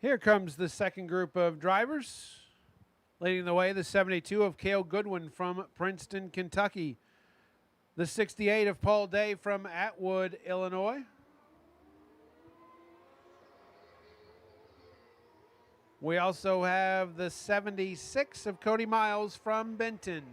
Here comes the second group of drivers. Leading the way, the 72 of Cale Goodwin from Princeton, Kentucky. The 68 of Paul Day from Atwood, Illinois. We also have the 76 of Cody Miles from Benton.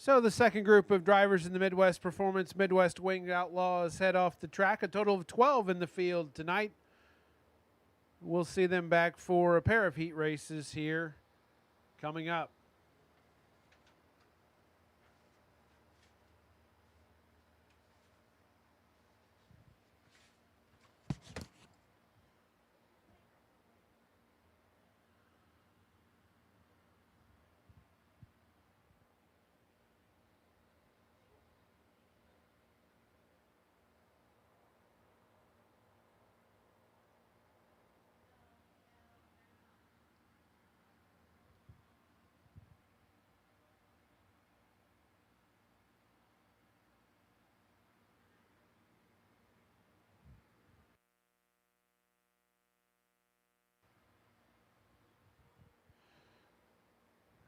So the second group of drivers in the Midwest Performance Midwest Wing Outlaws head off the track. A total of 12 in the field tonight. We'll see them back for a pair of heat races here coming up.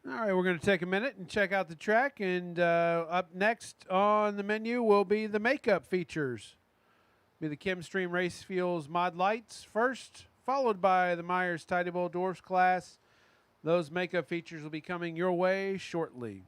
All right, we're going to take a minute and check out the track. And up next on the menu will be the makeup features. Be the Chemstream Race Fuels Mod Lights first, followed by the Myers Tidy Bowl Dwarfs class. Those makeup features will be coming your way shortly.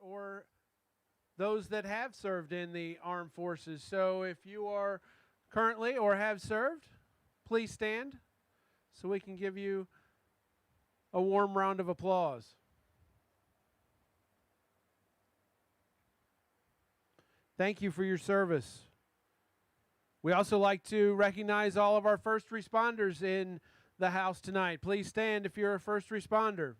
Or those that have served in the armed forces. So if you are currently or have served, please stand so we can give you a warm round of applause. Thank you for your service. We also like to recognize all of our first responders in the house tonight. Please stand if you're a first responder.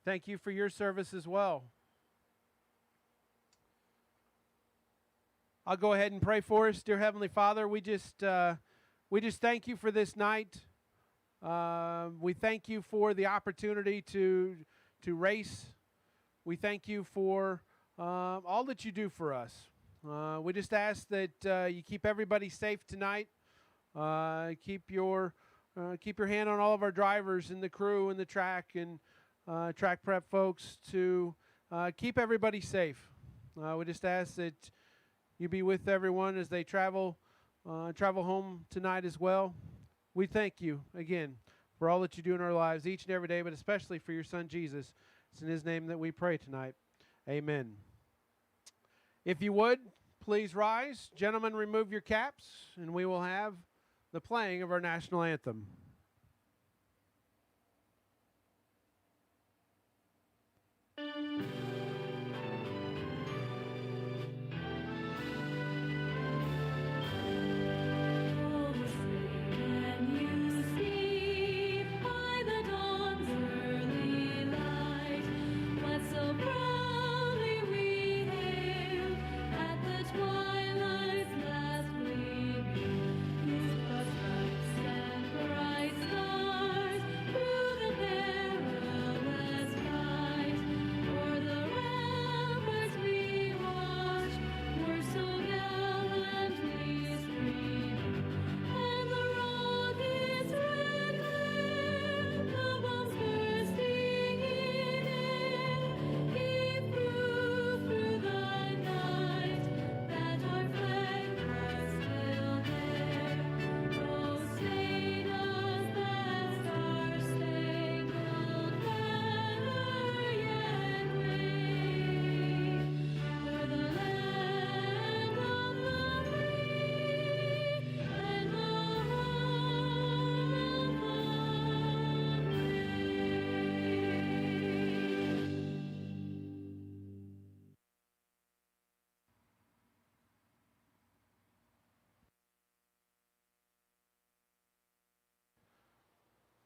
Thank you for your service as well. I'll go ahead and pray for us. Dear Heavenly Father, we just thank you for this night. We thank you for the opportunity to race. We thank you for all that you do for us. We just ask that you keep everybody safe tonight. Keep your hand on all of our drivers and the crew and the track and track prep folks to keep everybody safe. We just ask that you be with everyone as they travel home tonight as well. We thank you again for all that you do in our lives each and every day, but especially for your son Jesus. It's in his name that we pray tonight. Amen. If you would, please rise. Gentlemen, remove your caps, and we will have the playing of our national anthem.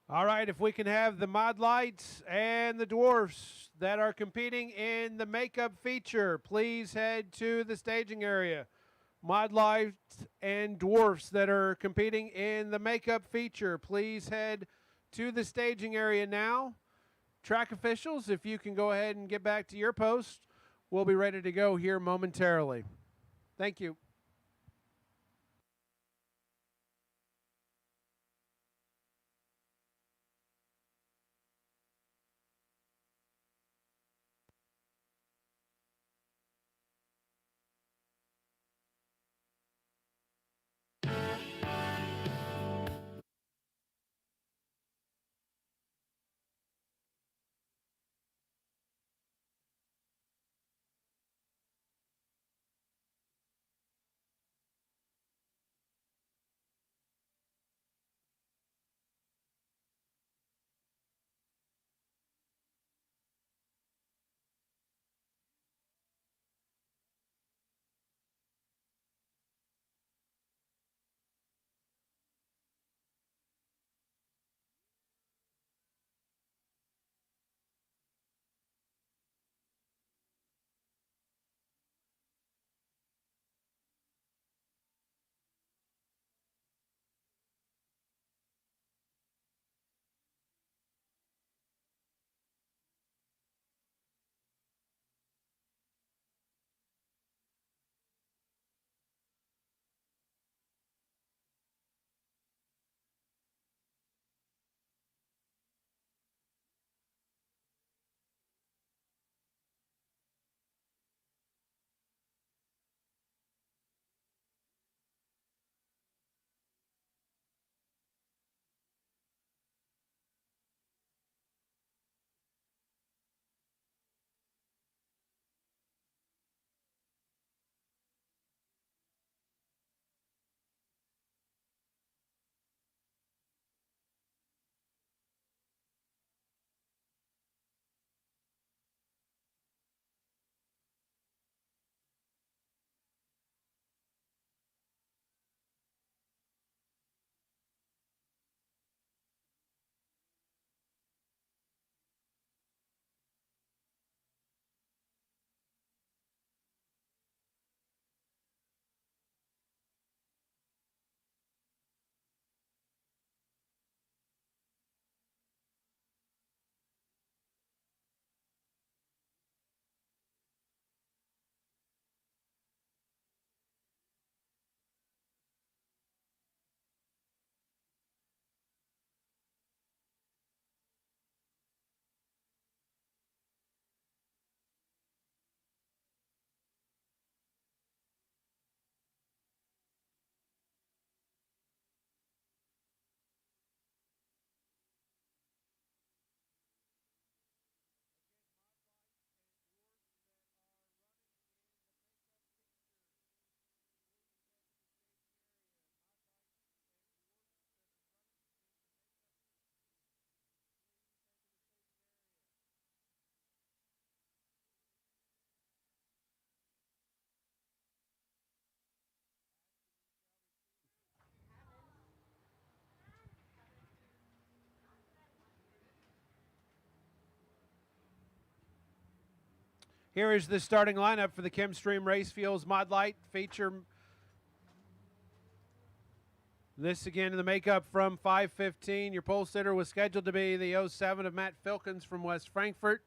All right, if we can have the Mod Lights and the Dwarfs that are competing in the makeup feature, please head to the staging area. Mod Lights and Dwarfs that are competing in the makeup feature, please head to the staging area now. Track officials, if you can go ahead and get back to your post, we'll be ready to go here momentarily. Thank you. Here is the starting lineup for the Chemstream Race Fuels Mod Light feature. This again in the makeup from 5:15. Your pole sitter was scheduled to be the 07 of Matt Filkins from West Frankfort.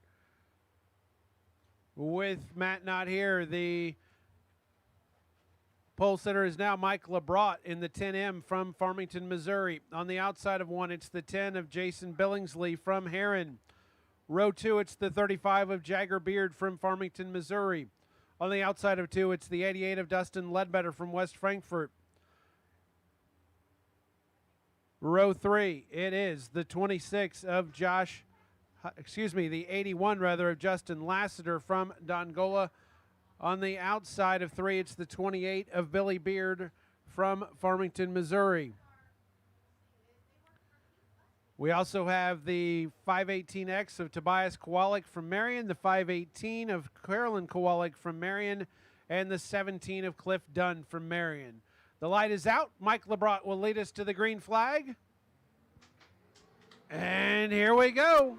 With Matt not here, the pole sitter is now Mike LeBrot in the 10M from Farmington, Missouri. On the outside of 1, it's the 10 of Jason Billingsley from Heron. Row 2, it's the 35 of Jagger Beard from Farmington, Missouri. On the outside of 2, it's the 88 of Dustin Ledbetter from West Frankfort. Row 3, it is the 26 of the 81 rather of Justin Lassiter from Dongola. On the outside of 3, it's the 28 of Billy Beard from Farmington, Missouri. We also have the 518X of Tobias Kowalik from Marion, the 518 of Carolyn Kowalik from Marion, and the 17 of Cliff Dunn from Marion. The light is out. Mike LeBrot will lead us to the green flag. And here we go.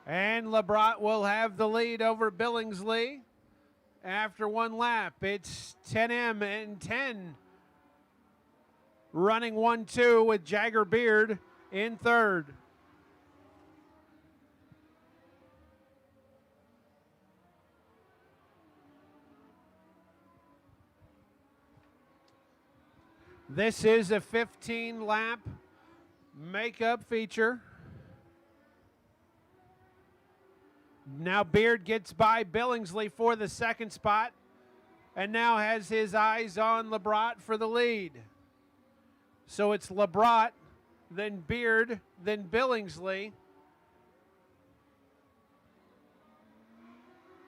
And LeBrot will have the lead over Billingsley after one lap. It's 10M and 10. Running 1-2 with Jagger Beard in third. This is a 15-lap makeup feature. Now Beard gets by Billingsley for the second spot and now has his eyes on LeBrot for the lead. So it's LeBrot, then Beard, then Billingsley,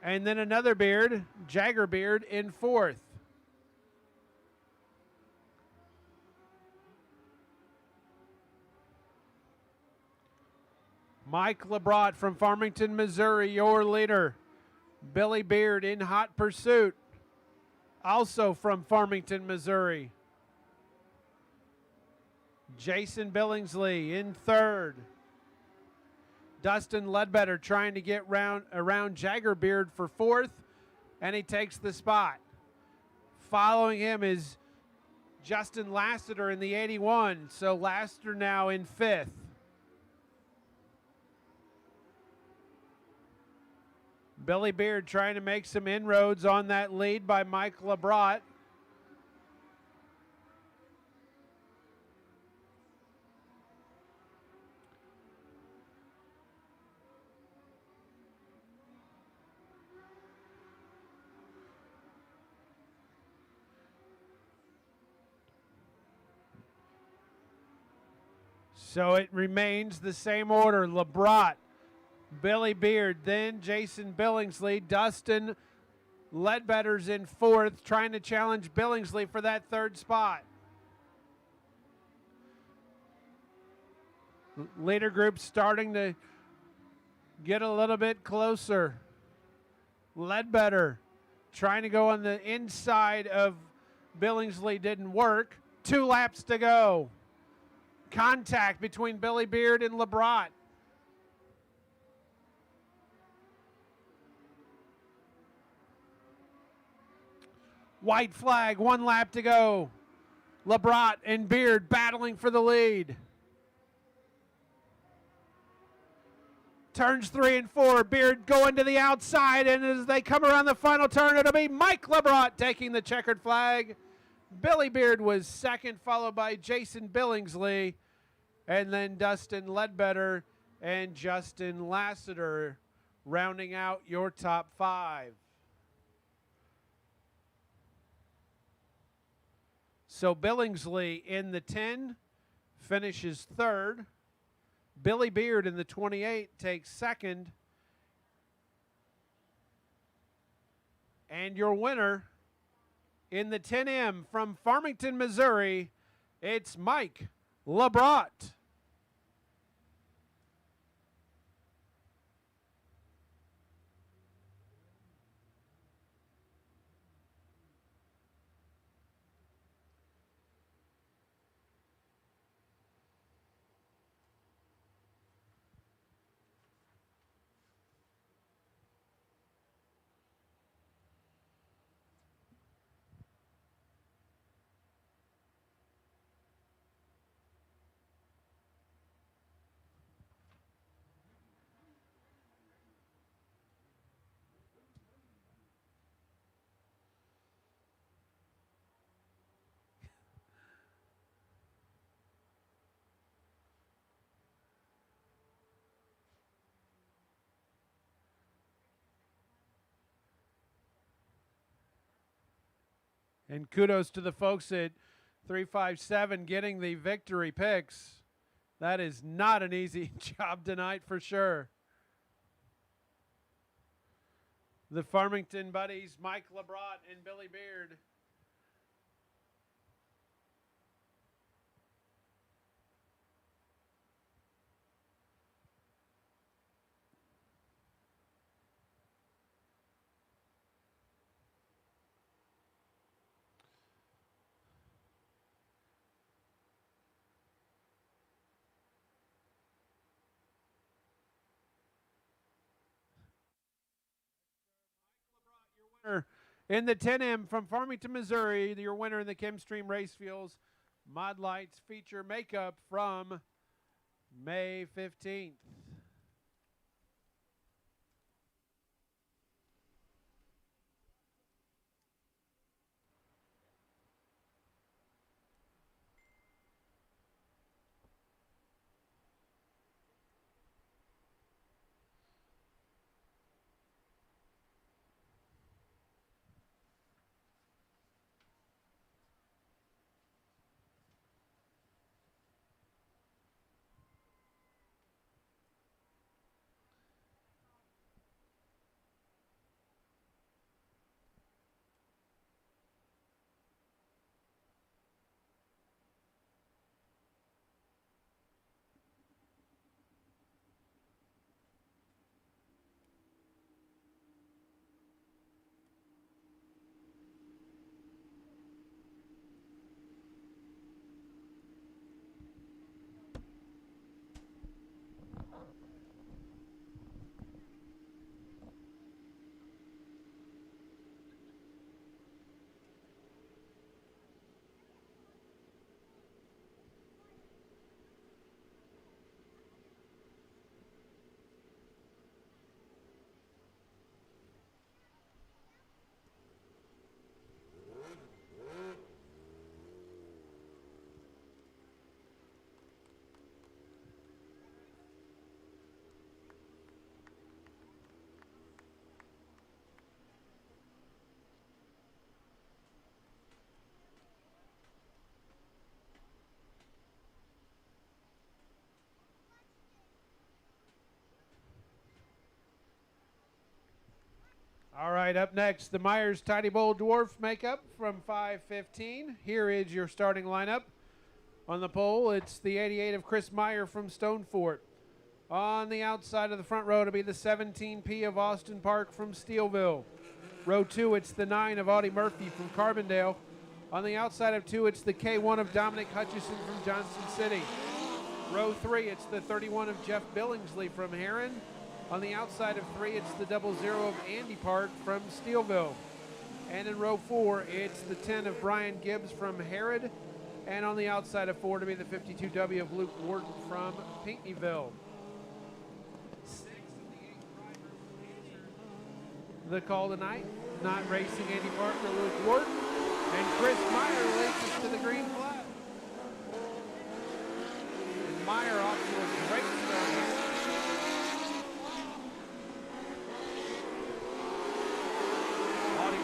and then another Beard, Jagger Beard, in fourth. Mike LeBrot from Farmington, Missouri, your leader. Billy Beard in hot pursuit, also from Farmington, Missouri. Jason Billingsley in third. Dustin Ledbetter trying to get around Jagger Beard for fourth, and he takes the spot. Following him is Justin Lassiter in the 81, so Lassiter now in fifth. Billy Beard trying to make some inroads on that lead by Mike LeBrot. So it remains the same order. LeBrot, Billy Beard, then Jason Billingsley. Dustin Ledbetter's in fourth, trying to challenge Billingsley for that third spot. Leader group starting to get a little bit closer. Ledbetter trying to go on the inside of Billingsley, didn't work. 2 laps to go. Contact between Billy Beard and LeBrot. White flag, 1 lap to go. LeBrot and Beard battling for the lead. Turns 3 and 4, Beard going to the outside, and as they come around the final turn, it'll be Mike LeBrot taking the checkered flag. Billy Beard was second, followed by Jason Billingsley, and then Dustin Ledbetter and Justin Lassiter rounding out your top 5. So Billingsley in the 10 finishes third. Billy Beard in the 28 takes second. And your winner in the 10M from Farmington, Missouri, it's Mike LeBrot. And kudos to the folks at 357 getting the victory picks. That is not an easy job tonight for sure. The Farmington buddies, Mike LeBrot and Billy Beard. In the 10M from Farmington, Missouri, your winner in the Chemstream Race Fuels Mod Lights feature makeup from May 15th. All right, up next, the Myers Tiny Bowl Dwarf makeup from 515. Here is your starting lineup. On the pole, it's the 88 of Chris Meyer from Stonefort. On the outside of the front row to be the 17P of Austin Park from Steelville. Row 2, it's the 9 of Audie Murphy from Carbondale. On the outside of 2, it's the K1 of Dominic Hutchison from Johnson City. Row 3, it's the 31 of Jeff Billingsley from Heron. On the outside of 3, it's the 00 of Andy Park from Steelville. And in row 4, it's the 10 of Brian Gibbs from Herod. And on the outside of 4 to be the 52W of Luke Wharton from Pinckneyville. 6 of the 8 drivers answered the call tonight. Not racing Andy Park or Luke Wharton. And Chris Meyer leads us to the green flag. And Meyer off to a great start here.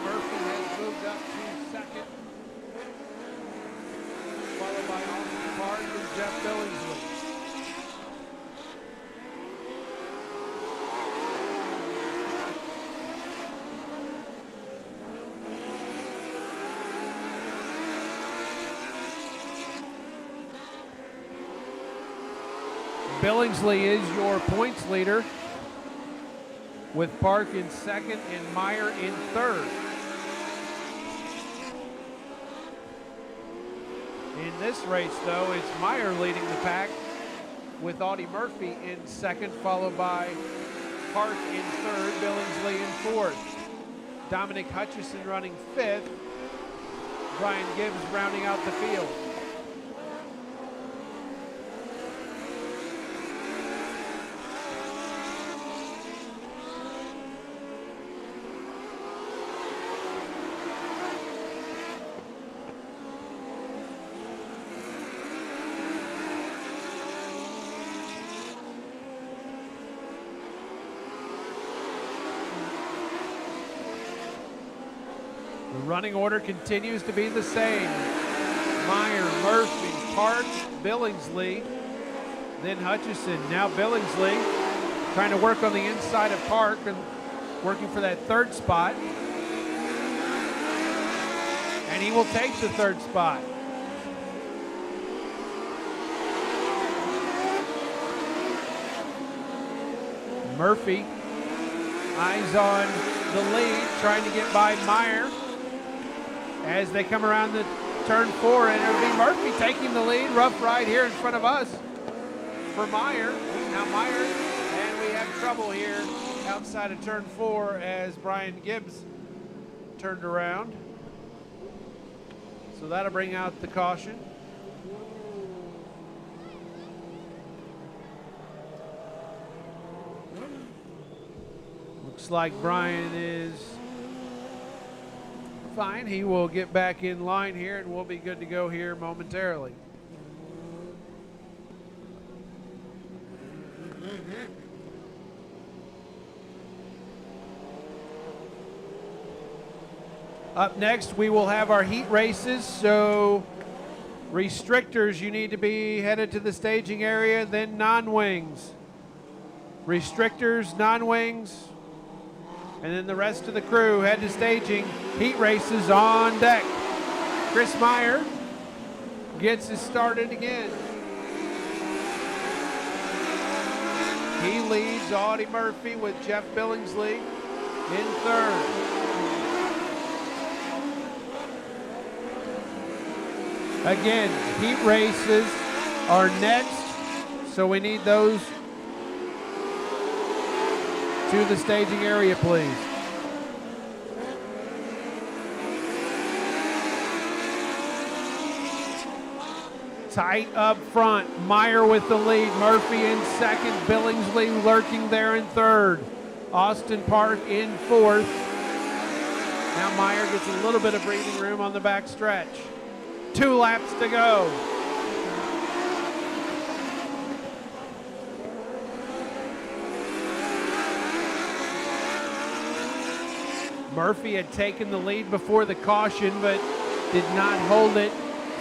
Murphy has moved up to second, followed by Austin Park and Jeff Billingsley. Billingsley is your points leader, with Park in second and Meyer in third. In this race, though, it's Meyer leading the pack with Audie Murphy in second, followed by Park in third, Billingsley in fourth. Dominic Hutchison running fifth, Brian Gibbs rounding out the field. The running order continues to be the same. Meyer, Murphy, Park, Billingsley, then Hutchison. Now Billingsley trying to work on the inside of Park and working for that third spot. And he will take the third spot. Murphy, eyes on the lead, trying to get by Meyer as they come around the turn 4, and it'll be Murphy taking the lead. Rough ride here in front of us for Meyer. Now Meyer, and we have trouble here outside of turn 4 as Brian Gibbs turned around. So that'll bring out the caution. Looks like Brian is fine. He will get back in line here and we'll be good to go here momentarily. Up next, we will have our heat races. So restrictors, you need to be headed to the staging area, then non-wings. Restrictors, non-wings, and then the rest of the crew head to staging. Heat races on deck. Chris Meyer gets us started again. He leads Audie Murphy with Jeff Billingsley in third. Again, heat races are next, so we need those to the staging area, please. Tight up front, Meyer with the lead, Murphy in second, Billingsley lurking there in third, Austin Park in fourth. Now Meyer gets a little bit of breathing room on the back stretch. 2 laps to go. Murphy had taken the lead before the caution, but did not hold it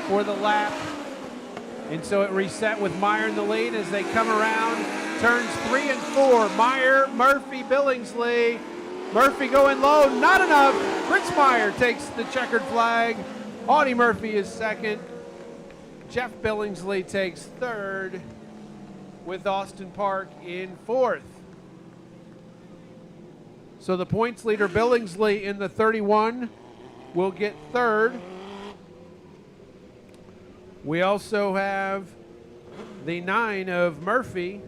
for the lap. And so it reset with Meyer in the lead as they come around turns 3 and 4. Meyer, Murphy, Billingsley. Murphy going low, not enough. Chris Meyer takes the checkered flag. Audie Murphy is second. Jeff Billingsley takes third with Austin Park in fourth. So the points leader, Billingsley, in the 31 will get third. We also have the 9 of Murphy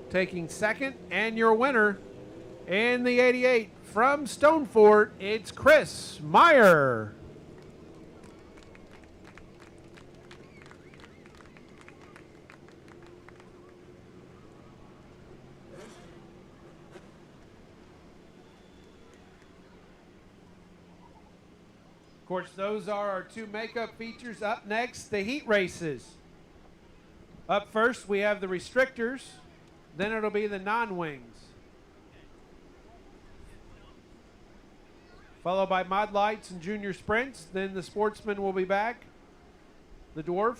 taking second, and your winner in the 88 from Stonefort, it's Chris Meyer. Of course, those are our 2 makeup features. Up next, the heat races. Up first, we have the restrictors. Then it'll be the non-wings. Followed by mod lights and junior sprints. Then the Sportsman will be back. The Dwarf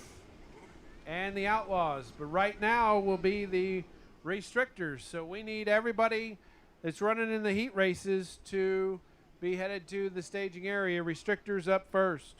and the Outlaws. But right now will be the restrictors. So we need everybody that's running in the heat races to be headed to the staging area. Restrictors up first.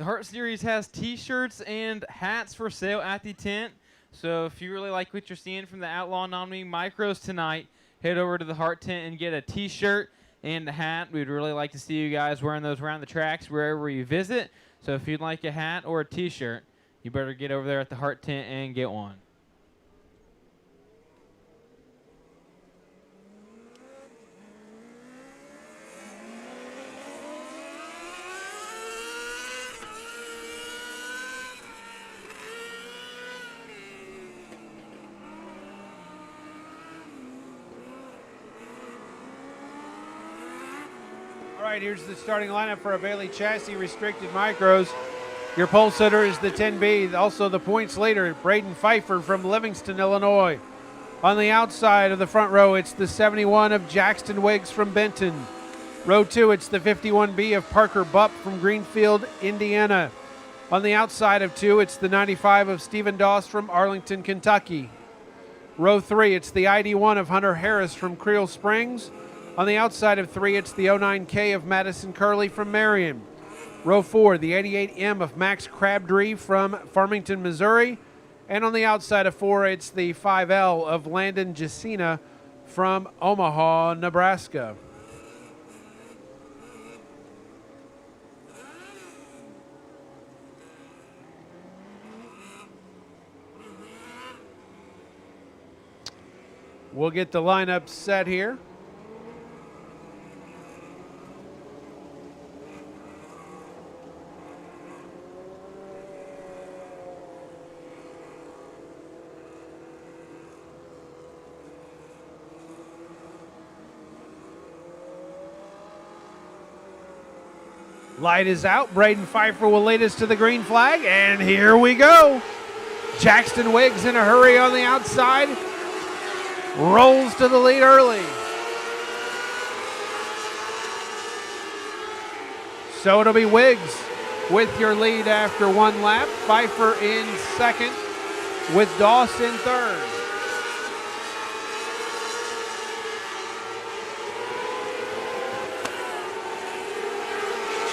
The HART series has t-shirts and hats for sale at the tent. So if you really like what you're seeing from the Outlaw Non-Wing micros tonight, head over to the HART tent and get a t-shirt and a hat. We'd really like to see you guys wearing those around the tracks wherever you visit. So if you'd like a hat or a t-shirt, you better get over there at the HART tent and get one. All right, here's the starting lineup for a Bailey Chassis Restricted Micros. Your pole sitter is the 10B, also the points leader, Braden Pfeiffer from Livingston, Illinois. On the outside of the front row, it's the 71 of Jackson Wiggs from Benton. Row 2, it's the 51B of Parker Bupp from Greenfield, Indiana. On the outside of 2, it's the 95 of Stephen Doss from Arlington, Kentucky. Row 3, it's the ID1 of Hunter Harris from Creel Springs. On the outside of 3, it's the 09K of Madison Curley from Marion. Row 4, the 88M of Max Crabtree from Farmington, Missouri. And on the outside of 4, it's the 5L of Landon Jacina from Omaha, Nebraska. We'll get the lineup set here. Light is out. Braden Pfeiffer will lead us to the green flag, and here we go. Jackson Wiggs in a hurry on the outside. Rolls to the lead early. So it'll be Wiggs with your lead after one lap. Pfeiffer in second with Doss in third.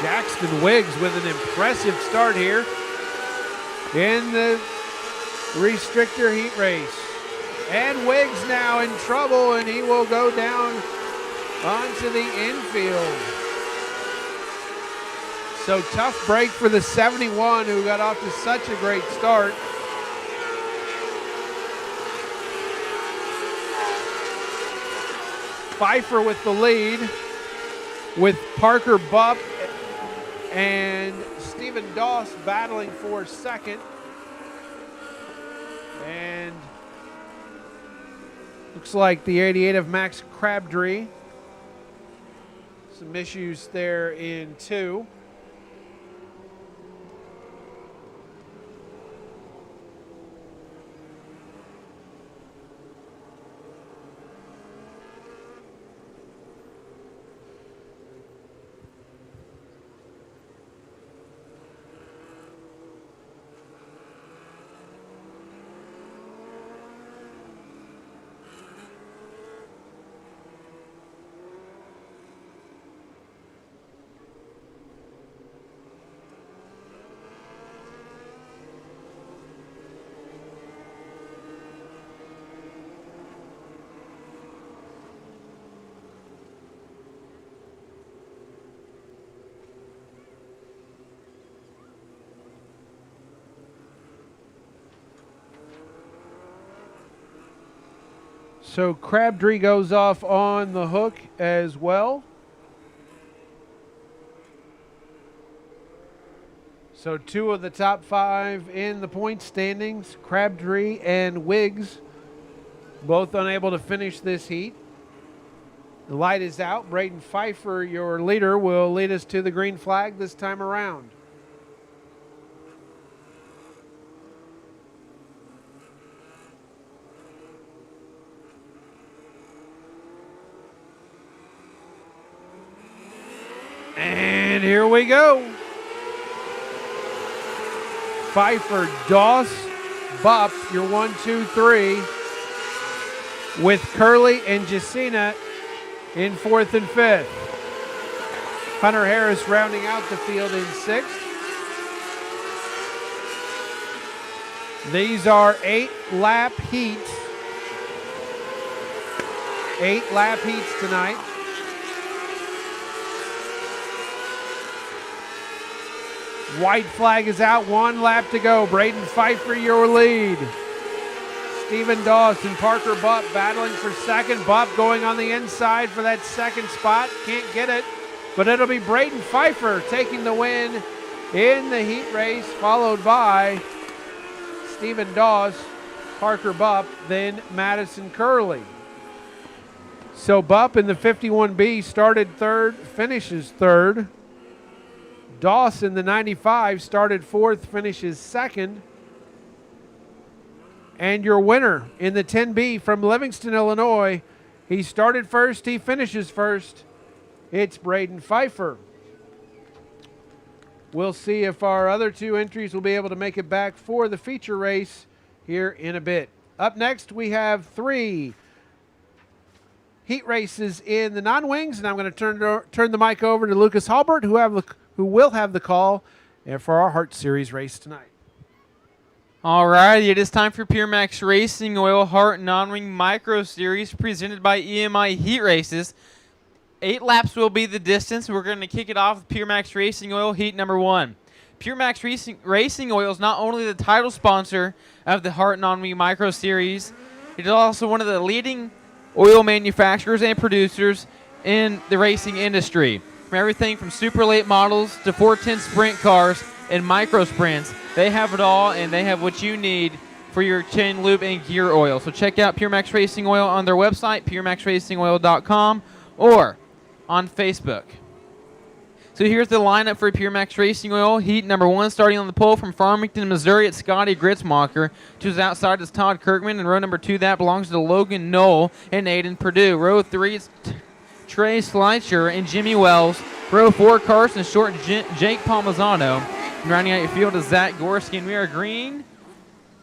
Jackson Wiggs with an impressive start here in the Restrictor heat race. And Wiggs now in trouble, and he will go down onto the infield. So tough break for the 71 who got off to such a great start. Pfeiffer with the lead with Parker Bupp and Stephen Doss battling for second. And looks like the 88 of Max Crabtree. Some issues there in 2. So Crabtree goes off on the hook as well. So 2 of the top 5 in the point standings, Crabtree and Wiggs, both unable to finish this heat. The light is out. Braden Pfeiffer, your leader, will lead us to the green flag this time around. And here we go. Pfeiffer, Doss, Bupp, your 1, 2, 3, with Curley and Jacina in 4th and 5th. Hunter Harris rounding out the field in 6th. These are 8-lap heats. 8-lap heats tonight. White flag is out, 1 lap to go. Braden Pfeiffer, your lead. Stephen Dawson, Parker Bupp battling for second. Bupp going on the inside for that second spot. Can't get it, but it'll be Braden Pfeiffer taking the win in the heat race, followed by Stephen Dawes, Parker Bupp, then Madison Curley. So Bupp in the 51B started third, finishes third. Dawes in the 95 started fourth, finishes second. And your winner in the 10B from Livingston, Illinois, he started first, he finishes first. It's Braden Pfeiffer. We'll see if our other 2 entries will be able to make it back for the feature race here in a bit. Up next, we have 3 heat races in the non-wings, and I'm going to turn the mic over to Lucas Halbert, who will have the call for our HART Series race tonight. All right, it is time for PureMaX Racing Oil HART Non-Wing Micro Series presented by EMI Heat Races. 8 laps will be the distance. We're going to kick it off with PureMaX Racing Oil Heat number 1. PureMaX Racing Oil is not only the title sponsor of the HART Non-Wing Micro Series, it is also one of the leading oil manufacturers and producers in the racing industry. From everything from super late models to 410 sprint cars and micro sprints, they have it all, and they have what you need for your chain lube and gear oil. So check out PureMaX Racing Oil on their website, PureMaxRacingOil.com, or on Facebook. So here's the lineup for PureMaX Racing Oil. Heat number 1, starting on the pole from Farmington, Missouri, it's Scotty Gritzmacher. To his outside is Todd Kirkman, and row number 2, that belongs to Logan Knoll and Aiden Perdue. Row 3 is Trey Schleicher and Jimmy Wells. Row 4, Carson Short and Jake Palmisano. And rounding out your field is Zach Gorski, and we are green.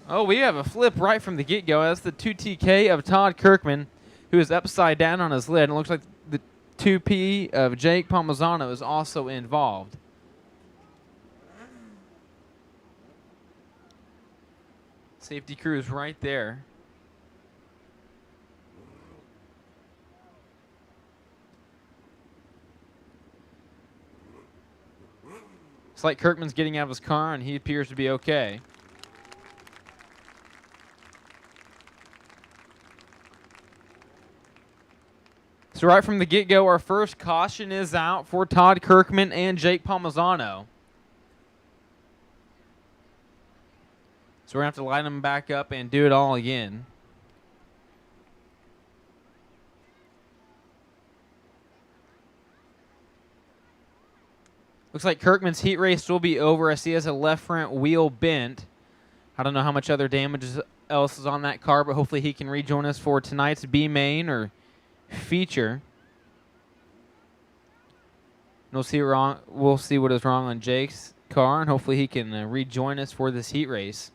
Oh, we have a flip right from the get-go. That's the 2TK of Todd Kirkman, who is upside down on his lid. And it looks like the 2P of Jake Palmisano is also involved. Safety crew is right there. It's like Kirkman's getting out of his car, and he appears to be okay. So right from the get-go, our first caution is out for Todd Kirkman and Jake Palmisano. So we're going to have to line them back up and do it all again. Looks like Kirkman's heat race will be over as he has a left front wheel bent. I don't know how much other damage else is on that car, but hopefully he can rejoin us for tonight's B main or feature. We'll see what is wrong on Jake's car, and hopefully he can rejoin us for this heat race.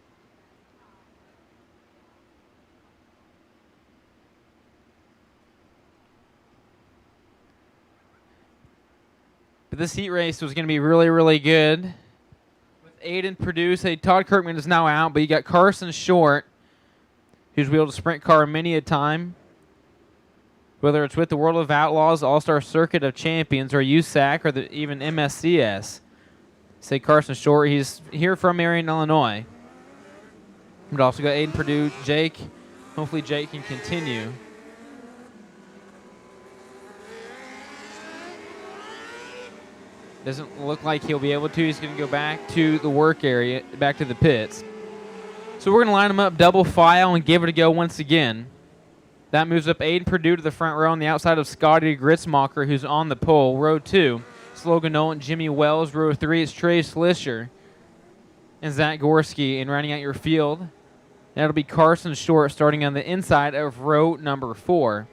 But this heat race was going to be really, really good. With Aiden Perdue, Todd Kirkman is now out, but you got Carson Short, who's wheeled a sprint car many a time. Whether it's with the World of Outlaws, All-Star Circuit of Champions, or USAC, or even MSCS. Carson Short, he's here from Marion, Illinois. But also got Aiden Perdue, Jake. Hopefully Jake can continue. Doesn't look like he'll be able to. He's going to go back to the work area, back to the pits. So we're going to line him up double file and give it a go once again. That moves up Aiden Perdue to the front row on the outside of Scotty Gritzmacher, who's on the pole. Row 2, it's Logan Nolan, Jimmy Wells. Row 3 is Trey Schlischer and Zach Gorski. And rounding out your field, that'll be Carson Short starting on the inside of row number 4.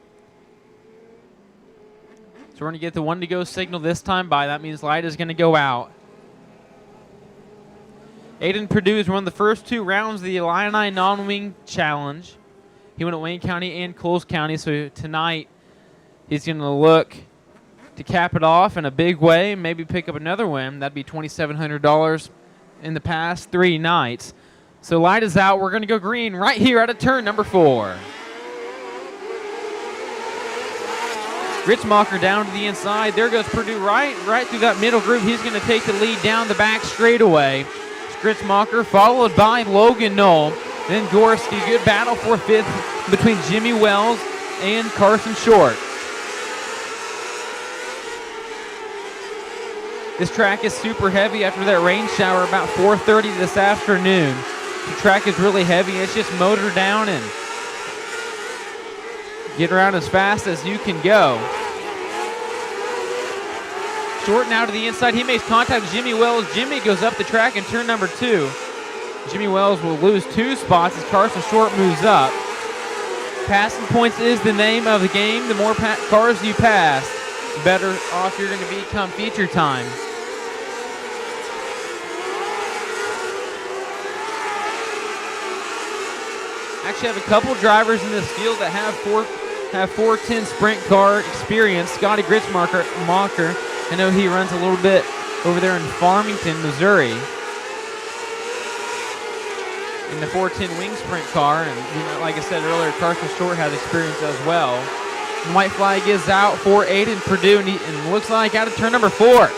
So we're going to get the 1-to-go signal this time by. That means light is going to go out. Aiden Perdue is one of the first 2 rounds of the Illini Non-Wing Challenge. He went at Wayne County and Coles County, so tonight he's going to look to cap it off in a big way and maybe pick up another win. That'd be $2,700 in the past 3 nights. So light is out. We're going to go green right here out of turn number 4. Gritzmacher down to the inside. There goes Purdue right through that middle group. He's going to take the lead down the back straightaway. Gritzmacher followed by Logan Knoll. Then Gorski. Good battle for 5th between Jimmy Wells and Carson Short. This track is super heavy after that rain shower about 4:30 this afternoon. The track is really heavy. It's just motor down and get around as fast as you can go. Short now to the inside. He makes contact with Jimmy Wells. Jimmy goes up the track in turn number 2. Jimmy Wells will lose 2 spots as Carson Short moves up. Passing points is the name of the game. The more cars you pass, the better off you're going to become feature time. Actually have a couple drivers in this field that have 410 sprint car experience. Scotty Gritzmacher, I know he runs a little bit over there in Farmington, Missouri, in the 410 wing sprint car, and like I said earlier, Carson Short has experience as well. And white flag is out for Aiden Purdue, and looks like out of turn number 4,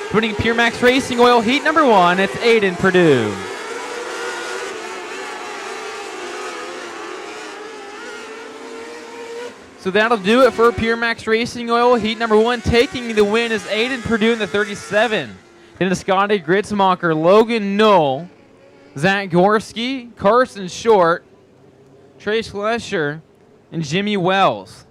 putting PureMaX Racing Oil heat number 1. It's Aiden Purdue. So that'll do it for PureMaX Racing Oil. Heat number 1 taking the win is Aiden Purdue in the 37. Then the Scotty Gritzmacher, Logan Knoll, Zach Gorski, Carson Short, Trace Lesher, and Jimmy Wells.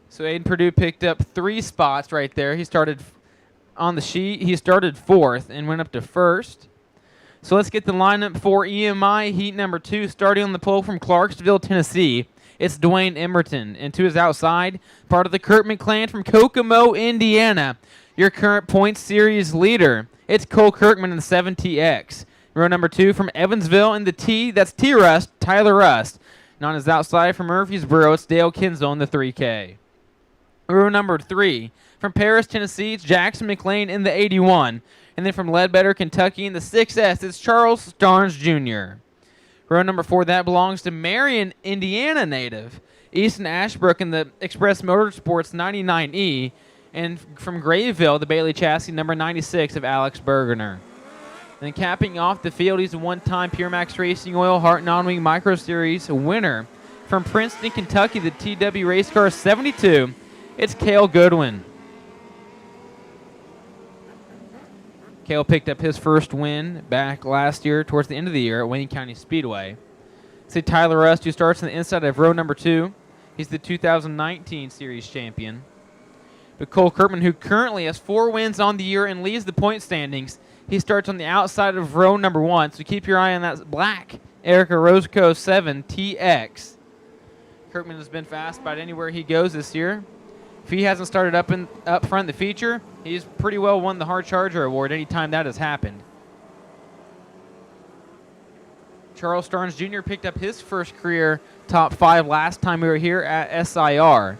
So Aiden Purdue picked up 3 spots right there. He started on the sheet. He started 4th and went up to 1st. So let's get the lineup for EMI heat number 2, starting on the pole from Clarksville, Tennessee. It's Dwayne Emerton, and to his outside, part of the Kirkman clan from Kokomo, Indiana. Your current points series leader, it's Cole Kirkman in the 7TX. Row number 2 from Evansville in the T, that's T-Rust, Tyler Rust. And on his outside from Murfreesboro, it's Dale Kinzel in the 3K. Row number 3 from Paris, Tennessee, it's Jackson McLean in the 81. And then from Ledbetter, Kentucky in the 6S, it's Charles Starnes Jr. Row number 4, that belongs to Marion, Indiana native, Easton Ashbrook in the Express Motorsports 99E. And from Grayville, the Bailey chassis number 96 of Alex Bergener. And capping off the field, he's a one-time PureMaX Racing Oil HART Non-Wing Micro Series winner. From Princeton, Kentucky, the TW Race Car 72, it's Cale Goodwin. Cale picked up his first win back last year towards the end of the year at Wayne County Speedway. See Tyler Rust, who starts on the inside of row number 2. He's the 2019 series champion. But Cole Kirkman, who currently has 4 wins on the year and leads the point standings, he starts on the outside of row number 1. So keep your eye on that black Erica Roscoe 7TX. Kirkman has been fast about anywhere he goes this year. If he hasn't started up front in the feature, he's pretty well won the Hard Charger Award anytime that has happened. Charles Starnes Jr. picked up his first career top 5 last time we were here at SIR.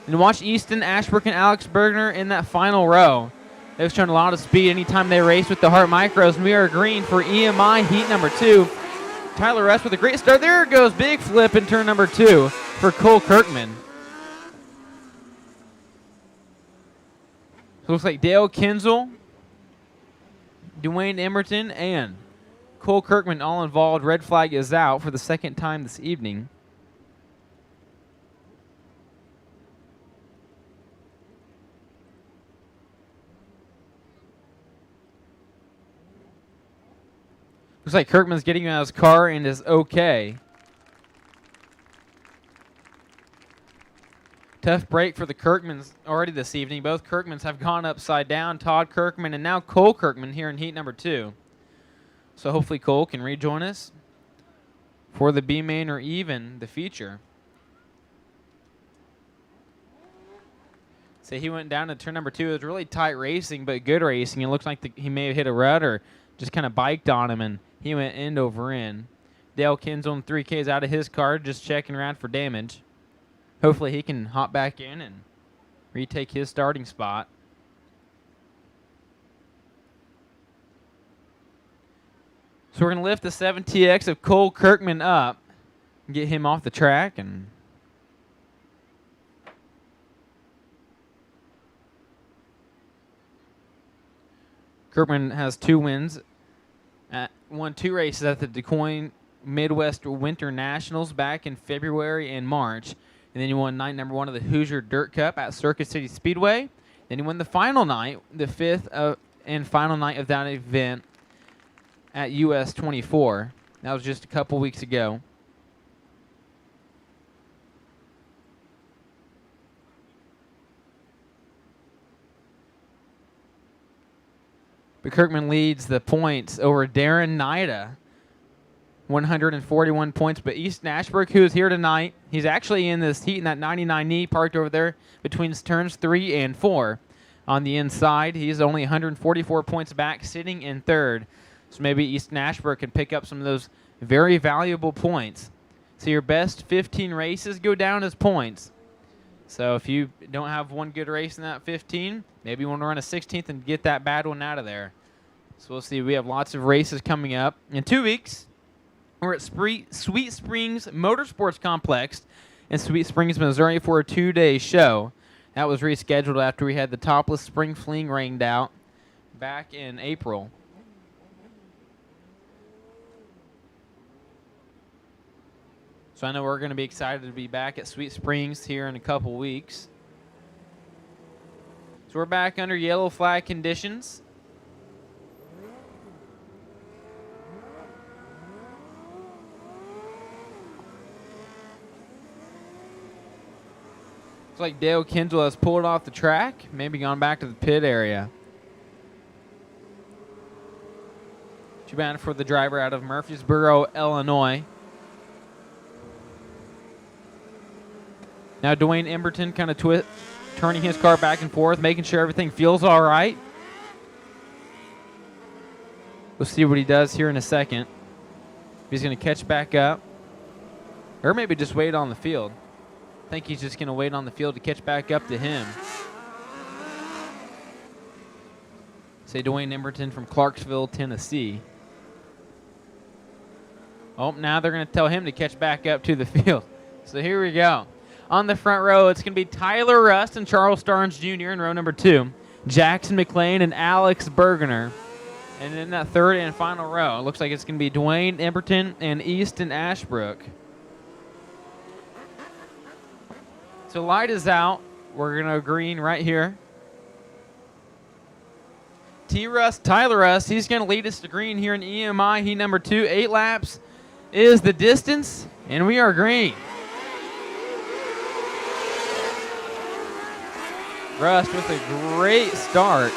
And watch Easton Ashbrook and Alex Bergener in that final row. They've shown a lot of speed anytime they race with the HART Micros, and we are green for EMI heat number 2. Tyler Rust with a great start. There goes big flip in turn number 2 for Cole Kirkman. So it looks like Dale Kinzel, Dwayne Emerton, and Cole Kirkman all involved. Red flag is out for the second time this evening. Looks like Kirkman's getting out of his car and is okay. Tough break for the Kirkmans already this evening. Both Kirkmans have gone upside down. Todd Kirkman and now Cole Kirkman here in heat number 2. So hopefully Cole can rejoin us for the B-main or even the feature. So he went down to turn number 2. It was really tight racing, but good racing. It looks like he may have hit a rut or just kind of biked on him, and he went end over end. Dale Kinzel on 3Ks out of his car, just checking around for damage. Hopefully he can hop back in and retake his starting spot. So we're going to lift the 7TX of Cole Kirkman up and get him off the track. And Kirkman has 2 wins. Won 2 races at the DuQuoin Midwest Winter Nationals back in February and March. And then he won night number 1 of the Hoosier Dirt Cup at Circuit City Speedway. Then he won the final night, the 5th and final night of that event at US 24. That was just a couple weeks ago. But Kirkman leads the points over Darren Nida, 141 points. But Easton Ashbrook, who is here tonight, he's actually in this heat in that 99E parked over there between turns 3 and 4 on the inside. He's only 144 points back, sitting in 3rd. So maybe Easton Ashbrook can pick up some of those very valuable points. So your best 15 races go down as points. So if you don't have one good race in that 15, maybe you want to run a 16th and get that bad one out of there. So we'll see. We have lots of races coming up. In 2 weeks, we're at Sweet Springs Motorsports Complex in Sweet Springs, Missouri for a 2-day show. That was rescheduled after we had the topless spring fling rained out back in April. So I know we're going to be excited to be back at Sweet Springs here in a couple weeks. So we're back under yellow flag conditions. Looks like Dale Kinzel has pulled off the track, maybe gone back to the pit area. Too bad for the driver out of Murfreesboro, Illinois. Now Dwayne Emberton kind of turning his car back and forth, making sure everything feels all right. We'll see what he does here in a second. If he's going to catch back up, or maybe just wait on the field. I think he's just going to wait on the field to catch back up to him. Say Dwayne Emberton from Clarksville, Tennessee. Oh, now they're going to tell him to catch back up to the field. So here we go. On the front row, it's going to be Tyler Rust and Charles Starnes Jr. in row number 2. Jackson McLean and Alex Bergener. And in that 3rd and final row, it looks like it's going to be Dwayne Emberton and Easton Ashbrook. So light is out. We're going to go green right here. Tyler Rust, he's going to lead us to green here in EMI. Heat number 2, 8 laps is the distance, and we are green. Rust with a great start.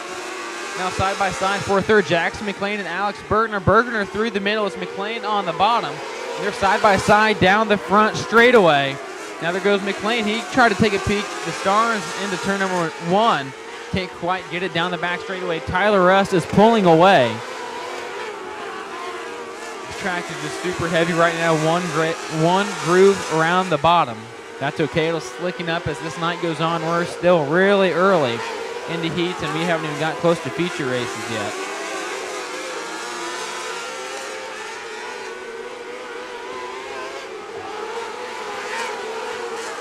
Now side by side for 3rd, Jackson McLean and Alex Bergener. Bergener through the middle is McLean on the bottom. They're side by side down the front straightaway. Now there goes McLean. He tried to take a peek. The Stars into turn number 1. Can't quite get it down the back straightaway. Tyler Rust is pulling away. This track is just super heavy right now. One groove around the bottom. That's okay. It'll slicken up as this night goes on. We're still really early into heats, and we haven't even got close to feature races yet.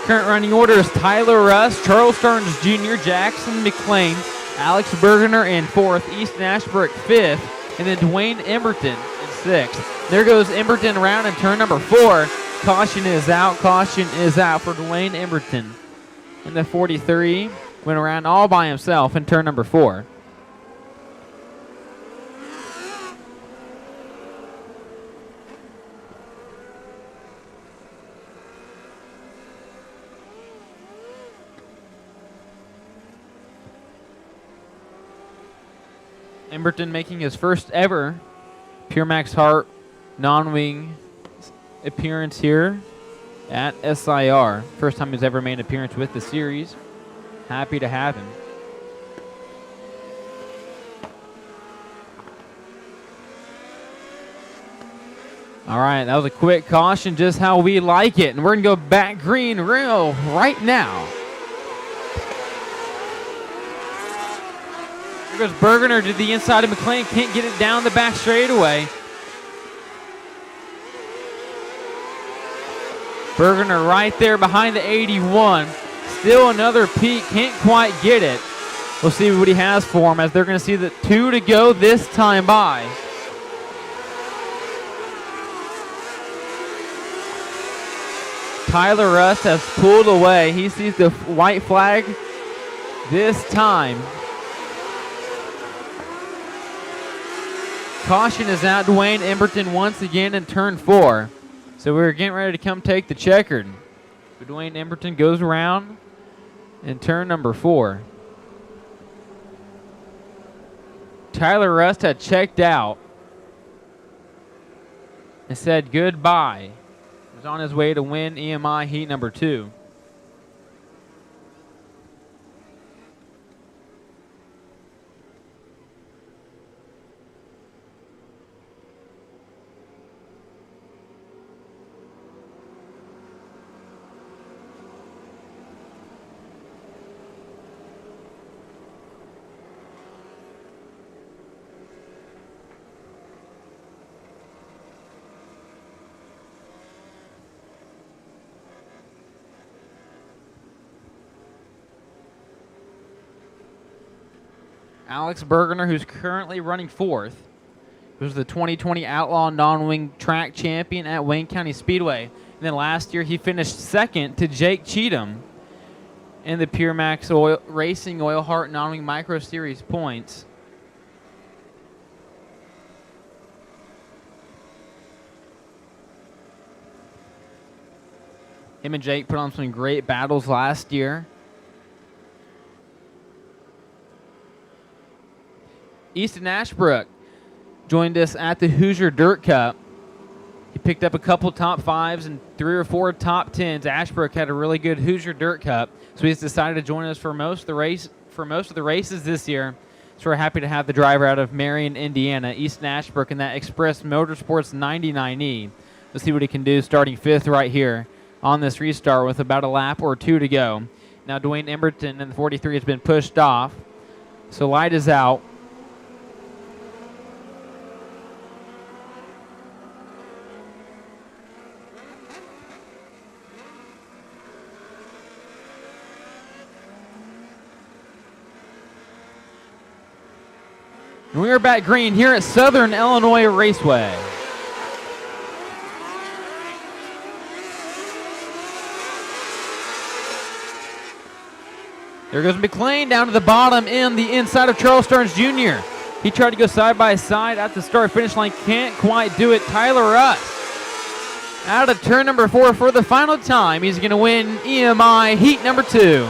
Current running order is Tyler Rust, Charles Starnes Jr., Jackson McLean, Alex Bergener in 4th, Easton Ashbrook 5th, and then Dwayne Emberton in 6th. There goes Emberton around in turn number 4. Caution is out for Dwayne Emberton. And the 43 went around all by himself in turn number 4. Emberton making his first ever PureMaX HART non-wing appearance here at SIR. First time he's ever made an appearance with the series. Happy to have him. All right, that was a quick caution, just how we like it. And we're going to go back green real right now. Here goes Bergener to the inside of McLean. Can't get it down the back straightaway. Bergener right there behind the 81. Still another peak, can't quite get it. We'll see what he has for him as they're going to see the 2 to go this time by. Tyler Rust has pulled away. He sees the white flag this time. Caution is out. Dwayne Emberton once again in turn 4. So we're getting ready to come take the checkered. But Dwayne Emberton goes around in turn number 4. Tyler Rust had checked out and said goodbye. He was on his way to win EMI heat number 2. Alex Bergener, who's currently running 4th, who's the 2020 Outlaw Non-Wing track champion at Wayne County Speedway. And then last year he finished 2nd to Jake Cheatham in the PureMaX Racing Oil HART Non-Wing Micro Series points. Him and Jake put on some great battles last year. Easton Ashbrook joined us at the Hoosier Dirt Cup. He picked up a couple top 5s and 3 or 4 top 10s. Ashbrook had a really good Hoosier Dirt Cup, so he's decided to join us for most of the races this year. So we're happy to have the driver out of Marion, Indiana, Easton Ashbrook, in that Express Motorsports 99E. Let's see what he can do starting 5th right here on this restart with about a lap or 2 to go. Now Dwayne Emberton in the 43 has been pushed off, so light is out. We are back green here at Southern Illinois Raceway. There goes McLean down to the bottom in the inside of Charles Stearns Jr. He tried to go side by side at the start-finish line, can't quite do it. Tyler Rust out of turn number 4 for the final time. He's going to win EMI heat number 2.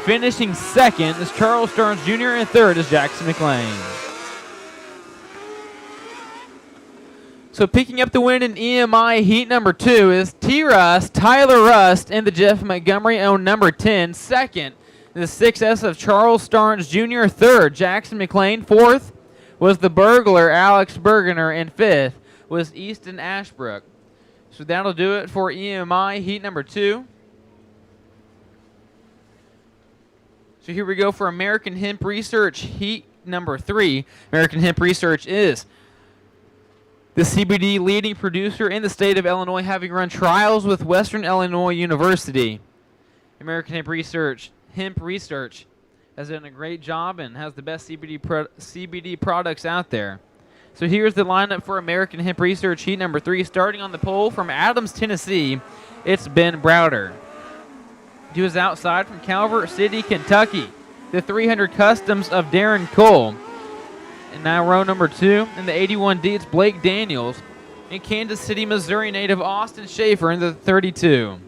Finishing 2nd is Charles Stearns Jr. and 3rd is Jackson McLean. So picking up the win in EMI heat number 2 is T-Rust, Tyler Rust, and the Jeff Montgomery-owned number 10. 2nd, the 6S of Charles Stearns Jr. 3rd, Jackson McLean. 4th was the burglar, Alex Bergener. And 5th was Easton Ashbrook. So that'll do it for EMI heat number 2. So here we go for American Hemp Research heat number 3. American Hemp Research is the CBD leading producer in the state of Illinois, having run trials with Western Illinois University. American Hemp Research has done a great job and has the best CBD products out there. So here's the lineup for American Hemp Research heat number 3. Starting on the pole from Adams, Tennessee, it's Ben Browder. He was outside from Calvert City, Kentucky, the 300 Customs of Darren Cole. And now row number 2 in the 81D, it's Blake Daniels. In Kansas City, Missouri native Austin Schaefer in the 32.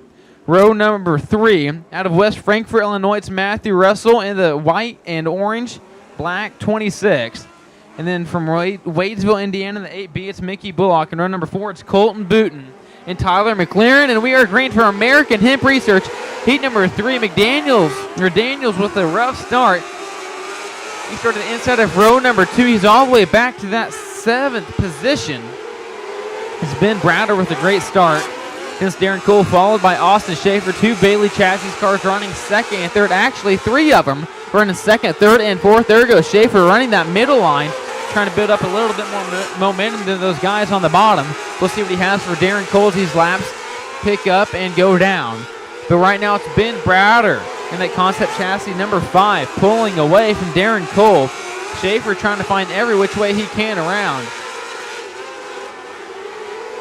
Row number 3 out of West Frankfort, Illinois, it's Matthew Russell in the white and orange black 26. And then from Wadesville, Indiana, the 8B, it's Mickey Bullock. And row number 4, it's Colton Booton and Tyler McLaren. And we are green for American Hemp Research heat number 3. Daniels with a rough start. He started inside of row number 2. He's all the way back to that 7th position. It's Ben Browder with a great start. It's Darren Cole, followed by Austin Schaefer. 2 Bailey Chassis cars running 2nd and 3rd. Actually, 3 of them running 2nd, 3rd, and 4th. There goes Schaefer running that middle line, trying to build up a little bit more momentum than those guys on the bottom. We'll see what he has for Darren Cole these laps. pick up and go down. But right now it's Ben Browder in that concept chassis number 5, pulling away from Darren Cole. Schaefer trying to find every which way he can around.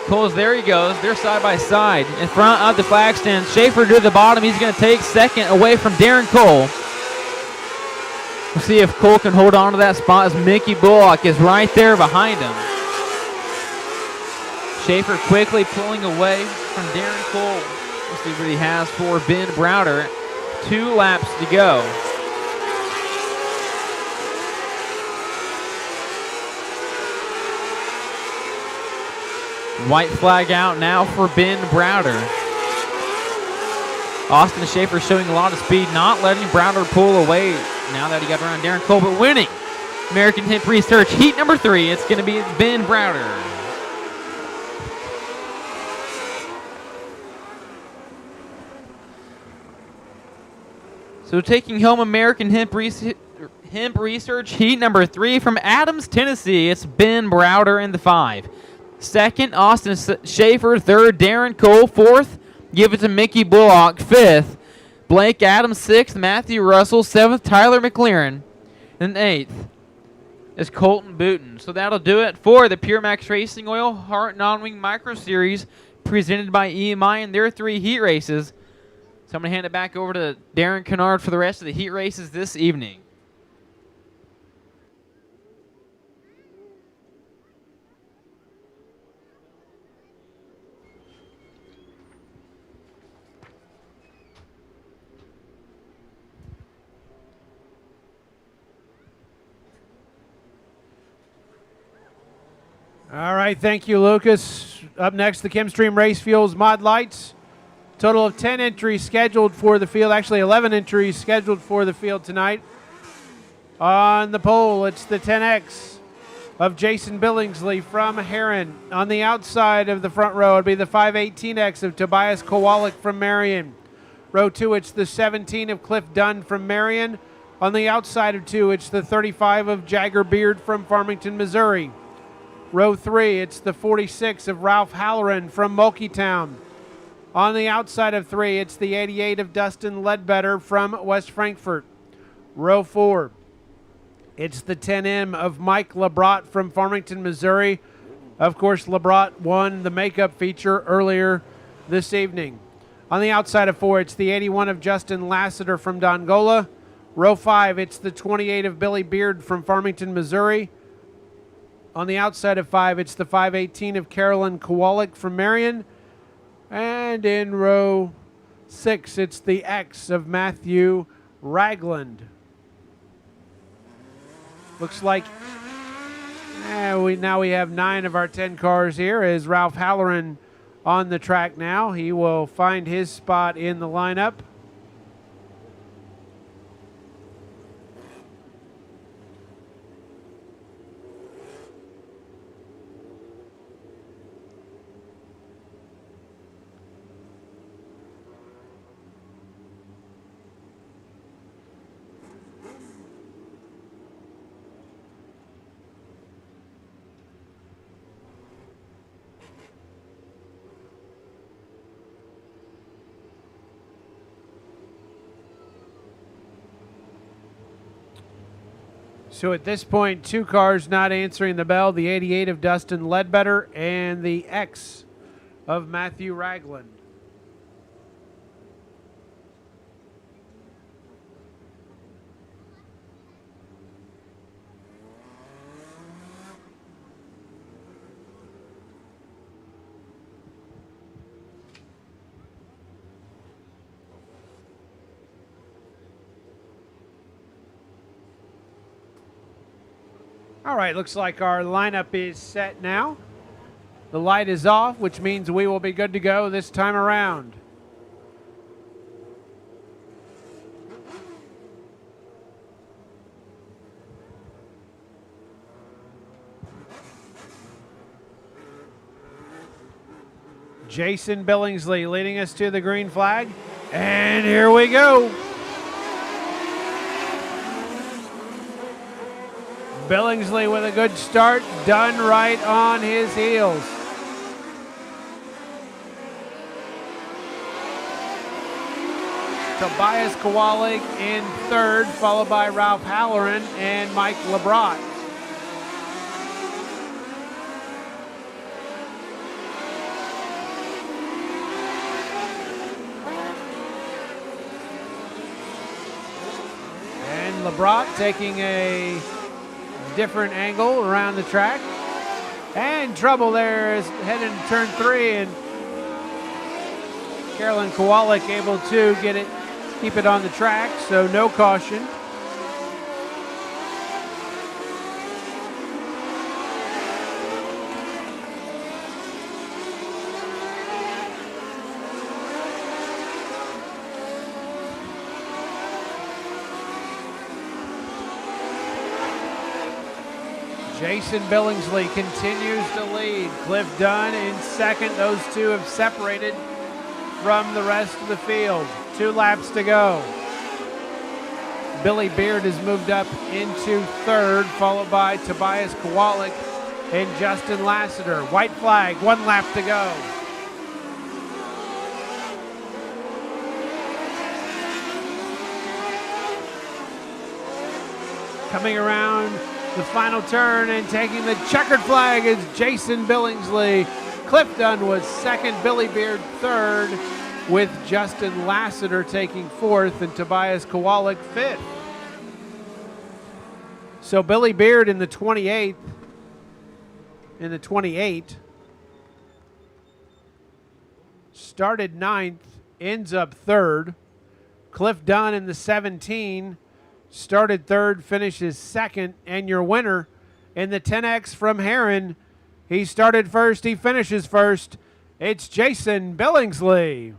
Cole's, there he goes. They're side by side in front of the flag stand. Schaefer to the bottom. He's going to take second away from Darren Cole. We'll see if Cole can hold on to that spot as Mickey Bullock is right there behind him. Schaefer quickly pulling away from Darren Cole. We'll see what he has for Ben Browder. 2 laps to go. White flag out now for Ben Browder. Austin Schaefer showing a lot of speed, not letting Browder pull away now that he got around Darren Cole, but winning American Hemp Research heat number 3. It's going to be Ben Browder. So taking home American Hemp Research heat number 3 from Adams, Tennessee, it's Ben Browder in the 5. Second, Austin Schaefer. Third, Darren Cole. Fourth, give it to Mickey Bullock. Fifth, Blake Adams. Sixth, Matthew Russell. Seventh, Tyler McLaren. And eighth is Colton Booten. So that'll do it for the PureMaX Racing Oil HART Non-Wing Micro Series presented by EMI in their 3 heat races. So I'm going to hand it back over to Darren Kennard for the rest of the heat races this evening. All right, thank you, Lucas. Up next, the Chemstream Race Fuels Mod Lights. Total of 10 entries scheduled for the field. Actually, 11 entries scheduled for the field tonight. On the pole, it's the 10X of Jason Billingsley from Heron. On the outside of the front row, it'll be the 518X of Tobias Kowalik from Marion. Row 2, it's the 17 of Cliff Dunn from Marion. On the outside of 2, it's the 35 of Jagger Beard from Farmington, Missouri. Row 3, it's the 46 of Ralph Halloran from Mulkeytown. On the outside of 3, it's the 88 of Dustin Ledbetter from West Frankfort. Row 4, it's the 10M of Mike Labrot from Farmington, Missouri. Of course, Labrot won the makeup feature earlier this evening. On the outside of 4, it's the 81 of Justin Lassiter from Dongola. Row 5, it's the 28 of Billy Beard from Farmington, Missouri. On the outside of 5, it's the 518 of Carolyn Kowalik from Marion. And in row 6, it's the X of Matthew Ragland. Looks like now we have 9 of our 10 cars here. Is Ralph Halloran on the track now? He will find his spot in the lineup. So at this point, 2 cars not answering the bell, the 88 of Dustin Ledbetter and the X of Matthew Ragland. All right, looks like our lineup is set now. The light is off, which means we will be good to go this time around. Jason Billingsley leading us to the green flag. And here we go. Billingsley with a good start, done right on his heels. Tobias Kowalik in third, followed by Ralph Halloran and Mike LeBrot. And LeBrot taking a different angle around the track. And trouble there is heading to turn 3, and Carolyn Kowalik able to keep it on the track, so no caution. Jason Billingsley continues to lead. Cliff Dunn in second. Those two have separated from the rest of the field. 2 laps to go. Billy Beard has moved up into third, followed by Tobias Kowalik and Justin Lassiter. White flag, 1 lap to go. Coming around the final turn and taking the checkered flag is Jason Billingsley. Cliff Dunn was second, Billy Beard third, with Justin Lassiter taking fourth and Tobias Kowalik fifth. So Billy Beard in the 28th, started ninth, ends up third. Cliff Dunn in the 17 started third, finishes second, and your winner in the 10X from Heron, he started first, he finishes first. It's Jason Billingsley.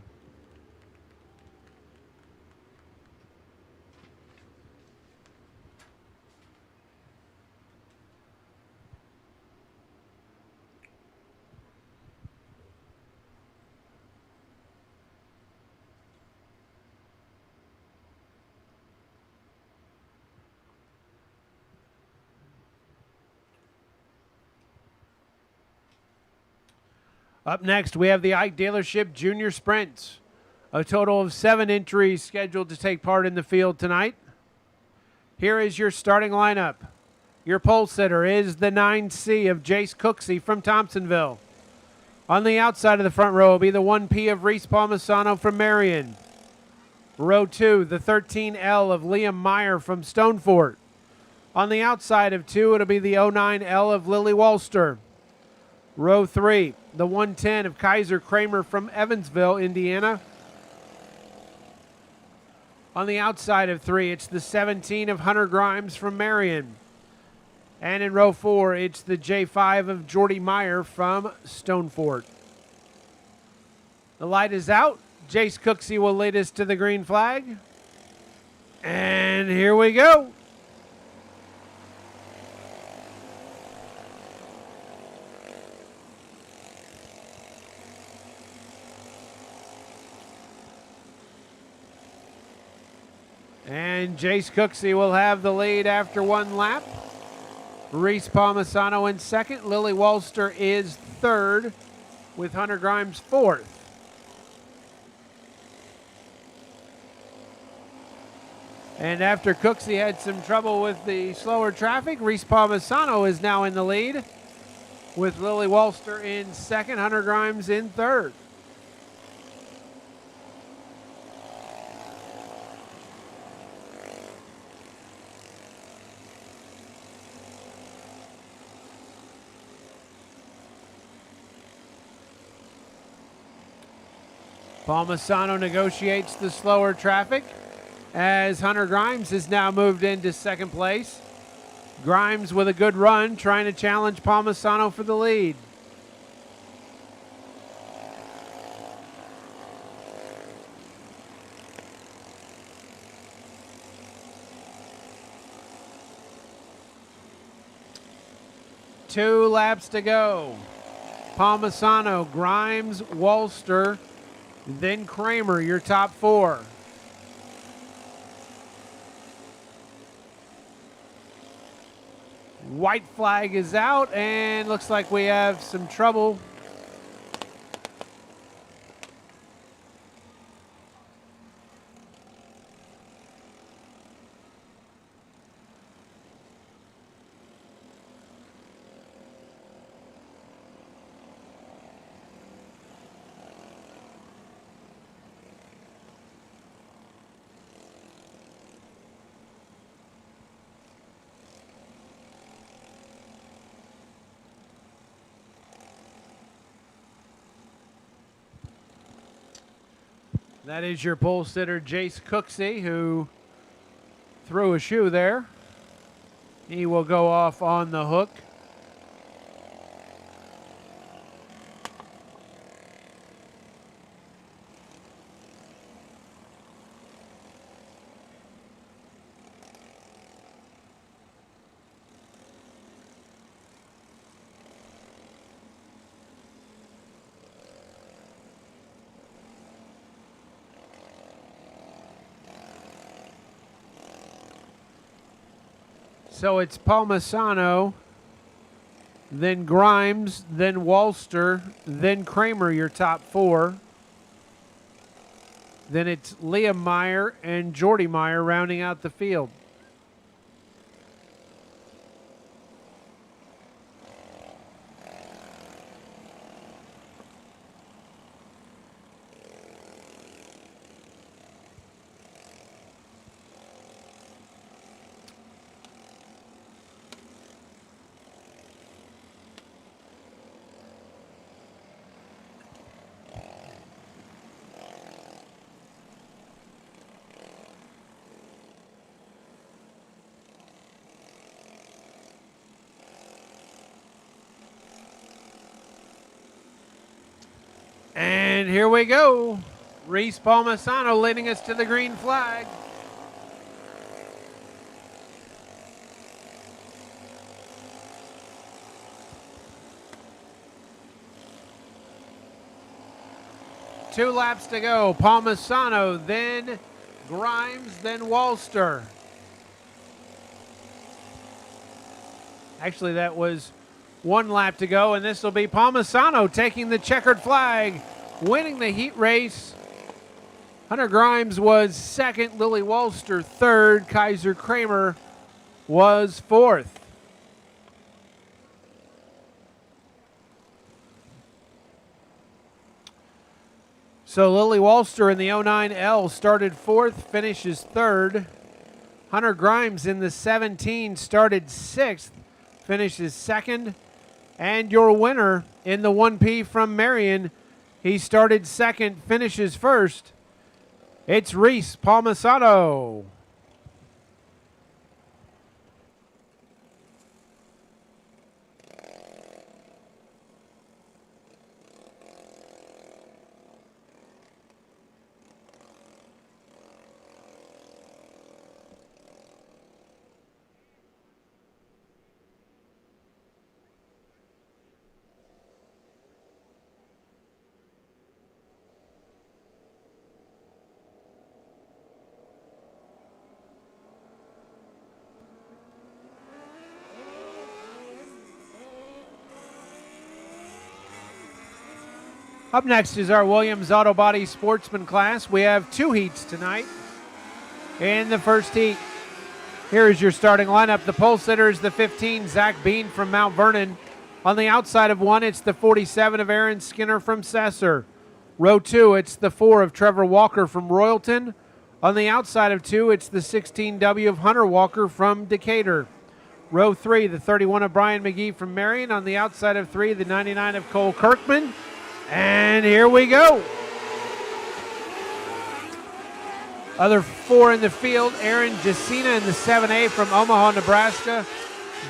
Up next, we have the Ike Dealership Junior Sprints. A total of 7 entries scheduled to take part in the field tonight. Here is your starting lineup. Your pole sitter is the 9C of Jace Cooksey from Thompsonville. On the outside of the front row will be the 1P of Reese Palmisano from Marion. Row 2, the 13L of Liam Meyer from Stonefort. On the outside of 2, it'll be the 09L of Lily Walster. Row 3, the 110 of Kaiser Kramer from Evansville, Indiana. On the outside of 3, it's the 17 of Hunter Grimes from Marion. And in row 4, it's the J5 of Jordy Meyer from Stonefort. The light is out. Jace Cooksey will lead us to the green flag. And here we go. And Jace Cooksey will have the lead after 1 lap. Reese Palmisano in second. Lily Walster is third, with Hunter Grimes fourth. And after Cooksey had some trouble with the slower traffic, Reese Palmisano is now in the lead, with Lily Walster in second, Hunter Grimes in third. Palmisano negotiates the slower traffic as Hunter Grimes has now moved into second place. Grimes with a good run, trying to challenge Palmisano for the lead. Two laps to go. Palmisano, Grimes, Walster, then Kramer, your top 4. White flag is out, and looks like we have some trouble. That is your pole sitter, Jace Cooksey, who threw a shoe there. He will go off on the hook. So it's Palmisano, then Grimes, then Walster, then Kramer, your top four. Then it's Liam Meyer and Jordy Meyer rounding out the field. And here we go. Reese Palmisano leading us to the green flag. Two laps to go. Palmisano, then Grimes, then Walster. Actually, that was one lap to go, and this will be Palmisano taking the checkered flag, winning the heat race. Hunter Grimes was second, Lily Walster third, Kaiser Kramer was fourth. So Lily Walster in the 09L started fourth, finishes third. Hunter Grimes in the 17 started sixth, finishes second. And your winner in the 1P from Marion, he started second, finishes first. It's Reese Palmisano. Up next is our Williams Auto Body Sportsman class. We have two heats tonight. In the first heat, here is your starting lineup. The pole sitter is the 15, Zach Bean from Mount Vernon. On the outside of one, it's the 47 of Aaron Skinner from Sesser. Row two, it's the 4 of Trevor Walker from Royalton. On the outside of two, it's the 16W of Hunter Walker from Decatur. Row three, the 31 of Brian McGee from Marion. On the outside of three, the 99 of Cole Kirkman. And here we go. Other four in the field, Aaron Jacina in the 7A from Omaha, Nebraska.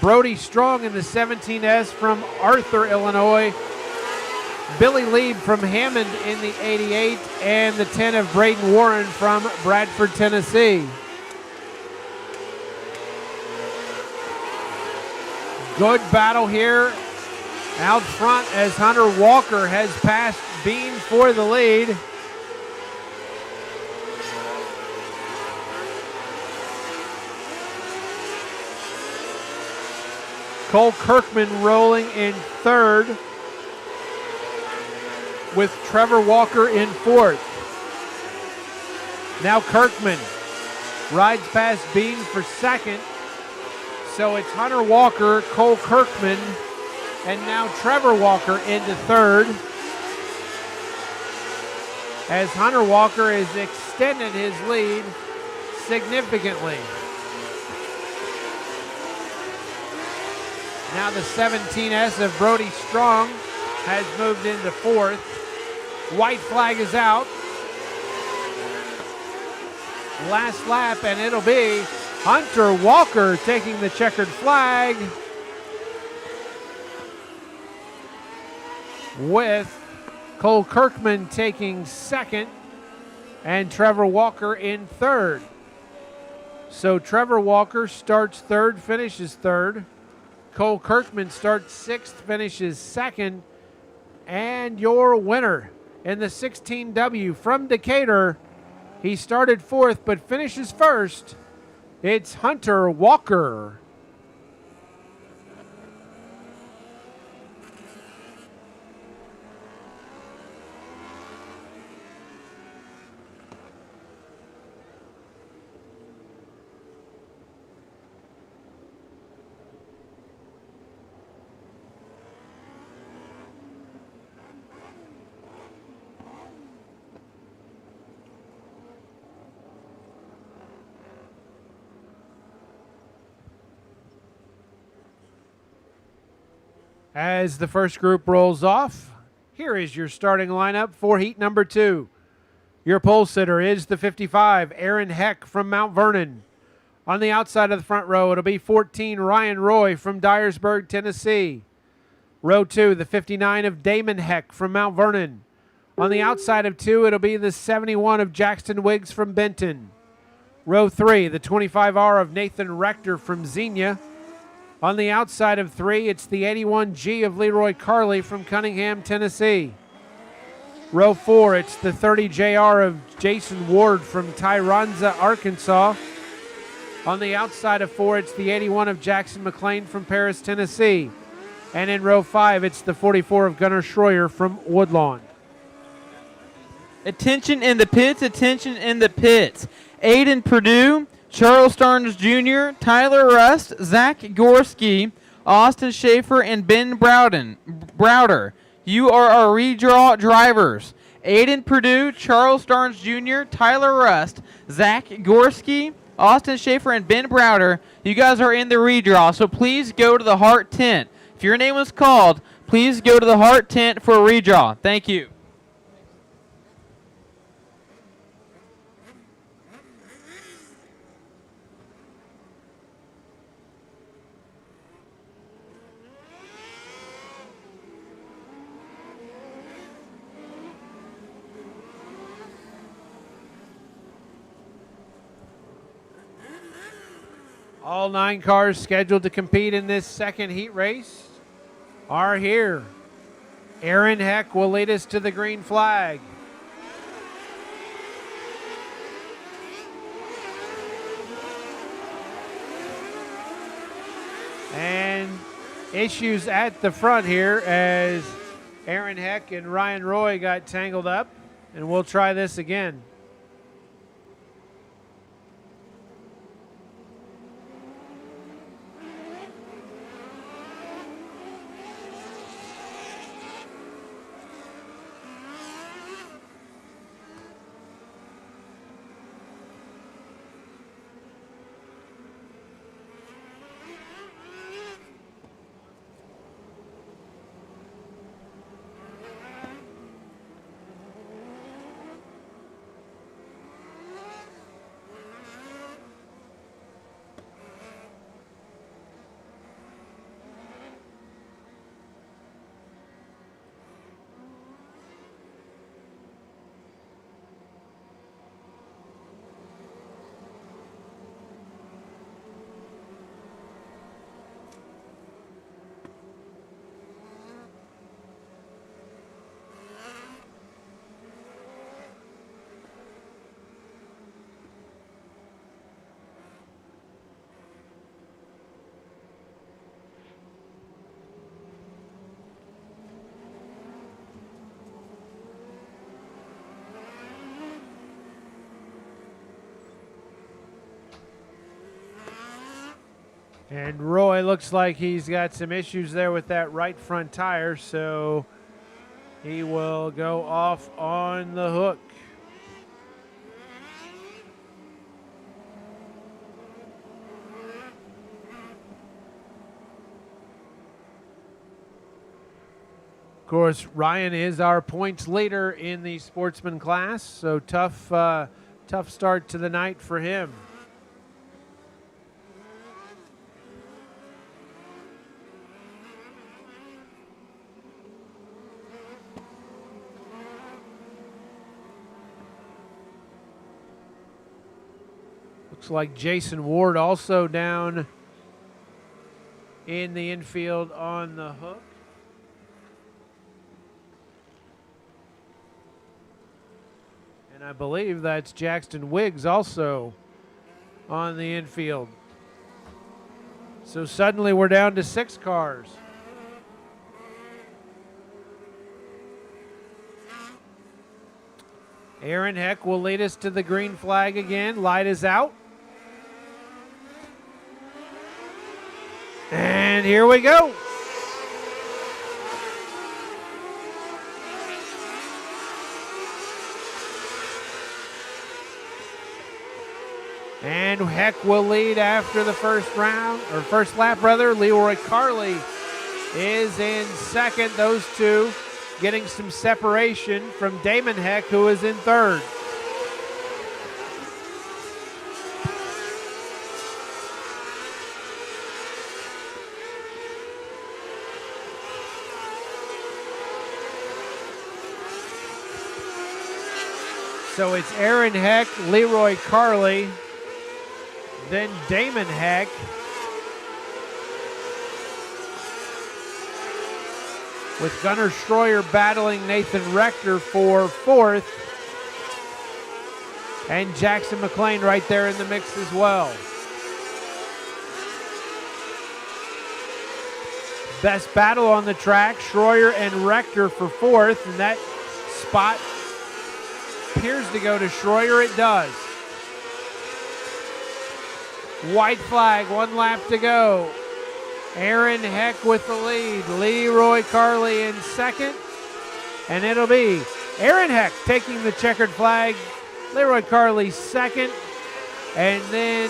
Brody Strong in the 17S from Arthur, Illinois. Billy Lieb from Hammond in the 88. And the 10 of Braden Warren from Bradford, Tennessee. Good battle here out front as Hunter Walker has passed Bean for the lead. Cole Kirkman rolling in third with Trevor Walker in fourth. Now Kirkman rides past Bean for second. So it's Hunter Walker, Cole Kirkman, and now Trevor Walker into third, as Hunter Walker has extended his lead significantly. Now the 17S of Brody Strong has moved into fourth. White flag is out. last lap, and it'll be Hunter Walker taking the checkered flag with Cole Kirkman taking second and Trevor Walker in third. So Trevor Walker starts third, finishes third. Cole Kirkman starts sixth, finishes second. And your winner in the 16W from Decatur, he started fourth but finishes first. It's Hunter Walker. As the first group rolls off, here is your starting lineup for heat number 2. Your pole sitter is the 55, Aaron Heck from Mount Vernon. On the outside of the front row, it'll be 14, Ryan Roy from Dyersburg, Tennessee. Row 2, the 59 of Damon Heck from Mount Vernon. On the outside of 2, it'll be the 71 of Jackson Wiggs from Benton. Row 3, the 25R of Nathan Rector from Xenia. On the outside of 3, it's the 81G of Leroy Carley from Cunningham, Tennessee. Row 4, it's the 30JR of Jason Ward from Tyronza, Arkansas. On the outside of 4, it's the 81 of Jackson McLean from Paris, Tennessee. And in row 5, it's the 44 of Gunnar Schroyer from Woodlawn. Attention in the pits, attention in the pits. Aiden Purdue, Charles Starnes Jr., Tyler Rust, Zach Gorski, Austin Schaefer, and Ben Browder. You are our redraw drivers. Aiden Purdue, Charles Starnes Jr., Tyler Rust, Zach Gorski, Austin Schaefer, and Ben Browder. You guys are in the redraw, so please go to the HART tent. If your name was called, please go to the HART tent for a redraw. Thank you. All 9 cars scheduled to compete in this second heat race are here. Aaron Heck will lead us to the green flag. And issues at the front here as Aaron Heck and Ryan Roy got tangled up, and we'll try this again. And Roy looks like he's got some issues there with that right front tire, so he will go off on the hook. Of course, Ryan is our points leader in the Sportsman class, so tough Tough start to the night for him. Looks like Jason Ward also down in the infield on the hook. And I believe that's Jackson Wiggs also on the infield. So suddenly we're down to 6 cars. Aaron Heck will lead us to the green flag again. Light is out. And here we go. And Heck will lead after the first round, or first lap rather. Leroy Carley is in second. Those two getting some separation from Damon Heck, who is in third. So it's Aaron Heck, Leroy Carley, then Damon Heck, with Gunnar Stroyer battling Nathan Rector for fourth, and Jackson McLean right there in the mix as well. Best battle on the track, Stroyer and Rector for fourth, and that spot appears to go to Stroyer. It does. White flag, 1 lap to go. Aaron Heck with the lead. Leroy Carley in second. And it'll be Aaron Heck taking the checkered flag. Leroy Carley second. And then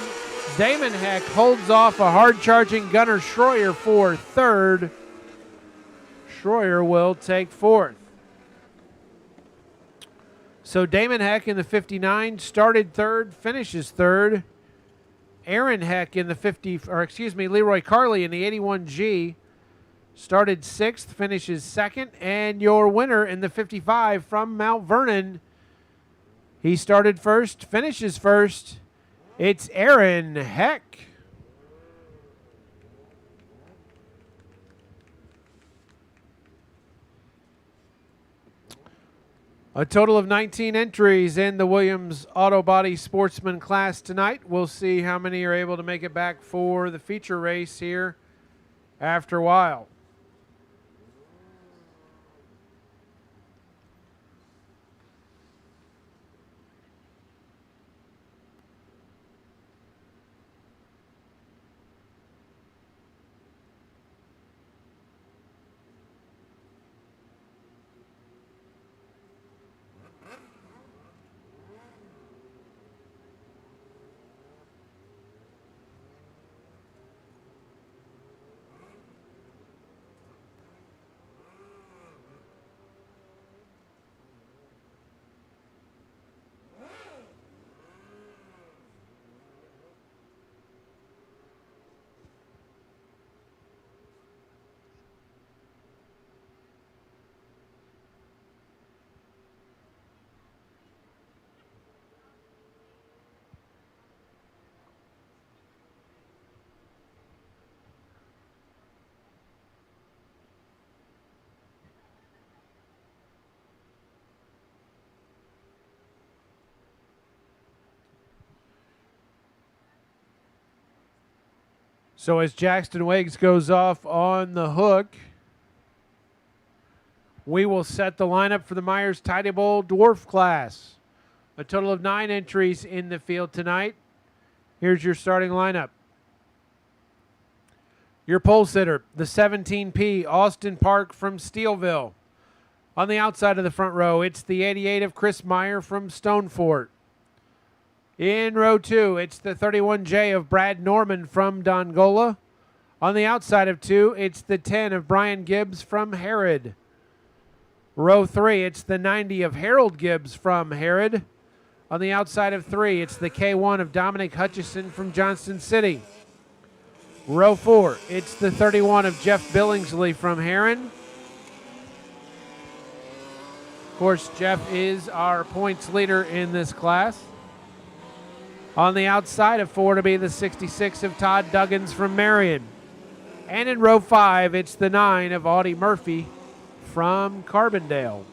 Damon Heck holds off a hard-charging Gunnar Stroyer for third. Stroyer will take fourth. So Damon Heck in the 59 started third, finishes third. Aaron Heck in the Leroy Carley in the 81G started sixth, finishes second. And your winner in the 55 from Mount Vernon, he started first, finishes first. It's Aaron Heck. A total of 19 entries in the Williams Auto Body Sportsman class tonight. We'll see how many are able to make it back for the feature race here after a while. So as Jackson Wiggs goes off on the hook, we will set the lineup for the Myers Tidy Bowl Dwarf class. A total of 9 entries in the field tonight. Here's your starting lineup. Your pole sitter, the 17P, Austin Park from Steelville. On the outside of the front row, it's the 88 of Chris Meyer from Stonefort. In row 2, it's the 31J of Brad Norman from Dongola. On the outside of 2, it's the 10 of Brian Gibbs from Herod. Row 3, it's the 90 of Harold Gibbs from Herod. On the outside of 3, it's the K1 of Dominic Hutchison from Johnston City. Row 4, it's the 31 of Jeff Billingsley from Heron. Of course, Jeff is our points leader in this class. On the outside of 4 to be the 66 of Todd Duggins from Marion. And in row 5, it's the 9 of Audie Murphy from Carbondale.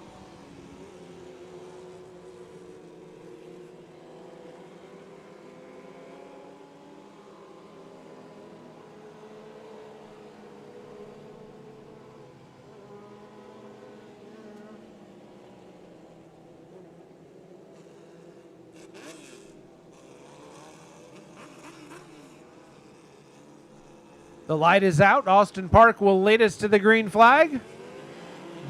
The light is out. Austin Park will lead us to the green flag.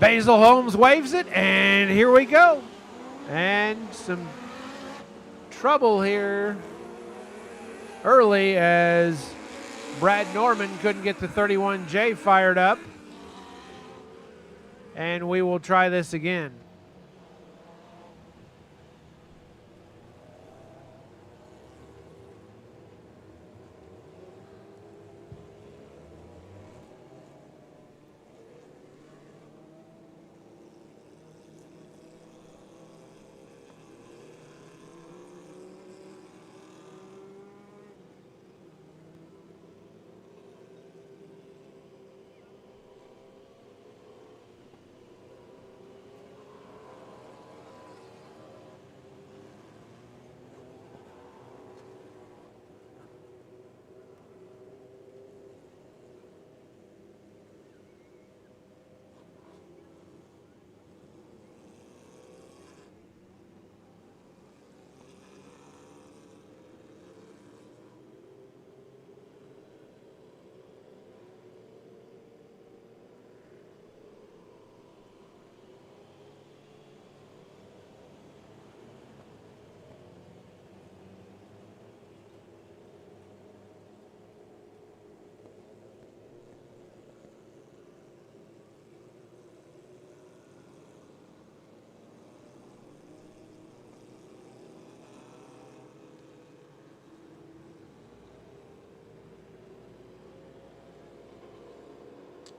Basil Holmes waves it, and here we go. And some trouble here early as Brad Norman couldn't get the 31J fired up. And we will try this again.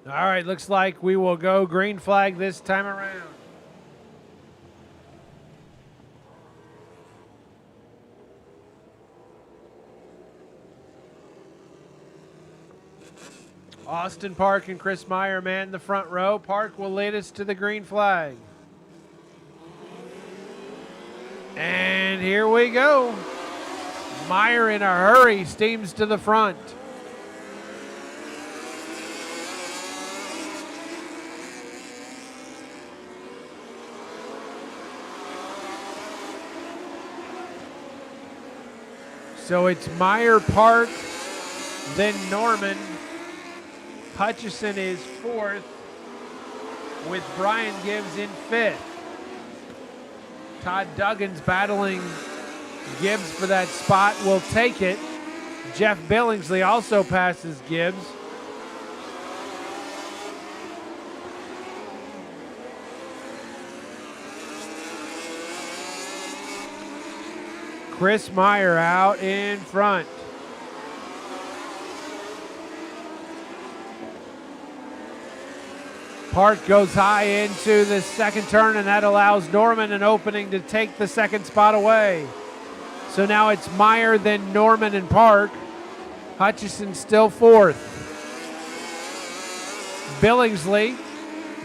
All right, looks like we will go green flag this time around. Austin Park and Chris Meyer man the front row. Park will lead us to the green flag. And here we go. Meyer in a hurry steams to the front. So it's Meyer, Park, then Norman. Hutchison is 4th, with Brian Gibbs in 5th. Todd Duggins battling Gibbs for that spot, will take it. Jeff Billingsley also passes Gibbs. Chris Meyer out in front. Park goes high into the second turn, and that allows Norman an opening to take the second spot away. So now it's Meyer, then Norman and Park. Hutchison still 4th. Billingsley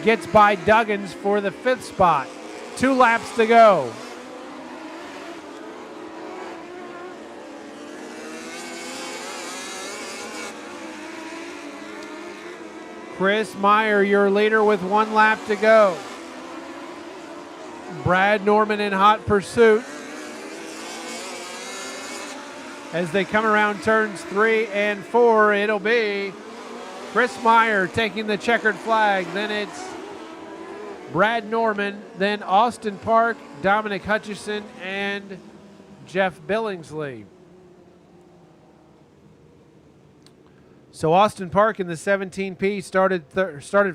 gets by Duggins for the 5th spot. 2 laps to go. Chris Meyer, your leader, with 1 lap to go. Brad Norman in hot pursuit. As they come around turns 3 and 4, it'll be Chris Meyer taking the checkered flag. Then it's Brad Norman, then Austin Park, Dominic Hutchison, and Jeff Billingsley. So Austin Park in the 17P started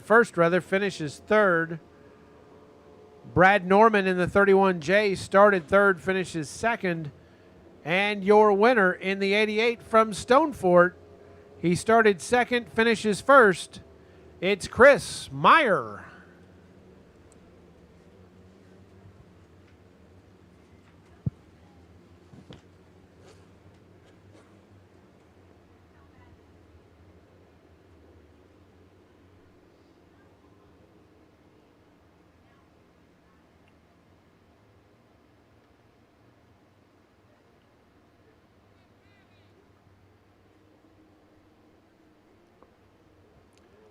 first, finishes 3rd. Brad Norman in the 31J started third, finishes second. And your winner in the 88 from Stonefort, he started second, finishes first. It's Chris Meyer.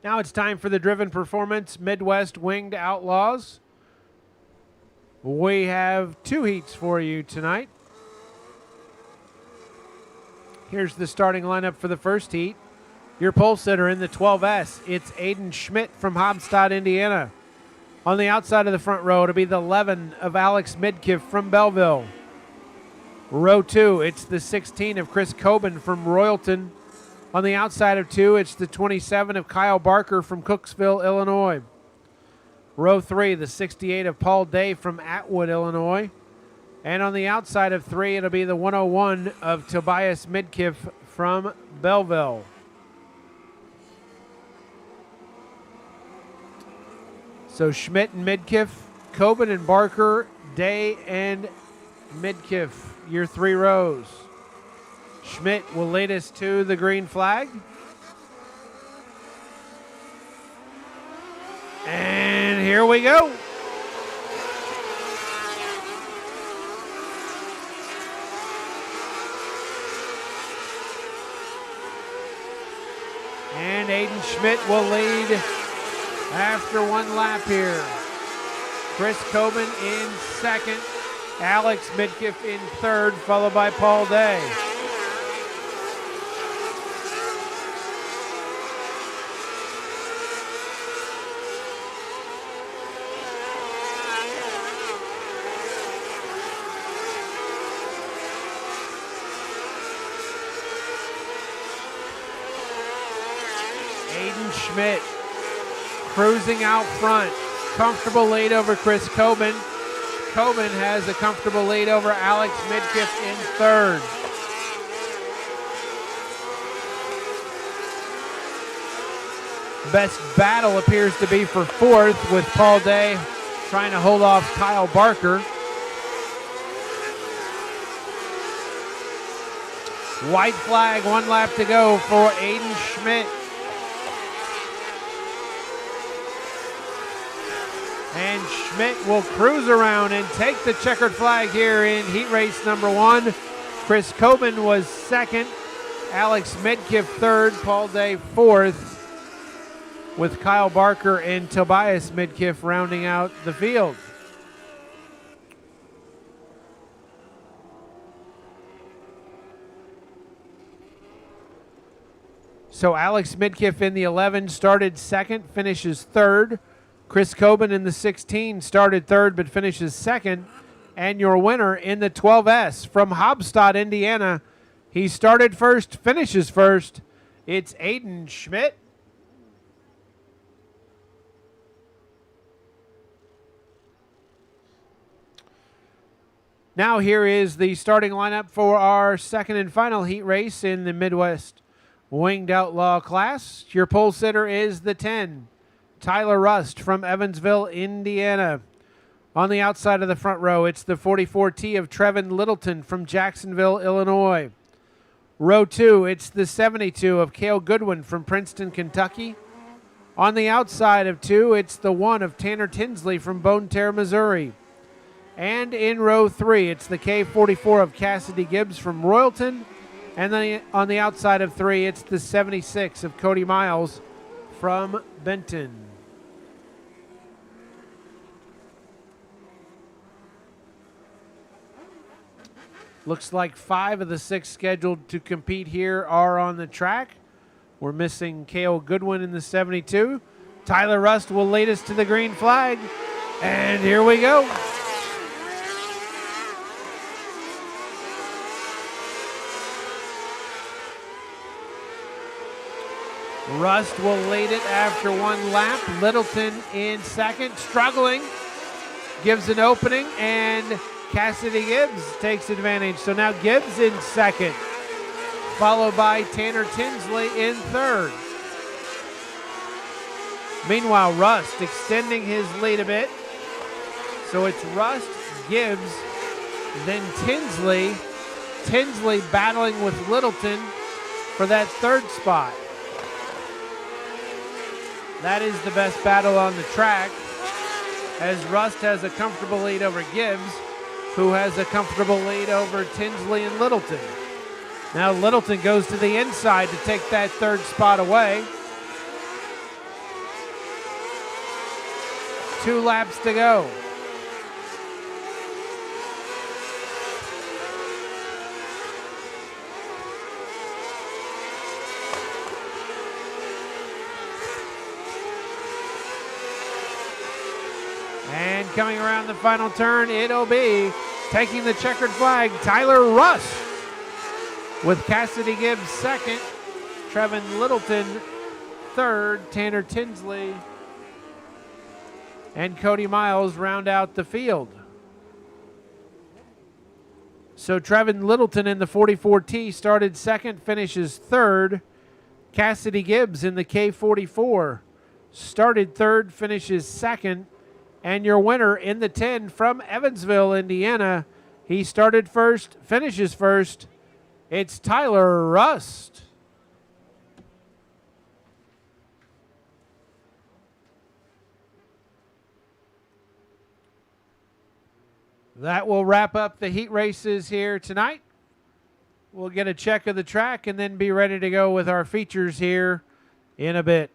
Now it's time for the Driven Performance Midwest Winged Outlaws. We have 2 heats for you tonight. Here's the starting lineup for the first heat. Your pole sitter in the 12S, it's Aiden Schmidt from Hobstadt, Indiana. On the outside of the front row, it'll be the 11 of Alex Midkiff from Belleville. Row 2, it's the 16 of Chris Coben from Royalton. On the outside of 2, it's the 27 of Kyle Barker from Cooksville, Illinois. Row 3, the 68 of Paul Day from Atwood, Illinois. And on the outside of 3, it'll be the 101 of Tobias Midkiff from Belleville. So Schmidt and Midkiff, Coben and Barker, Day and Midkiff, your 3 rows. Schmidt will lead us to the green flag. And here we go. And Aiden Schmidt will lead after 1 lap here. Chris Coben in second. Alex Midkiff in third, followed by Paul Day. Aiden Schmidt cruising out front. Comfortable lead over Chris Coben. Coben has a comfortable lead over Alex Midkiff in third. Best battle appears to be for fourth, with Paul Day trying to hold off Kyle Barker. White flag, 1 lap to go for Aiden Schmidt. And Schmidt will cruise around and take the checkered flag here in heat race number 1. Chris Coben was second, Alex Midkiff third, Paul Day fourth, with Kyle Barker and Tobias Midkiff rounding out the field. So Alex Midkiff in the 11 started second, finishes third. Chris Coben in the 16 started third but finishes second. And your winner in the 12S from Hobstadt, Indiana, he started first, finishes first. It's Aiden Schmidt. Now here is the starting lineup for our second and final heat race in the Midwest Winged Outlaw class. Your pole sitter is the 10. Tyler Rust from Evansville, Indiana. On the outside of the front row, it's the 44T of Trevin Littleton from Jacksonville, Illinois. Row 2, it's the 72 of Cale Goodwin from Princeton, Kentucky. On the outside of 2, it's the 1 of Tanner Tinsley from Bone Terre, Missouri. And in row 3, it's the K44 of Cassidy Gibbs from Royalton. And then on the outside of 3, it's the 76 of Cody Miles from Benton. Looks like 5 of the 6 scheduled to compete here are on the track. We're missing Cale Goodwin in the 72. Tyler Rust will lead us to the green flag. And here we go. Rust will lead it after 1 lap. Littleton in second, struggling. gives an opening, and Cassidy Gibbs takes advantage. So now Gibbs in second, followed by Tanner Tinsley in third. Meanwhile, Rust extending his lead a bit. So it's Rust, Gibbs, then Tinsley. Tinsley battling with Littleton for that third spot. That is the best battle on the track, as Rust has a comfortable lead over Gibbs, who has a comfortable lead over Tinsley and Littleton. Now Littleton goes to the inside to take that third spot away. 2 laps to go. And coming around the final turn, it'll be taking the checkered flag, Tyler Rust, with Cassidy Gibbs second, Trevin Littleton third, Tanner Tinsley and Cody Miles round out the field. So Trevin Littleton in the 44T started second, finishes third. Cassidy Gibbs in the K44 started third, finishes second. And your winner in the 10 from Evansville, Indiana, he started first, finishes first. It's Tyler Rust. That will wrap up the heat races here tonight. We'll get a check of the track and then be ready to go with our features here in a bit.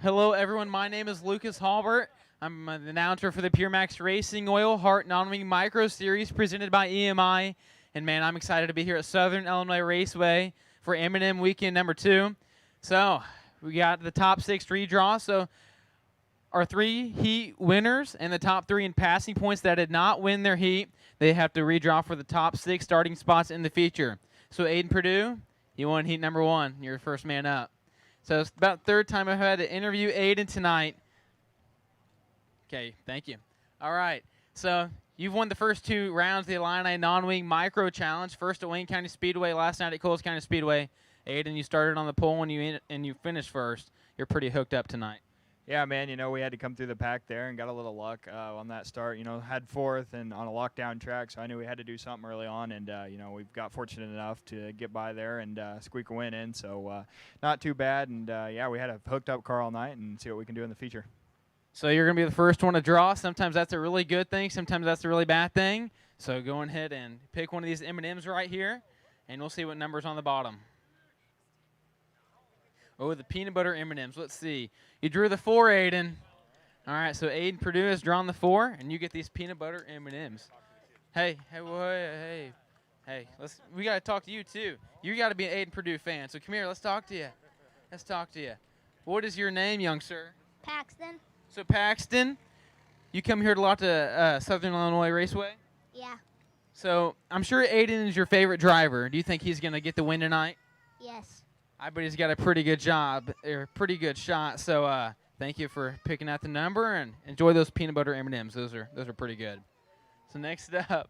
Hello, everyone. My name is Lucas Halbert. I'm the announcer for the PureMaX Racing Oil HART Non-Wing Micro Series presented by EMI. And, man, I'm excited to be here at Southern Illinois Raceway for M&M Weekend number 2. So we got the top 6 redraw. So our 3 heat winners and the top 3 in passing points that did not win their heat, they have to redraw for the top 6 starting spots in the feature. So Aiden Purdue, you won heat number 1. You're the first man up. So it's about the 3rd time I've had to interview Aiden tonight. Okay, thank you. All right, so you've won the first 2 rounds of the Illini Non-Wing Micro Challenge. First at Wayne County Speedway, last night at Coles County Speedway. Aiden, you started on the pole and you finished first. You're pretty hooked up tonight. Yeah, man, we had to come through the pack there and got a little luck on that start. Had 4th and on a lockdown track, so I knew we had to do something early on. And, we've got fortunate enough to get by there and squeak a win in. So not too bad. And, yeah, we had a hooked up car all night and see what we can do in the feature. So you're going to be the first one to draw. Sometimes that's a really good thing. Sometimes that's a really bad thing. So go ahead and pick one of these M&Ms right here, and we'll see what number's on the bottom. Oh, the peanut butter M&Ms. Let's see. You drew the 4, Aiden. All right, so Aiden Purdue has drawn the 4, and you get these peanut butter M&Ms. Hey, we got to talk to you, too. You got to be an Aiden Purdue fan, so come here. Let's talk to you. What is your name, young sir? Paxton? So, Paxton, you come here a lot to Southern Illinois Raceway? Yeah. So, I'm sure Aiden is your favorite driver. Do you think he's going to get the win tonight? Yes. I bet he's got a pretty good shot. So, thank you for picking out the number, and enjoy those peanut butter M&Ms. Those are pretty good. So, next up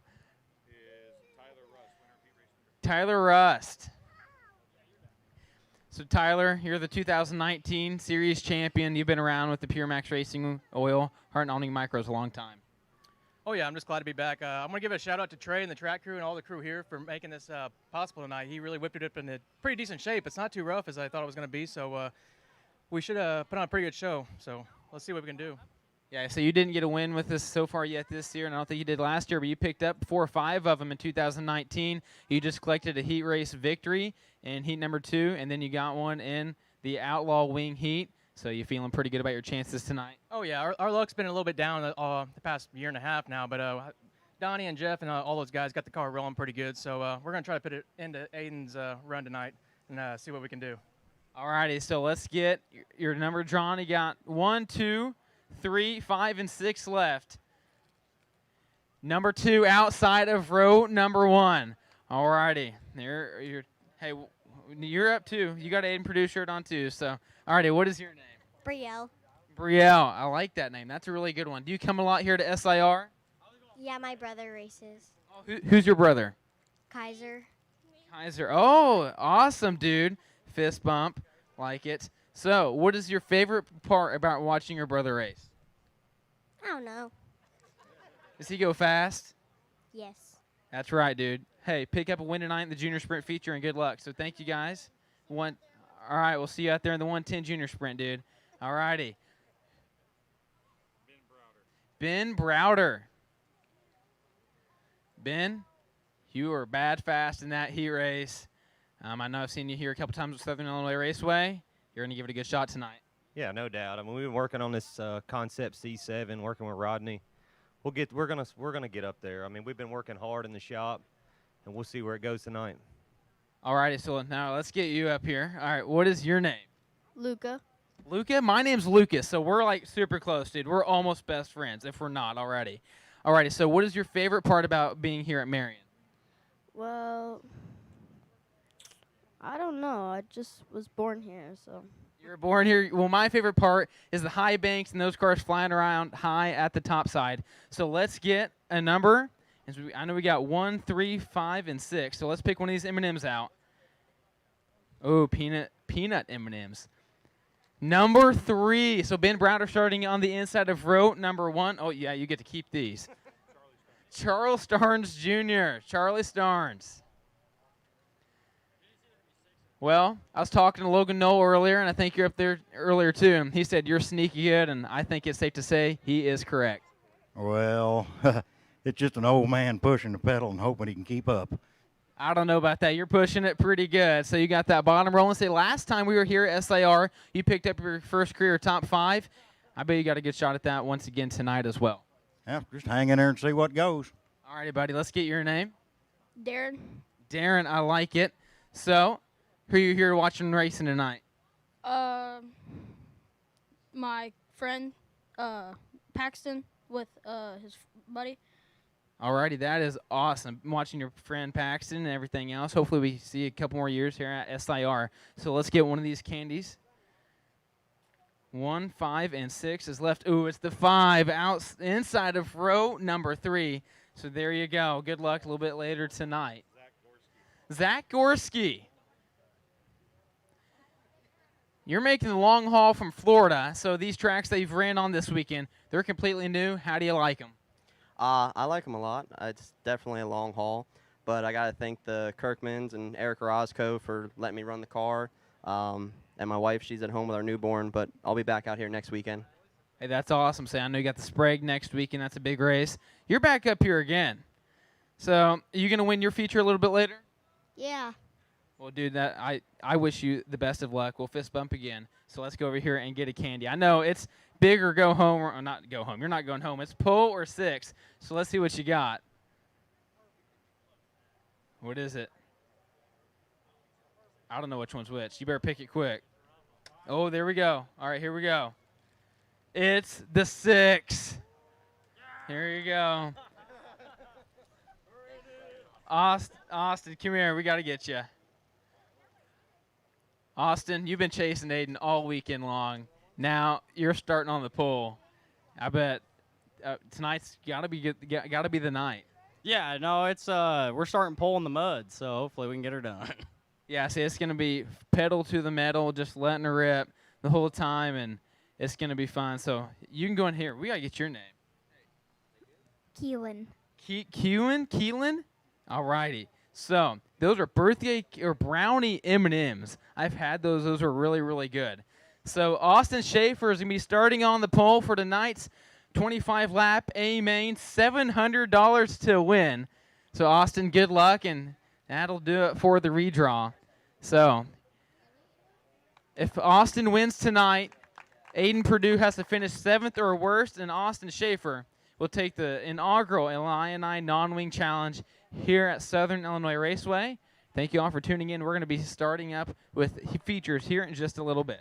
is Tyler Rust. So, Tyler, you're the 2019 Series champion. You've been around with the PureMaX Racing Oil HART Non-Wing Micros a long time. Oh, yeah, I'm just glad to be back. I'm going to give a shout-out to Trey and the track crew and all the crew here for making this possible tonight. He really whipped it up in a pretty decent shape. It's not too rough as I thought it was going to be, so we should put on a pretty good show. So let's see what we can do. Yeah, so you didn't get a win with this so far yet this year, and I don't think you did last year, but you picked up 4 or 5 of them in 2019. You just collected a heat race victory in heat number 2, and then you got one in the Outlaw Wing heat. So you feeling pretty good about your chances tonight? Oh, yeah, our luck's been a little bit down the past year and a half now, but Donnie and Jeff and all those guys got the car rolling pretty good. So we're going to try to put it into Aiden's run tonight and see what we can do. All righty, so let's get your number drawn. You got 1, 2, 3, 5, and 6 left. Number 2 outside of row number 1. All righty. Hey, you're up too. You got an Aiden Purdue shirt on too. So, all righty, what is your name? Brielle. Brielle. I like that name. That's a really good one. Do you come a lot here to SIR? Yeah, my brother races. Oh, who's your brother? Kaiser. Kaiser. Oh, awesome, dude. Fist bump. Like it. So, what is your favorite part about watching your brother race? I don't know. Does he go fast? Yes. That's right, dude. Hey, pick up a win tonight in the junior sprint feature, and good luck. So thank you, guys. All right, we'll see you out there in the 110 junior sprint, dude. All righty. Ben Browder. Ben, you were bad fast in that heat race. I know I've seen you here a couple times at Southern Illinois Raceway. You're going to give it a good shot tonight. Yeah, no doubt. I mean, we've been working on this concept C7, working with Rodney. We're gonna get up there. I mean, we've been working hard in the shop, and we'll see where it goes tonight. All righty, so now let's get you up here. All right, what is your name? Luca. Luca? My name's Lucas, so we're like super close, dude. We're almost best friends, if we're not already. All righty, so what is your favorite part about being here at Marion? Well, I don't know. I just was born here, so. You were born here. Well, my favorite part is the high banks and those cars flying around high at the top side. So let's get a number. I know we got 1, 3, 5, and 6. So let's pick one of these M&Ms out. Oh, peanut M&Ms. Number 3. So Ben Browder starting on the inside of row number 1. Oh, yeah, you get to keep these. Charles Starnes Jr. Charlie Starnes. Well, I was talking to Logan Knoll earlier, and I think you're up there earlier too. He said you're sneaky good, and I think it's safe to say he is correct. Well, it's just an old man pushing the pedal and hoping he can keep up. I don't know about that. You're pushing it pretty good. So you got that bottom roll. And say last time we were here at SIR, you picked up your first career top 5. I bet you got a good shot at that once again tonight as well. Yeah, just hang in there and see what goes. All righty, buddy. Let's get your name. Darren. Darren, I like it. So, who are you here watching racing tonight? My friend, Paxton, with his buddy. Alrighty, that is awesome. I'm watching your friend Paxton and everything else. Hopefully we see a couple more years here at SIR. So let's get one of these candies. 1, 5, and 6 is left. Ooh, it's the 5 out inside of row number 3. So there you go. Good luck a little bit later tonight. Zach Gorski. You're making the long haul from Florida. So these tracks that you've ran on this weekend, they're completely new. How do you like them? I like them a lot. It's definitely a long haul, but I got to thank the Kirkmans and Eric Orozco for letting me run the car. And my wife, she's at home with our newborn, but I'll be back out here next weekend. Hey, that's awesome, Sam. I know you got the Sprague next week, and that's a big race. You're back up here again. So are you going to win your feature a little bit later? Yeah. Well, dude, I wish you the best of luck. We'll fist bump again. So let's go over here and get a candy. I know it's big or go home, or not go home. You're not going home. It's pull or 6. So let's see what you got. What is it? I don't know which one's which. You better pick it quick. Oh, there we go. All right, here we go. It's the 6. Here you go. Austin, come here. We got to get you. Austin, you've been chasing Aiden all weekend long. Now you're starting on the pole. I bet tonight's got to be good. Got to be the night. Yeah, no, it's we're starting pole in the mud, so hopefully we can get her done. Yeah, see, it's gonna be pedal to the metal, just letting her rip the whole time, and it's gonna be fun. So you can go in here. We gotta get your name. Keelan. Keelan? All righty. So those are birthday or brownie M&Ms. I've had those. Those are really, really good. So Austin Schaefer is going to be starting on the pole for tonight's 25-lap A-Main, $700 to win. So Austin, good luck, and that'll do it for the redraw. So if Austin wins tonight, Aiden Purdue has to finish 7th or worse, and Austin Schaefer will take the inaugural Illini Non-Wing Challenge here at Southern Illinois Raceway. Thank you all for tuning in. We're going to be starting up with features here in just a little bit.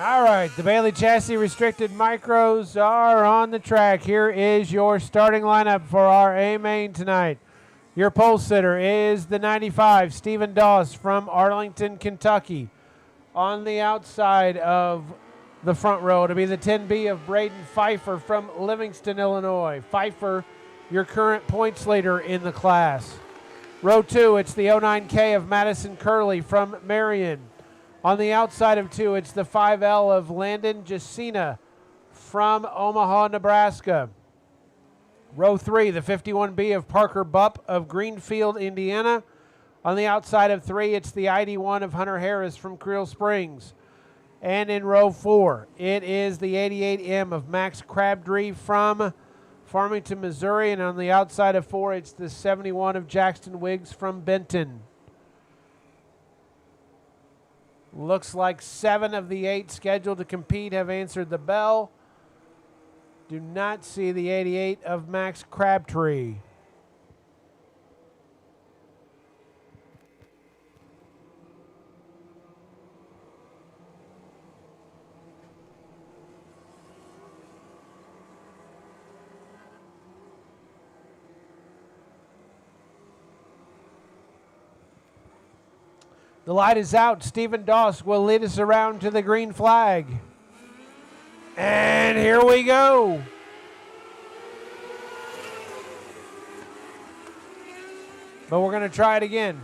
All right, the Bailey Chassis Restricted Micros are on the track. Here is your starting lineup for our A main tonight. Your pole sitter is the 95, Stephen Doss from Arlington, Kentucky. On the outside of the front row to be the 10B of Braden Pfeiffer from Livingston, Illinois. Pfeiffer, your current points leader in the class. Row 2, it's the 09K of Madison Curley from Marion. On the outside of 2, it's the 5L of Landon Jacina from Omaha, Nebraska. Row 3, the 51B of Parker Bupp of Greenfield, Indiana. On the outside of 3, it's the ID1 of Hunter Harris from Creel Springs. And in row 4, it is the 88M of Max Crabtree from Farmington, Missouri. And on the outside of 4, it's the 71 of Jackson Wiggs from Benton. Looks like 7 of the 8 scheduled to compete have answered the bell. Do not see the 88 of Max Crabtree. The light is out. Stephen Doss will lead us around to the green flag. And here we go. But we're going to try it again.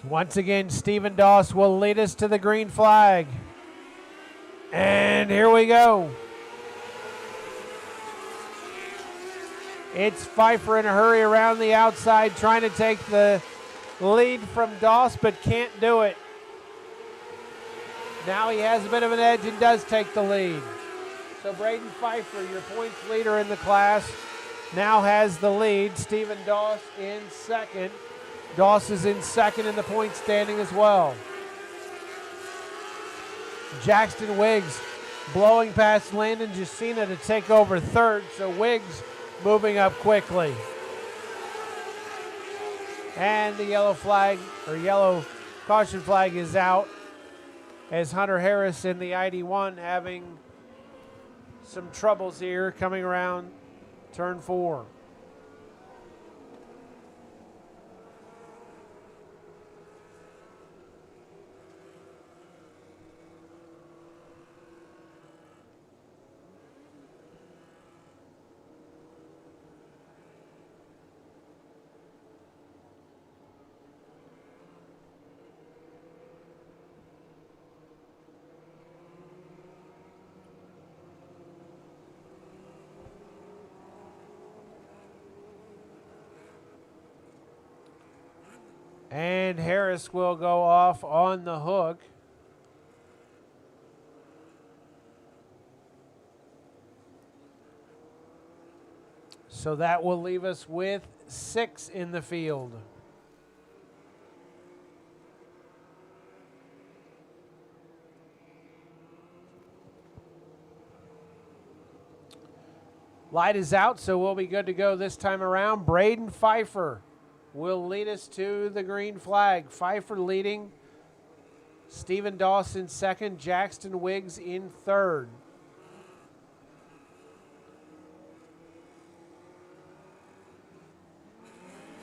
Once again, Stephen Doss will lead us to the green flag. And here we go. It's Pfeiffer in a hurry around the outside, trying to take the lead from Doss, but can't do it. Now he has a bit of an edge and does take the lead. So Braden Pfeiffer, your points leader in the class, now has the lead. Stephen Doss in second. Doss is in second in the point standing as well. Jackson Wiggs blowing past Landon Jacina to take over third, so Wiggs moving up quickly. And the yellow flag, or yellow caution flag is out as Hunter Harris in the ID1 having some troubles here coming around turn 4. And Harris will go off on the hook. So that will leave us with 6 in the field. Light is out, so we'll be good to go this time around. Braden Pfeiffer will lead us to the green flag. Pfeiffer leading. Stephen Doss in second. Jackson Wiggs in third.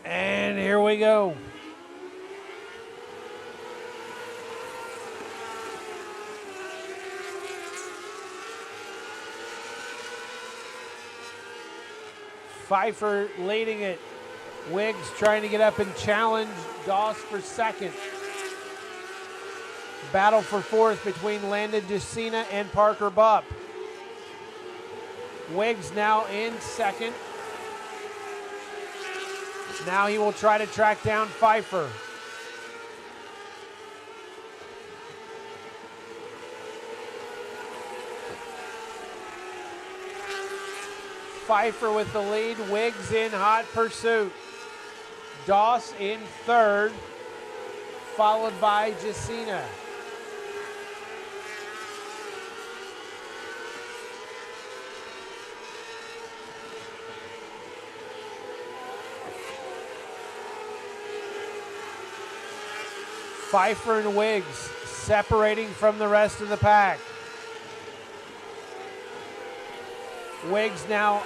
And here we go. Pfeiffer leading it. Wiggs trying to get up and challenge Doss for second. Battle for fourth between Landon Jacina and Parker Bupp. Wiggs now in second. Now he will try to track down Pfeiffer. Pfeiffer with the lead. Wiggs in hot pursuit. Doss in third, followed by Jacina. Pfeiffer and Wiggs separating from the rest of the pack. Wiggs now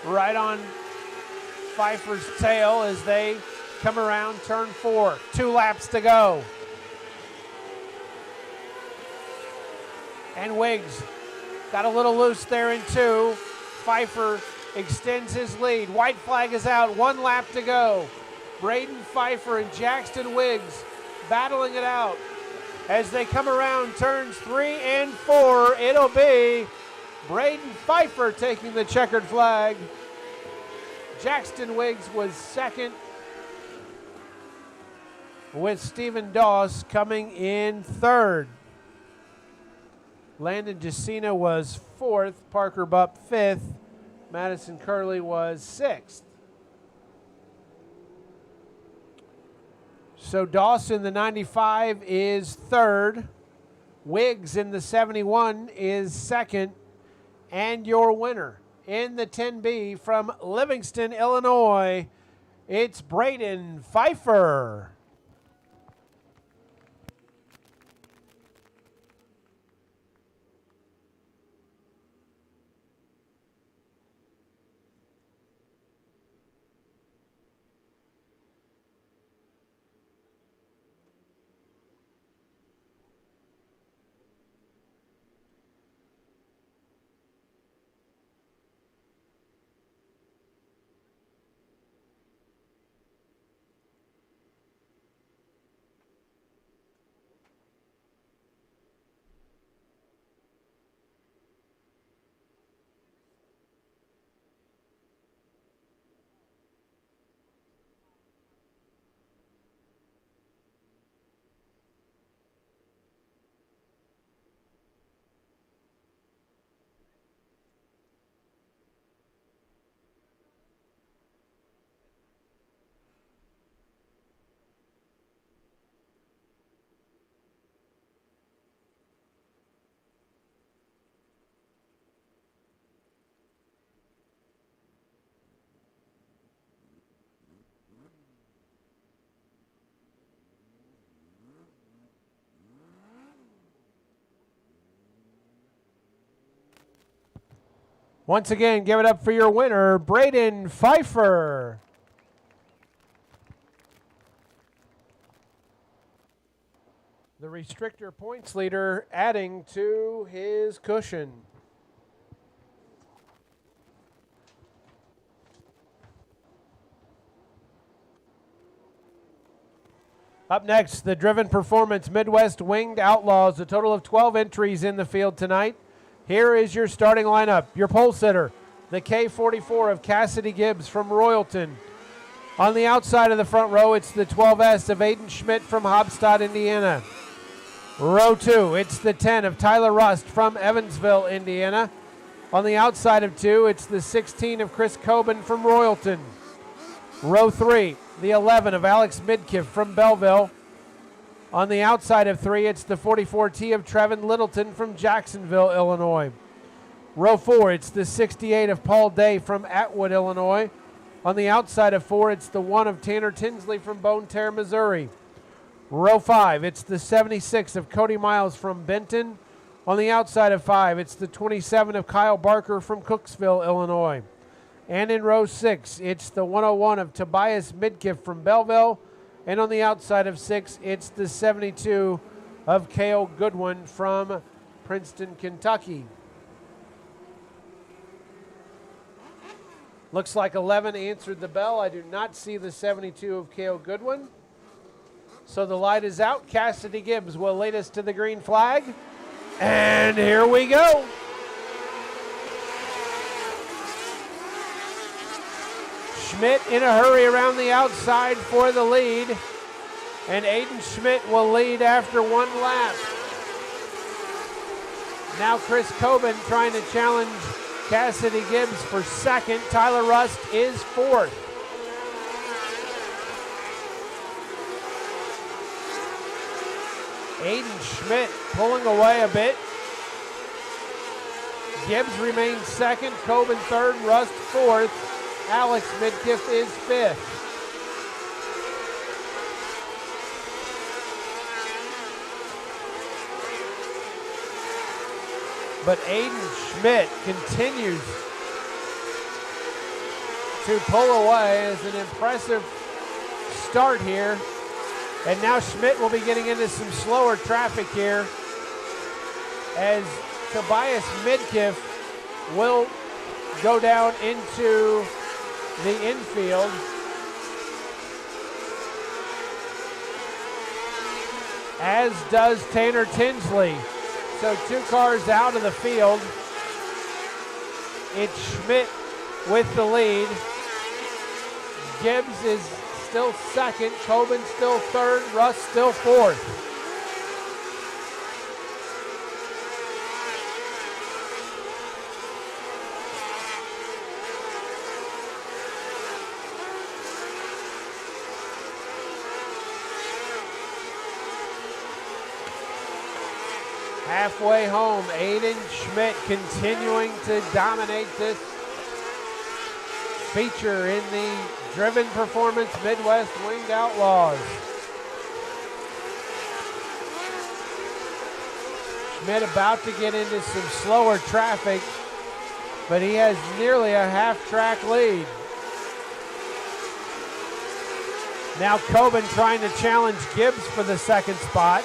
right on Pfeiffer's tail as they come around turn 4. 2 laps to go. And Wiggs got a little loose there in 2. Pfeiffer extends his lead. White flag is out. 1 lap to go. Braden Pfeiffer and Jackson Wiggs battling it out as they come around turns 3 and 4. It'll be Braden Pfeiffer taking the checkered flag. Jackson Wiggs was second, with Stephen Doss coming in third. Landon Jacina was fourth, Parker Bupp fifth, Madison Curley was sixth. So Doss in the 95 is third, Wiggs in the 71 is second, and your winner in the 10B from Livingston, Illinois, it's Braden Pfeiffer. Once again, give it up for your winner, Braden Pfeiffer. The restrictor points leader adding to his cushion. Up next, the Driven Performance Midwest Winged Outlaws, a total of 12 entries in the field tonight. Here is your starting lineup. Your pole sitter, the K44 of Cassidy Gibbs from Royalton. On the outside of the front row, it's the 12S of Aiden Schmidt from Hobstadt, Indiana. Row 2, it's the 10 of Tyler Rust from Evansville, Indiana. On the outside of 2, it's the 16 of Chris Coben from Royalton. Row 3, the 11 of Alex Midkiff from Belleville. On the outside of 3, it's the 44T of Trevin Littleton from Jacksonville, Illinois. Row 4, it's the 68 of Paul Day from Atwood, Illinois. On the outside of 4, it's the 1 of Tanner Tinsley from Bone Terre, Missouri. Row 5, it's the 76 of Cody Miles from Benton. On the outside of 5, it's the 27 of Kyle Barker from Cooksville, Illinois. And in row 6, it's the 101 of Tobias Midkiff from Belleville. And on the outside of 6, it's the 72 of Cale Goodwin from Princeton, Kentucky. Looks like 11 answered the bell. I do not see the 72 of Cale Goodwin. So the light is out. Cassidy Gibbs will lead us to the green flag. And here we go. Schmidt in a hurry around the outside for the lead. And Aiden Schmidt will lead after 1 lap. Now Chris Coben trying to challenge Cassidy Gibbs for second. Tyler Rust is fourth. Aiden Schmidt pulling away a bit. Gibbs remains second. Coben third. Rust fourth. Alex Midkiff is fifth. But Aiden Schmidt continues to pull away as an impressive start here. And now Schmidt will be getting into some slower traffic here as Tobias Midkiff will go down into the infield. As does Tanner Tinsley. So 2 cars out of the field. It's Schmidt with the lead. Gibbs is still second. Coben still third. Russ still fourth. Halfway home, Aiden Schmidt continuing to dominate this feature in the Driven Performance Midwest Winged Outlaws. Schmidt about to get into some slower traffic, but he has nearly a half-track lead. Now Coben trying to challenge Gibbs for the second spot.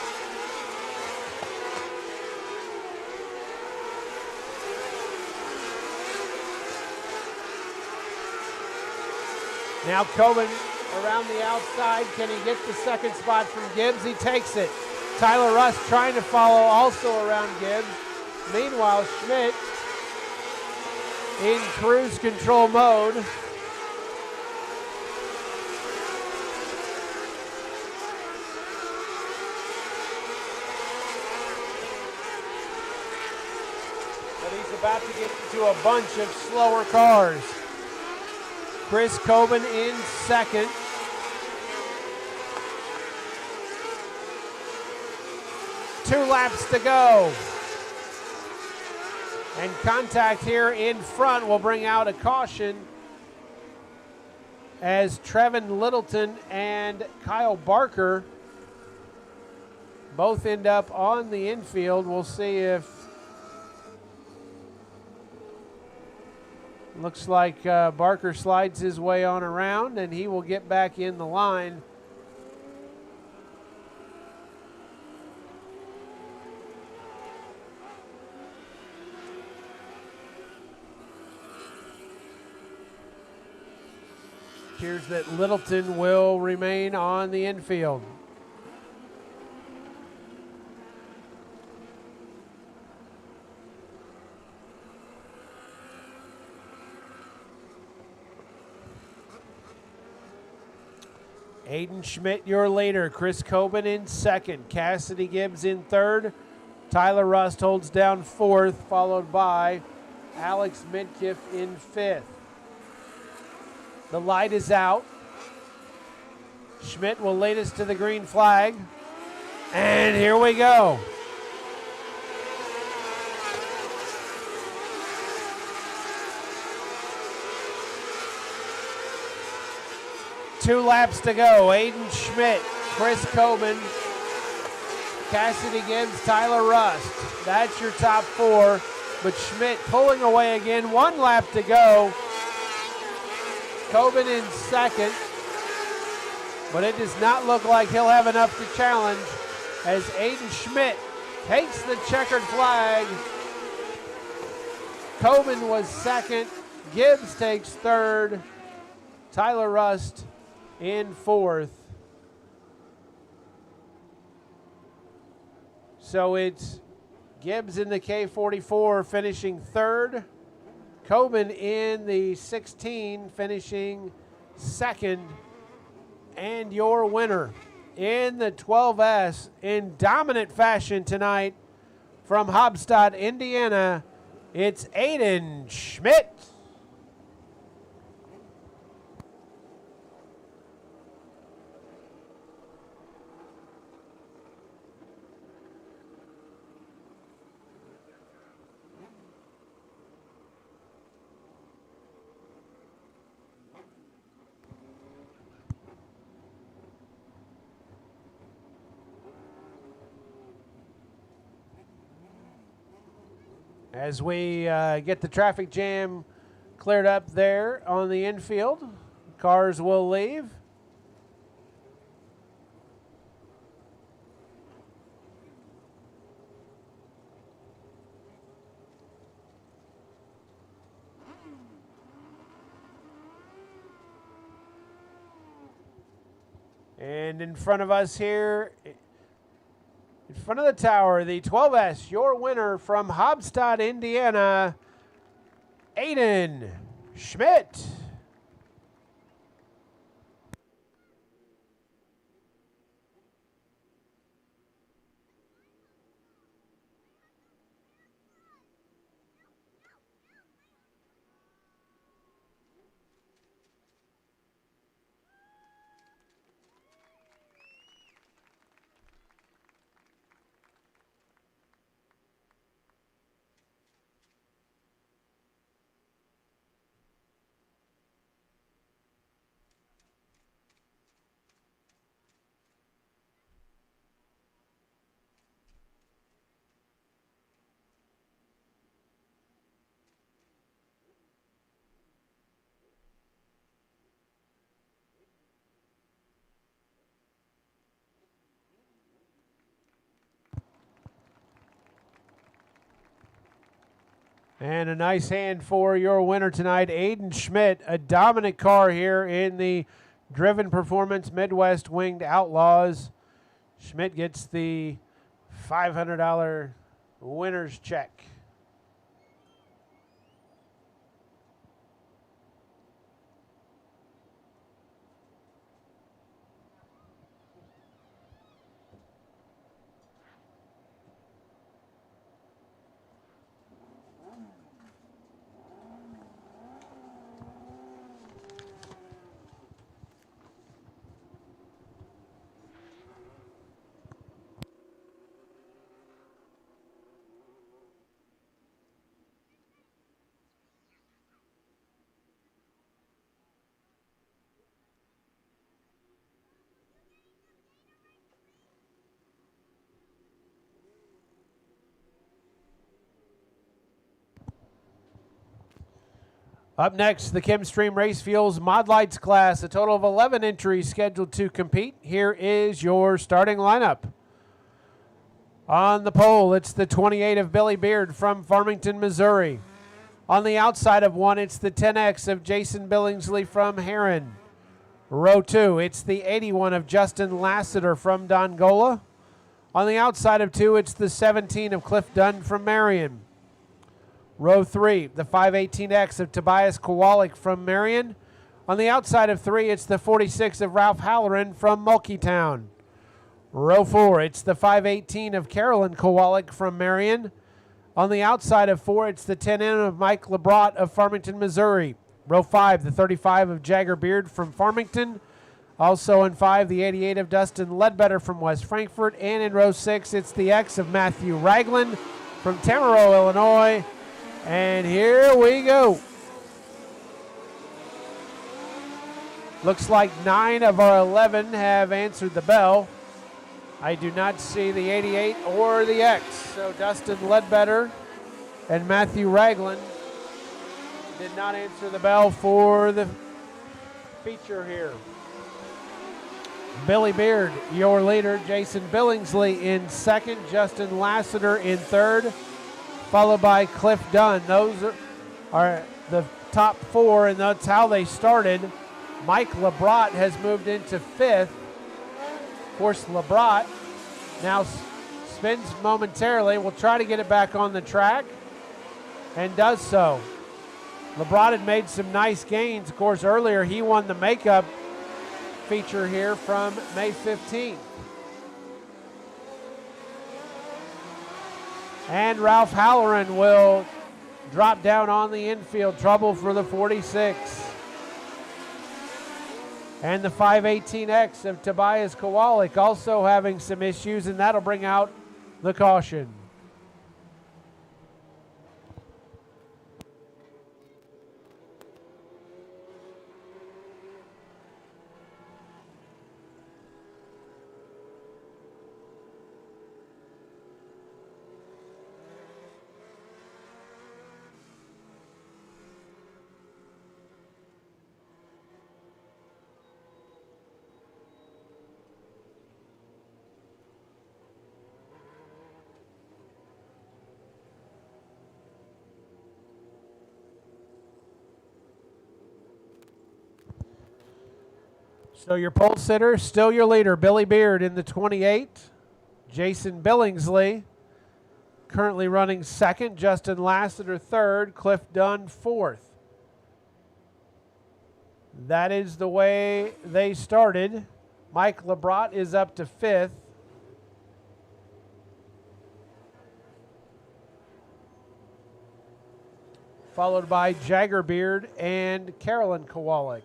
Now Coben around the outside. Can he get the second spot from Gibbs? He takes it. Tyler Rust trying to follow also around Gibbs. Meanwhile, Schmidt in cruise control mode. But he's about to get into a bunch of slower cars. Chris Coben in second. Two laps to go. And contact here in front will bring out a caution as Trevin Littleton and Kyle Barker both end up on the infield. We'll see if looks like Barker slides his way on around, and he will get back in the line. Appears that Littleton will remain on the infield. Aiden Schmidt, your leader. Chris Coben in second. Cassidy Gibbs in third. Tyler Rust holds down fourth, followed by Alex Midkiff in fifth. The light is out. Schmidt will lead us to the green flag. And here we go. Two laps to go. Aiden Schmidt, Chris Coben, Cassidy Gibbs, Tyler Rust. That's your top four. But Schmidt pulling away again. 1 lap to go. Coben in second. But it does not look like he'll have enough to challenge as Aiden Schmidt takes the checkered flag. Coben was second. Gibbs takes third. Tyler Rust in fourth. So it's Gibbs in the K44 finishing third. Coben in the 16 finishing second. And your winner in the 12S in dominant fashion tonight from Hobstadt, Indiana, It's Aiden Schmidt. As we get the traffic jam cleared up there on the infield, cars will leave. And in front of us here, in front of the tower, the 12S, your winner from Hobstadt, Indiana, Aiden Schmidt. And a nice hand for your winner tonight, Aiden Schmidt, a dominant car here in the Driven Performance Midwest Winged Outlaws. Schmidt gets the $500 winner's check. Up next, the Chemstream Race Fuels Mod Lights class, a total of 11 entries scheduled to compete. Here is your starting lineup. On the pole, it's the 28 of Billy Beard from Farmington, Missouri. On the outside of 1, it's the 10X of Jason Billingsley from Heron. Row 2, it's the 81 of Justin Lassiter from Dongola. On the outside of 2, it's the 17 of Cliff Dunn from Marion. Row 3, the 518X of Tobias Kowalik from Marion. On the outside of 3, it's the 46 of Ralph Halloran from Mulkeytown. Row 4, it's the 518 of Carolyn Kowalik from Marion. On the outside of 4, it's the 10N of Mike LeBrot of Farmington, Missouri. Row 5, the 35 of Jagger Beard from Farmington. Also in 5, the 88 of Dustin Ledbetter from West Frankfort. And in row 6, it's the X of Matthew Ragland from Tamaroa, Illinois. And here we go. Looks like 9 of our 11 have answered the bell. I do not see the 88 or the X. So Dustin Ledbetter and Matthew Ragland did not answer the bell for the feature here. Billy Beard, your leader. Jason Billingsley in second. Justin Lassiter in third, followed by Cliff Dunn. Those are the top 4, and that's how they started. Mike LeBrot has moved into 5th. Of course, LeBrot now spins momentarily. Will try to get it back on the track and does so. LeBrot had made some nice gains. Of course, earlier he won the makeup feature here from May 15th. And Ralph Halloran will Drop down on the infield. Trouble for the 46. And the 518X of Tobias Kowalik also having some issues, and that'll bring out the caution. So your pole sitter, still your leader, Billy Beard in the 28. Jason Billingsley currently running second. Justin Lassiter third. Cliff Dunn fourth. That is the way they started. Mike LeBrot is up to fifth. Followed by Jagger Beard and Carolyn Kowalik.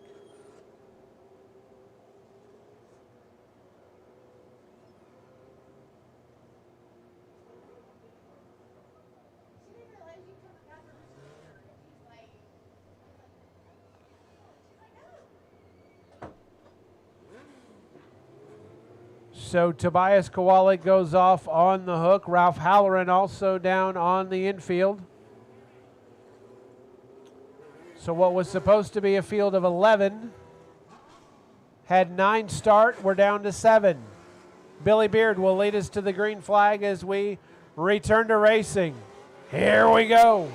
So Tobias Kowalik goes off on the hook. Ralph Halloran also down on the infield. So what was supposed to be a field of 11 had 9 start. We're down to 7. Billy Beard will lead us to the green flag as we return to racing. Here we go.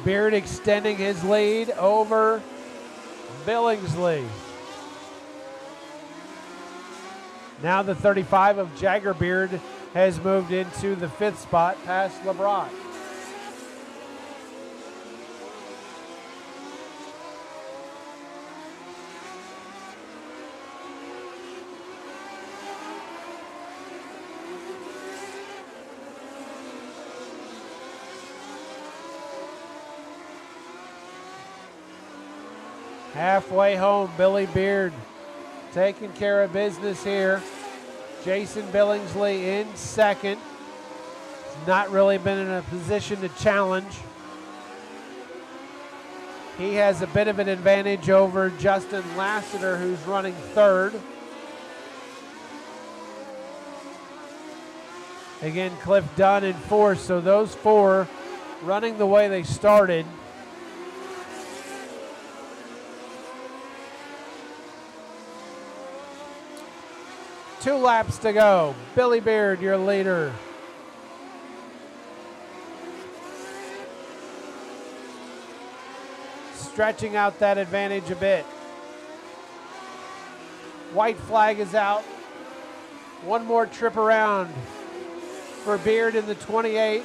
Beard extending his lead over Billingsley. Now the 35 of Jagger Beard has moved into the 5th spot past LeBron. Halfway home, Billy Beard taking care of business here. Jason Billingsley in second. Not really been in a position to challenge. He has a bit of an advantage over Justin Lassiter, who's running third. Again, Cliff Dunn in fourth, so those four running the way they started. Two laps to go. Billy Beard, your leader. Stretching out that advantage a bit. White flag is out. One more trip around for Beard in the 28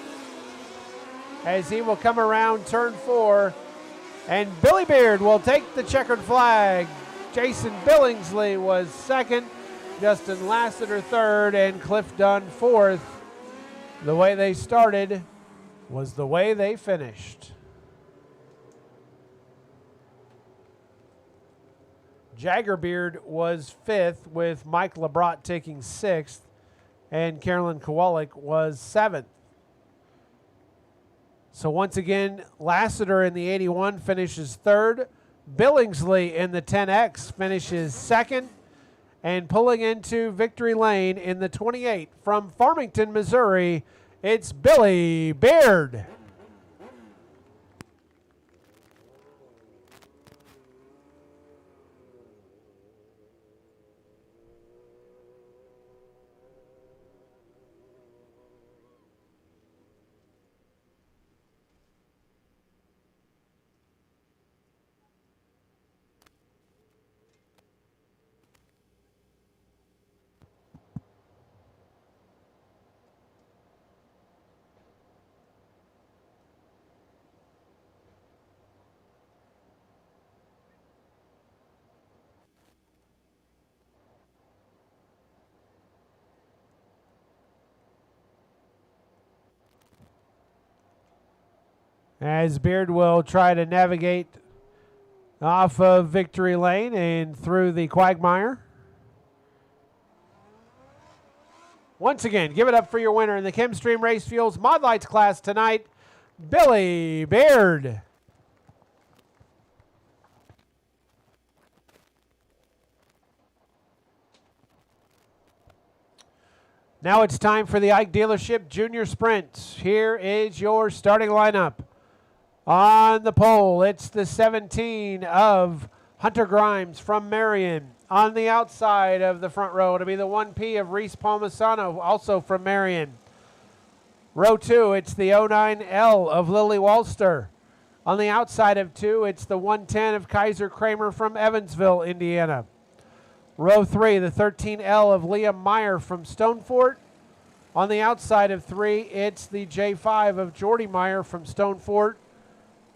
as he will come around turn 4, and Billy Beard will take the checkered flag. Jason Billingsley was second. Justin Lassiter third, and Cliff Dunn fourth. The way they started was the way they finished. Jagger Beard was fifth, with Mike LeBrot taking sixth, and Carolyn Kowalik was seventh. So once again, Lassiter in the 81 finishes third. Billingsley in the 10X finishes second. And pulling into victory lane in the 28 from Farmington, Missouri, it's Billy Beard. As Beard will try to navigate off of victory lane and through the quagmire. Once again, give it up for your winner in the Chemstream Race Fuels Mod Lights class tonight, Billy Beard. Now it's time for the Ike Dealership Junior Sprints. Here is your starting lineup. On the pole, it's the 17 of Hunter Grimes from Marion. On the outside of the front row, it'll be the 1P of Reese Palmisano, also from Marion. Row 2, it's the 09L of Lily Walster. On the outside of 2, it's the 110 of Kaiser Kramer from Evansville, Indiana. Row 3, the 13L of Liam Meyer from Stonefort. On the outside of 3, it's the J5 of Jordy Meyer from Stonefort.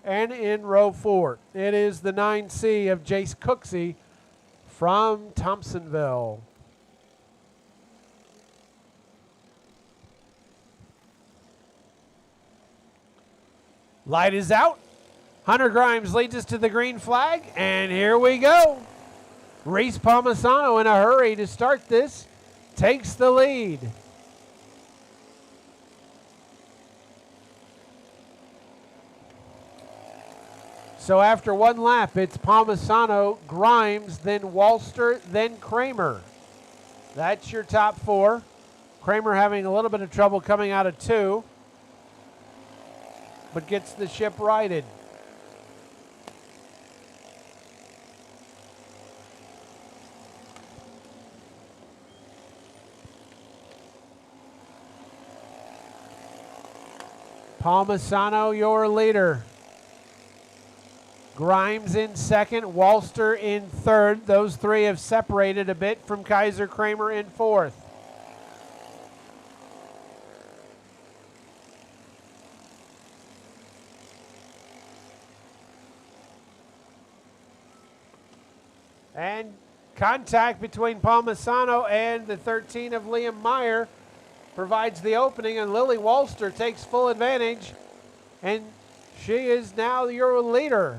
And in row 4, it is the 9C of Jace Cooksey from Thompsonville. Light is out. Hunter Grimes leads us to the green flag, and here we go. Reese Palmisano in a hurry to start this, takes the lead. So after one lap, it's Palmisano, Grimes, then Walster, then Kramer. That's your top four. Kramer having a little bit of trouble coming out of 2, but gets the ship righted. Palmisano, your leader. Grimes in second, Walster in third. Those three have separated a bit from Kaiser Kramer in fourth. And contact between Palmisano and the 13 of Liam Meyer provides the opening, and Lily Walster takes full advantage, and she is now your leader.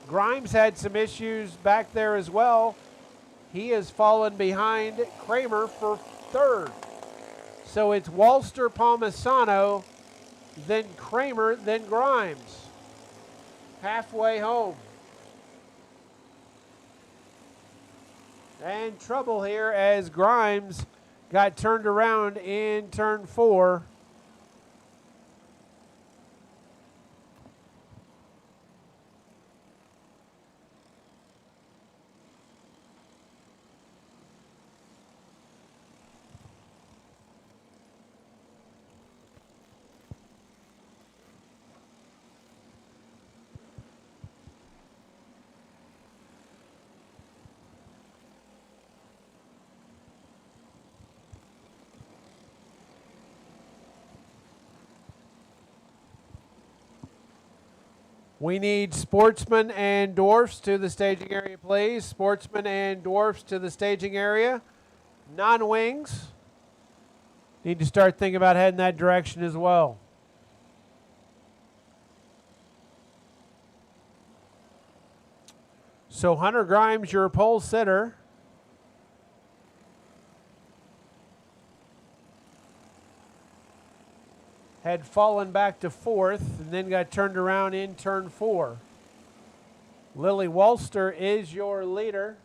Grimes had some issues back there as well. He has fallen behind Kramer for third. So it's Walster, Palmisano, then Kramer, then Grimes. Halfway home. And trouble here as Grimes got turned around in turn 4. We need Sportsman and Dwarfs to the staging area, please. Sportsman and Dwarfs to the staging area. Non-wings need to start thinking about heading that direction as well. So Hunter Grimes, your pole sitter. Had fallen back to fourth and then got turned around in turn 4. Lily Walster is your leader.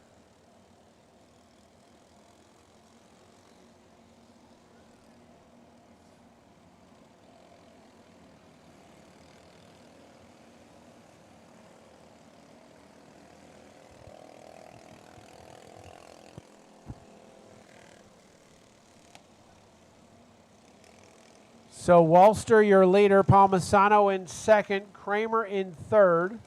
So Walster, your leader, Palmisano in second, Kramer in third.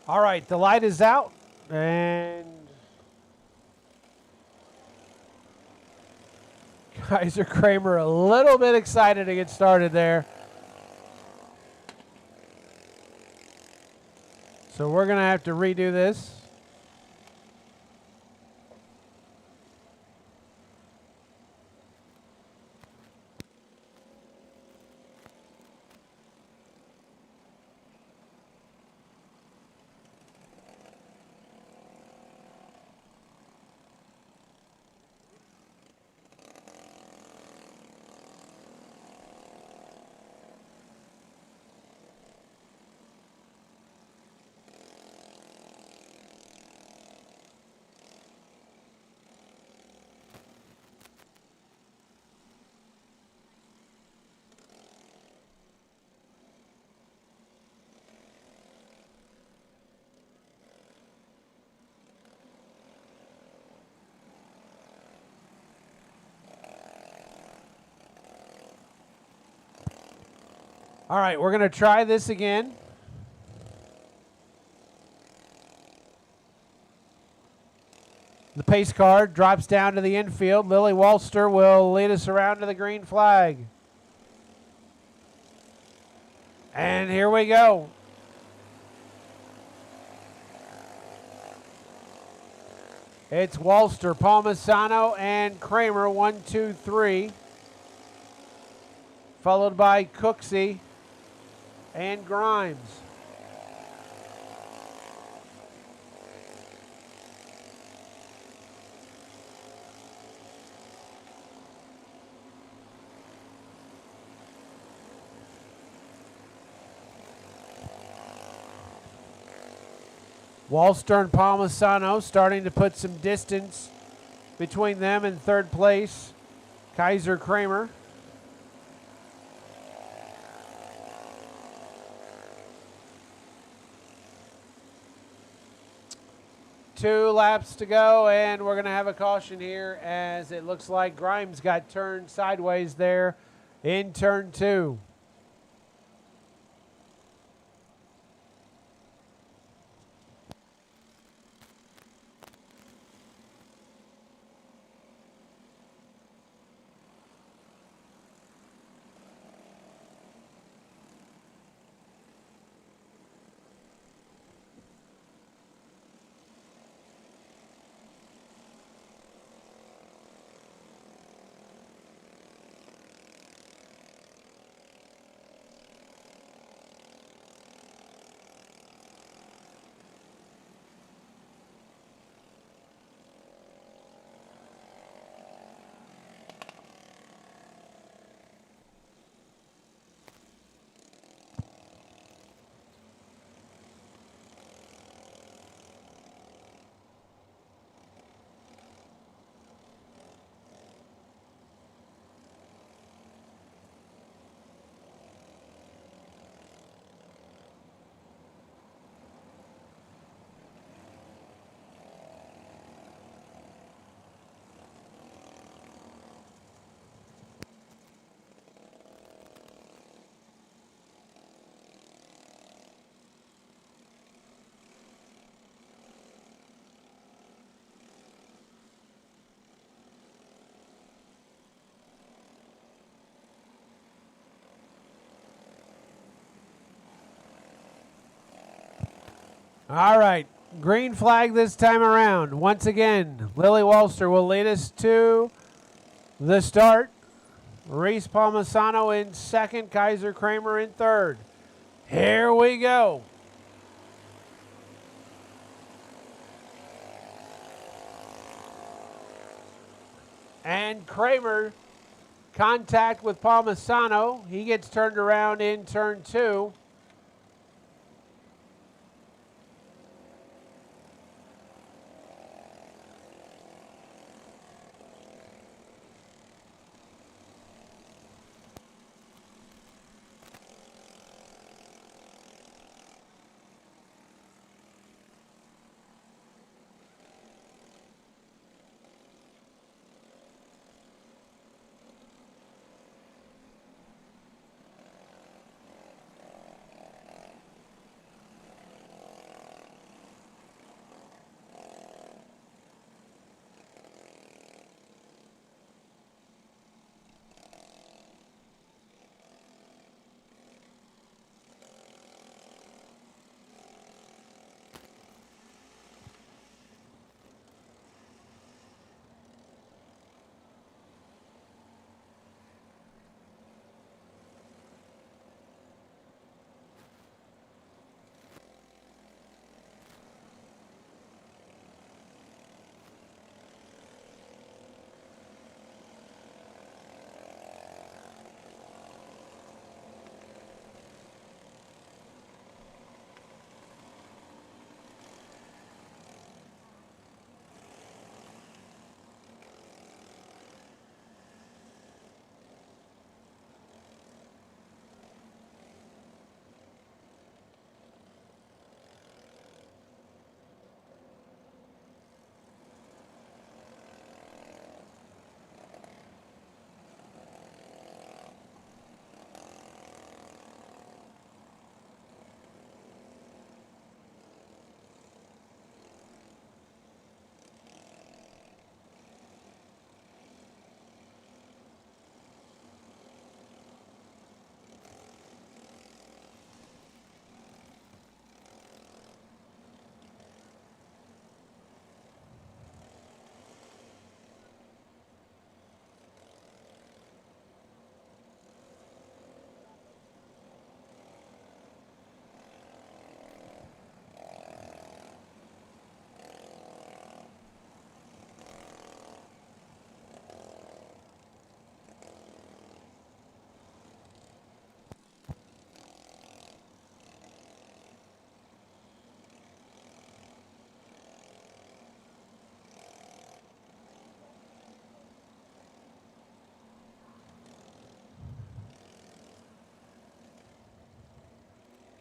All right, the light is out, and Kaiser Kramer a little bit excited to get started there. So we're going to have to redo this. All right, we're going to try this again. The pace car drops down to the infield. Lily Walster will lead us around to the green flag. And here we go. It's Walster, Palmisano, and Kramer, 1, 2, 3. Followed by Cooksey and Grimes. Walster and Palmisano starting to put some distance between them in third place. Kaiser Kramer. Two laps to go, and we're going to have a caution here as it looks like Grimes got turned sideways there in turn 2. All right, green flag this time around. Once again, Lily Walster will lead us to the start. Reese Palmisano in second, Kaiser Kramer in third. Here we go. And Kramer, contact with Palmisano. He gets turned around in turn 2.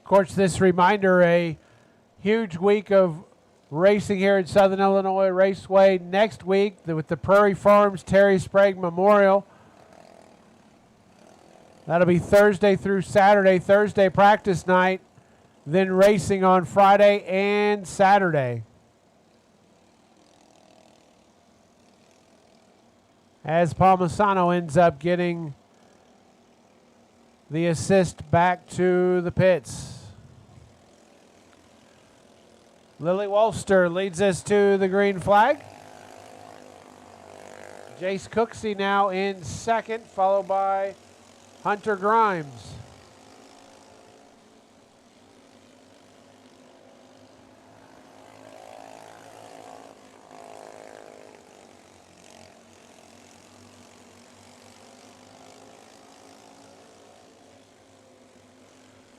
course, this reminder, a huge week of racing here at Southern Illinois Raceway. Next week with the Prairie Farms Terry Sprague Memorial. That'll be Thursday through Saturday. Thursday practice night, then racing on Friday and Saturday. As Palmisano ends up getting the assist back to the pits. Lily Wolster leads us to the green flag. Jace Cooksey now in second, followed by Hunter Grimes.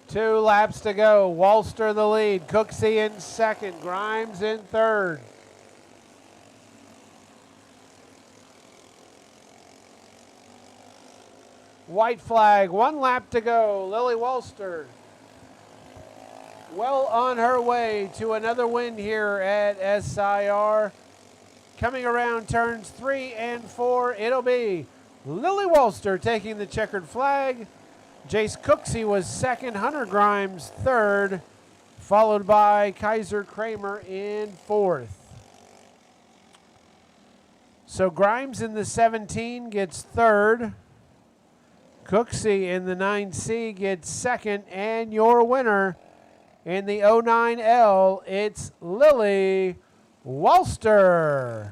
Two laps to go. Wolster the lead. Cooksey in second. Grimes in third. White flag. One lap to go. Lily Wolster well on her way to another win here at SIR. Coming around turns 3 and 4, it'll be Lily Wolster taking the checkered flag. Jace Cooksey was second, Hunter Grimes third, followed by Kaiser Kramer in fourth. So Grimes in the 17 gets third. Cooksey in the 9C gets second, and your winner in the 09L, it's Lily Wolster.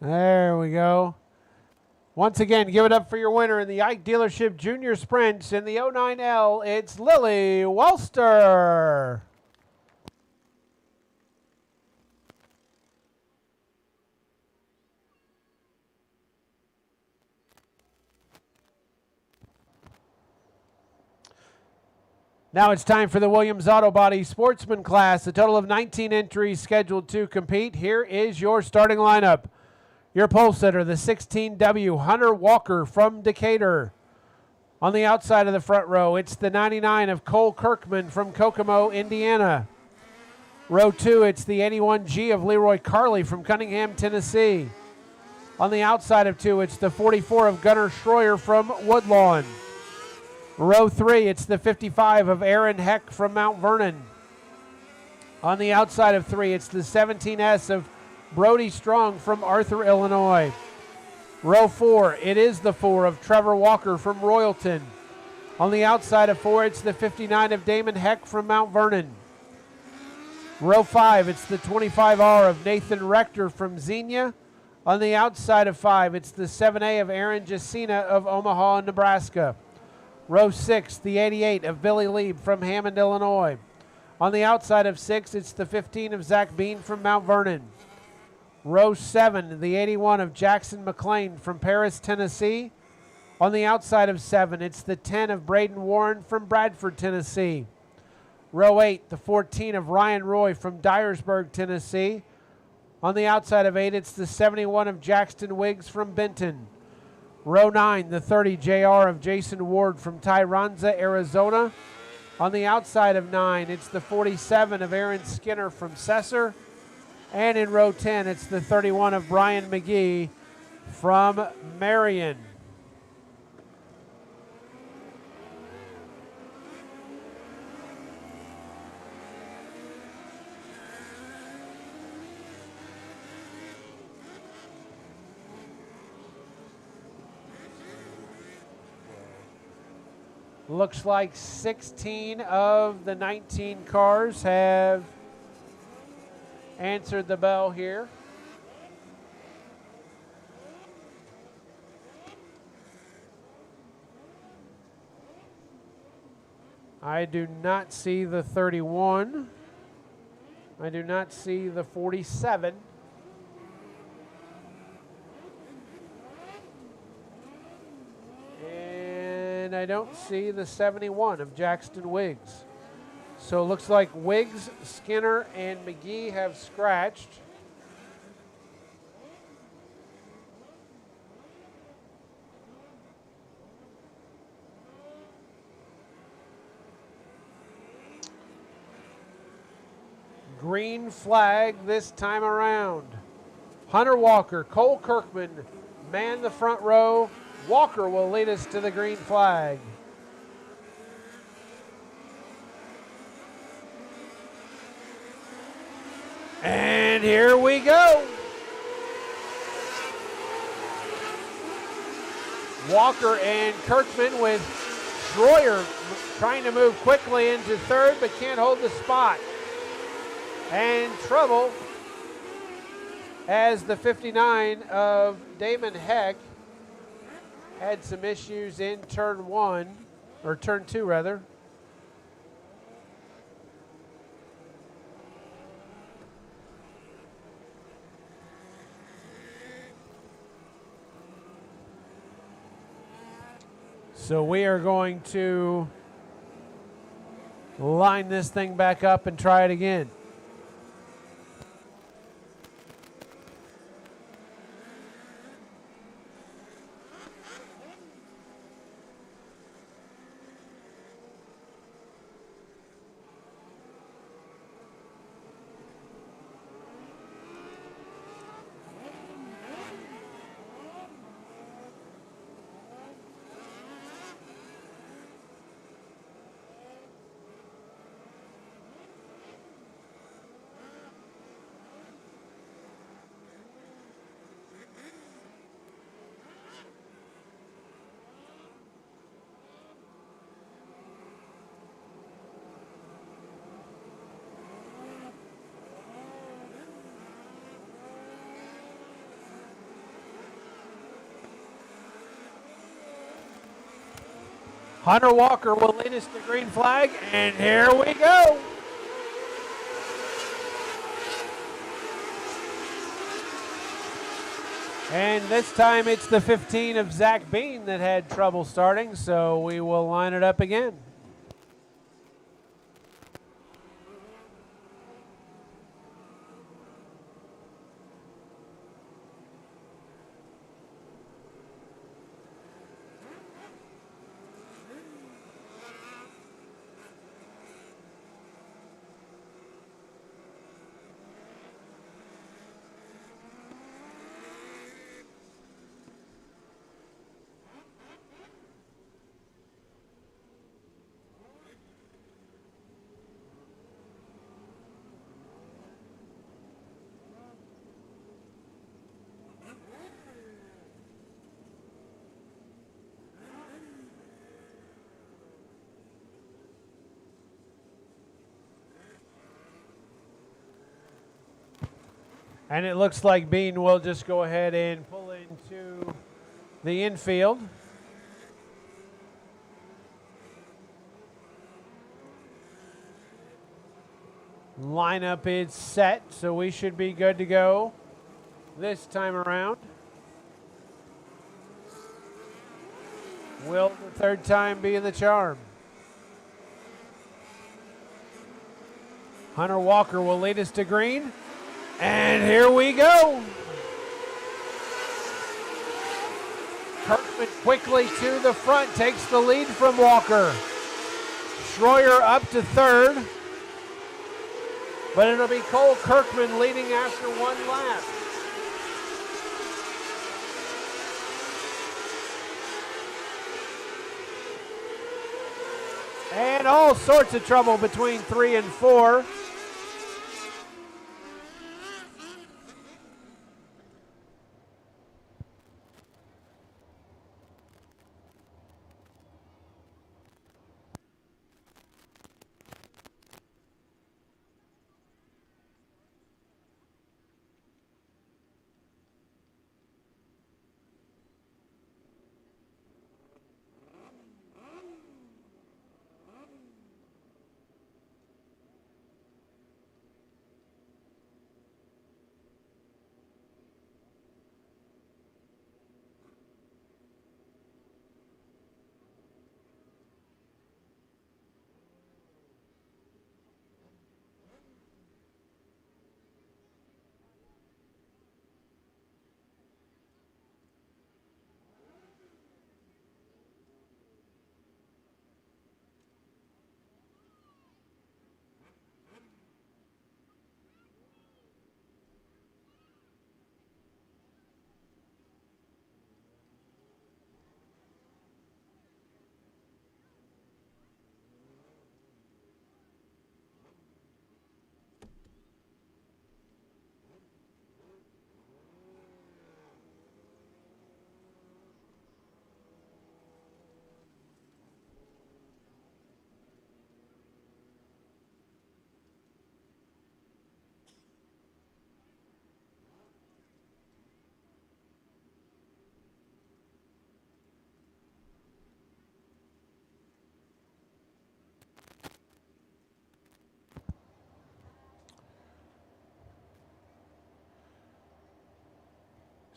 There we go. Once again, give it up for your winner in the Ike Dealership Junior Sprints in the 09L. It's Lily Wolster. Now it's time for the Williams Auto Body Sportsman class. A total of 19 entries scheduled to compete. Here is your starting lineup. Your pole sitter, the 16W Hunter Walker from Decatur. On the outside of the front row, it's the 99 of Cole Kirkman from Kokomo, Indiana. Row 2, it's the 81G of Leroy Carley from Cunningham, Tennessee. On the outside of 2, it's the 44 of Gunnar Schroyer from Woodlawn. Row 3, it's the 55 of Aaron Heck from Mount Vernon. On the outside of 3, it's the 17S of Brody Strong from Arthur, Illinois. Row 4, it is the 4 of Trevor Walker from Royalton. On the outside of 4, it's the 59 of Damon Heck from Mount Vernon. Row 5, it's the 25R of Nathan Rector from Xenia. On the outside of 5, it's the 7A of Aaron Jacina of Omaha, Nebraska. Row 6, the 88 of Billy Lieb from Hammond, Illinois. On the outside of 6, it's the 15 of Zach Bean from Mount Vernon. Row 7, the 81 of Jackson McLean from Paris, Tennessee. On the outside of 7, it's the 10 of Braden Warren from Bradford, Tennessee. Row 8, the 14 of Ryan Roy from Dyersburg, Tennessee. On the outside of 8, it's the 71 of Jackson Wiggs from Benton. Row 9, the 30 JR of Jason Ward from Tyronza, Arizona. On the outside of 9, it's the 47 of Aaron Skinner from Sesser. And in row 10, it's the 31 of Brian McGee from Marion. Looks like 16 of the 19 cars have answered the bell here. I do not see the 31. I do not see the 47. And I don't see the 71 of Jackson Wiggs. So it looks like Wiggs, Skinner, and McGee have scratched. Green flag this time around. Hunter Walker, Cole Kirkman man the front row. Walker will lead us to the green flag. And here we go. Walker and Kirkman with Schroyer trying to move quickly into third but can't hold the spot. And trouble as the 59 of Damon Heck had some issues in turn one, or turn two rather. So we are going to line this thing back up and try it again. Hunter Walker will lead us to green flag, and here we go. And this time it's the 15 of Zach Bean that had trouble starting, so we will line it up again. And it looks like Bean will just go ahead and pull into the infield. Lineup is set, so we should be good to go this time around. Will the third time be the charm? Hunter Walker will lead us to green. And here we go. Kirkman quickly to the front, takes the lead from Walker. Schroyer up to third. But it'll be Cole Kirkman leading after one lap. And all sorts of trouble between 3 and 4.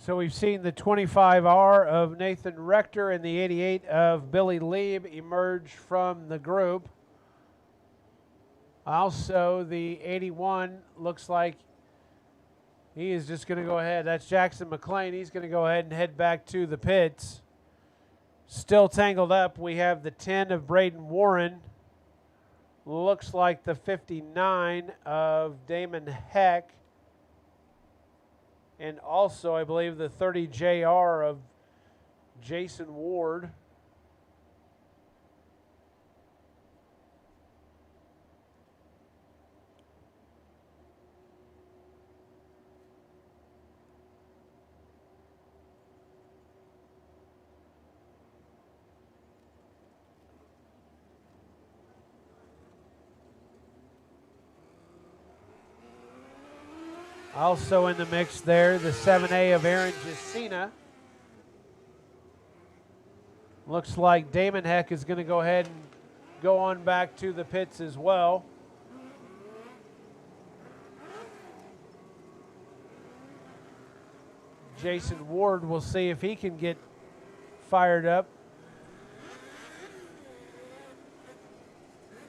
So we've seen the 25R of Nathan Rector and the 88 of Billy Lieb emerge from the group. Also, the 81 looks like he is just going to go ahead. That's Jackson McLean. He's going to go ahead and head back to the pits. Still tangled up, we have the 10 of Braden Warren. Looks like the 59 of Damon Heck. And also, I believe, the 30 JR of Jason Ward. Also in the mix there, the 7A of Aaron Jacina. Looks like Damon Heck is going to go ahead and go on back to the pits as well. Jason Ward, will see if he can get fired up.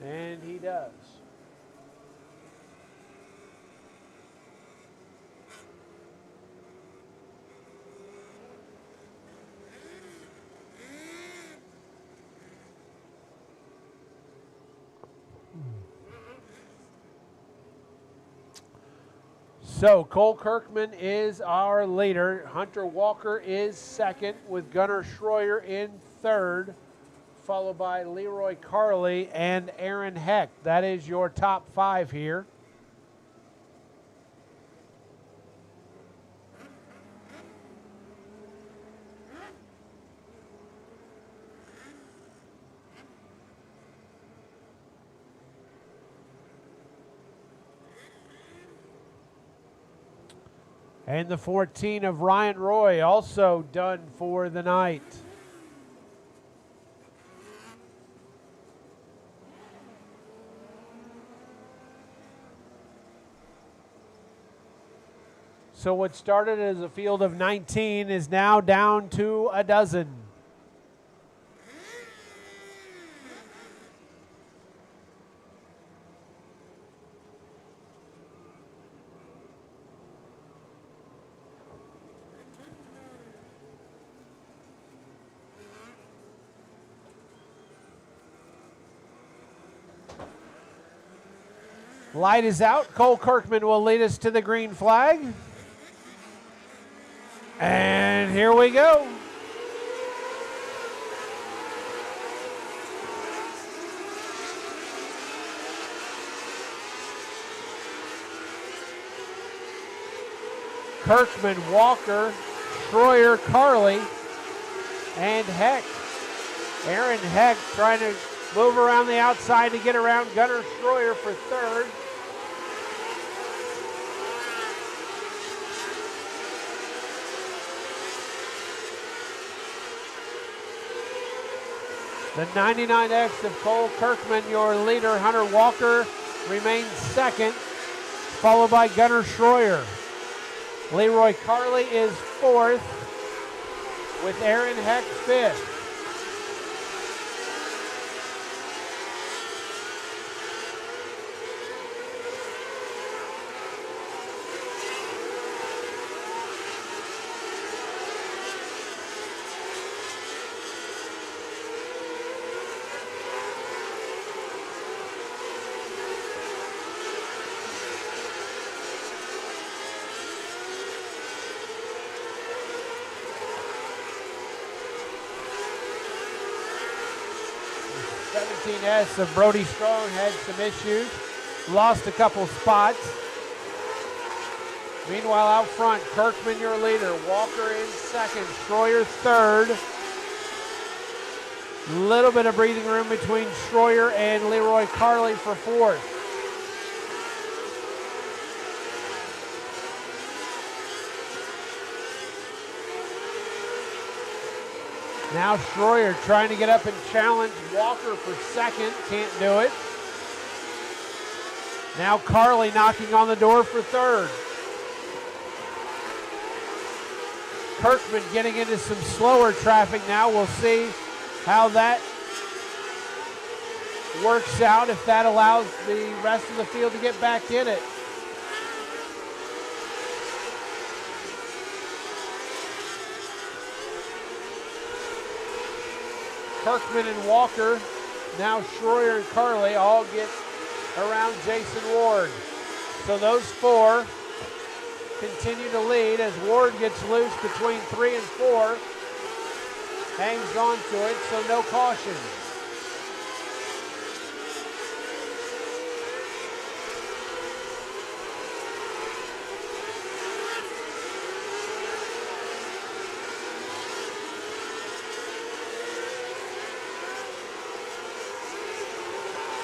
And he does. So Cole Kirkman is our leader. Hunter Walker is second, with Gunnar Schroyer in third, followed by Leroy Carley and Aaron Heck. That is your top five here. And the 14 of Ryan Roy also done for the night. So what started as a field of 19 is now down to a dozen. Light is out. Cole Kirkman will lead us to the green flag. And here we go. Kirkman, Walker, Schroyer, Carley, and Heck. Aaron Heck trying to move around the outside to get around Gunnar Schroyer for third. The 99X of Cole Kirkman, your leader. Hunter Walker remains second, followed by Gunnar Schroyer. Leroy Carley is fourth, with Aaron Heck fifth. S of Brody Strong had some issues, lost a couple spots. Meanwhile, out front, Kirkman, your leader. Walker in second, Schroyer third. Little bit of breathing room between Schroyer and Leroy Carley for fourth. Now Schroyer trying to get up and challenge Walker for second. Can't do it. Now Carley knocking on the door for third. Kirkman getting into some slower traffic now. We'll see how that works out, if that allows the rest of the field to get back in it. Kirkman and Walker, now Schroyer and Carly all get around Jason Ward. So those four continue to lead as Ward gets loose between 3 and 4. Hangs on to it, so no caution.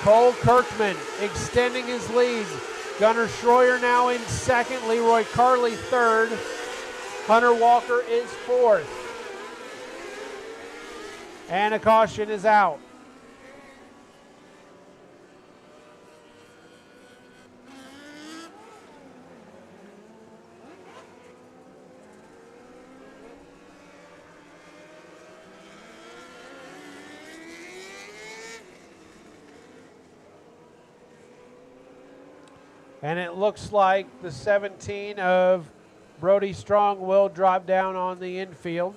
Cole Kirkman extending his lead. Gunnar Schroyer now in second. Leroy Carley third. Hunter Walker is fourth. And a caution is out. And it looks like the 17 of Brody Strong will drop down on the infield.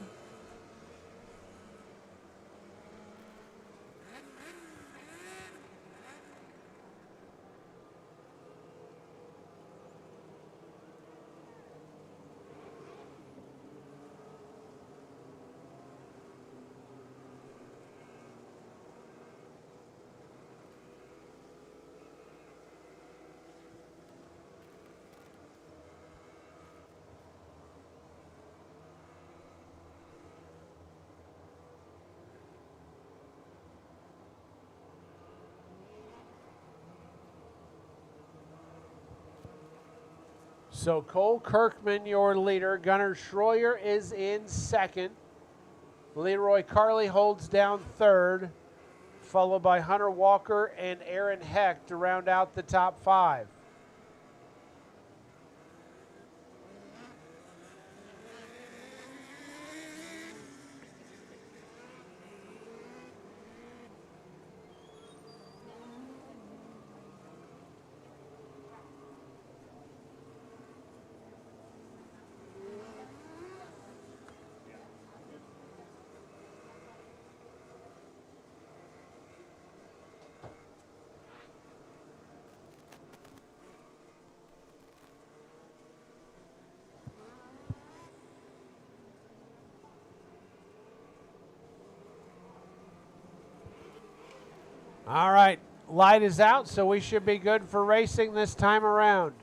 So Cole Kirkman, your leader. Gunnar Schroyer is in second. Leroy Carley holds down third, followed by Hunter Walker and Aaron Heck to round out the top 5. All right, light is out, so we should be good for racing this time around.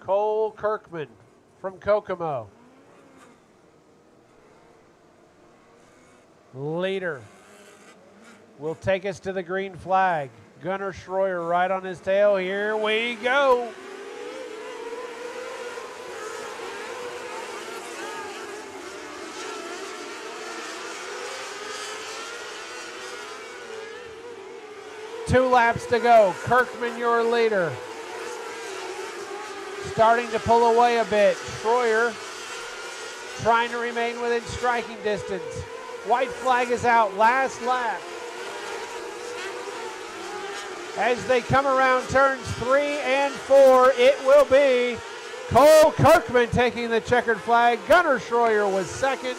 Cole Kirkman from Kokomo. Leader will take us to the green flag. Gunnar Schroyer right on his tail. Here we go. Two laps to go. Kirkman, your leader. Starting to pull away a bit. Schroyer trying to remain within striking distance. White flag is out. Last lap. As they come around turns 3 and 4, it will be Cole Kirkman taking the checkered flag. Gunnar Schroyer was second.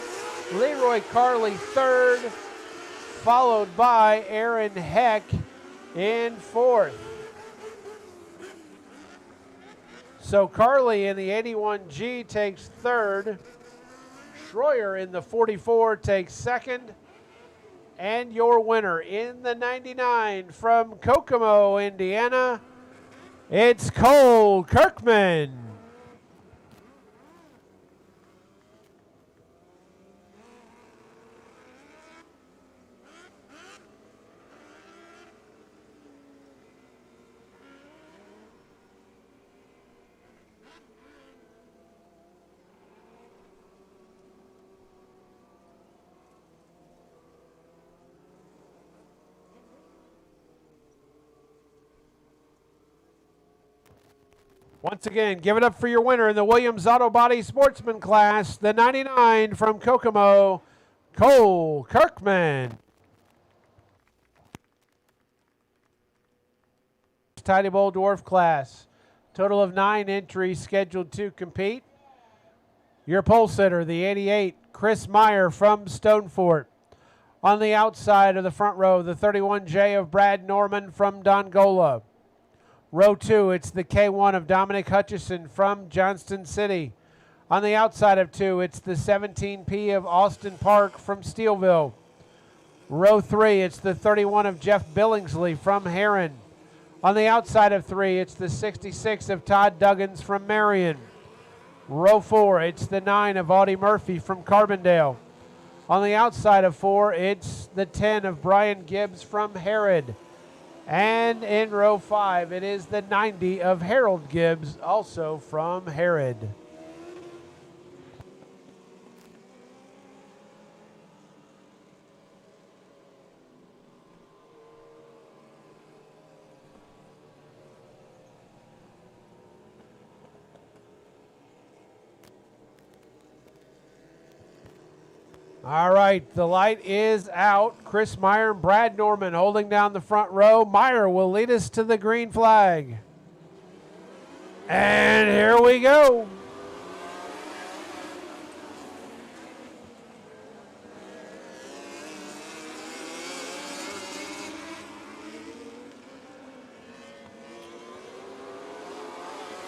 Leroy Carley third. Followed by Aaron Heck in fourth. So Carley in the 81G takes third. Schroyer in the 44 takes second. And your winner in the 99 from Kokomo, Indiana, it's Cole Kirkman. Once again, give it up for your winner in the Williams Auto Body Sportsman class, the 99 from Kokomo, Cole Kirkman. Tidy Bowl Dwarf class. Total of 9 entries scheduled to compete. Your pole sitter, the 88, Chris Meyer from Stonefort. On the outside of the front row, the 31J of Brad Norman from Dongola. Row 2, it's the K1 of Dominic Hutchison from Johnston City. On the outside of 2, it's the 17P of Austin Park from Steelville. Row 3, it's the 31 of Jeff Billingsley from Heron. On the outside of 3, it's the 66 of Todd Duggins from Marion. Row 4, it's the 9 of Audie Murphy from Carbondale. On the outside of 4, it's the 10 of Brian Gibbs from Herod. And in row 5, it is the 90 of Harold Gibbs, also from Herod. All right, the light is out. Chris Meyer and Brad Norman holding down the front row. Meyer will lead us to the green flag. And here we go.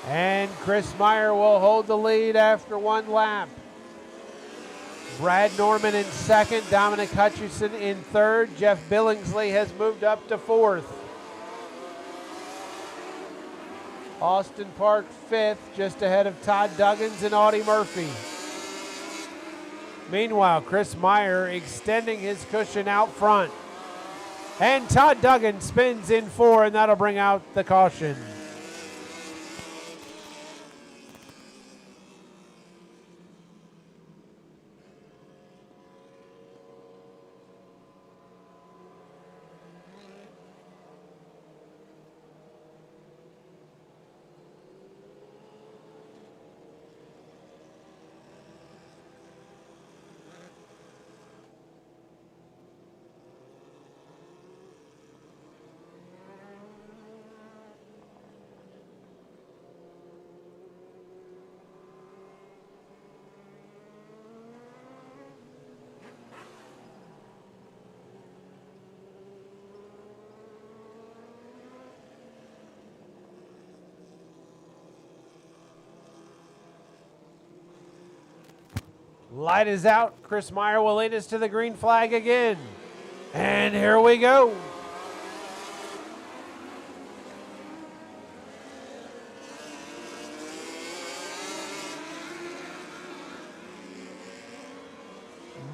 And Chris Meyer will hold the lead after 1 lap. Brad Norman in second, Dominic Hutchison in third. Jeff Billingsley has moved up to fourth. Austin Park fifth, just ahead of Todd Duggins and Audie Murphy. Meanwhile, Chris Meyer extending his cushion out front. And Todd Duggins spins in 4, and that'll bring out the caution. Light is out. Chris Meyer will lead us to the green flag again. And here we go.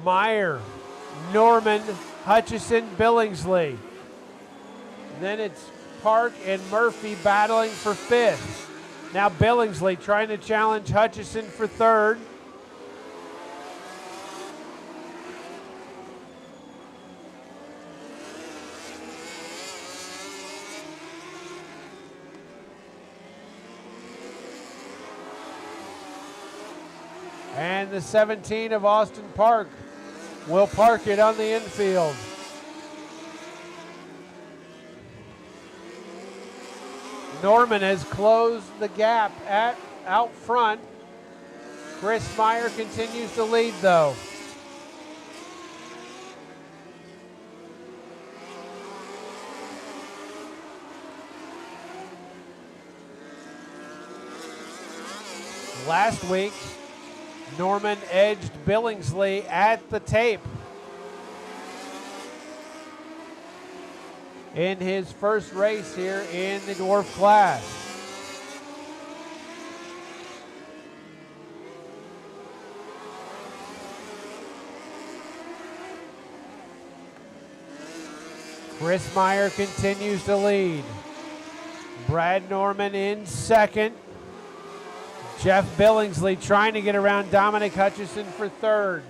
Meyer, Norman, Hutchison, Billingsley. Then it's Park and Murphy battling for fifth. Now Billingsley trying to challenge Hutchison for third. And the 17 of Austin Park will park it on the infield. Norman has closed the gap out front. Chris Meyer continues to lead though. Last week, Norman edged Billingsley at the tape in his first race here in the dwarf class. Chris Meyer continues to lead. Brad Norman in second. Jeff Billingsley trying to get around Dominic Hutchison for third.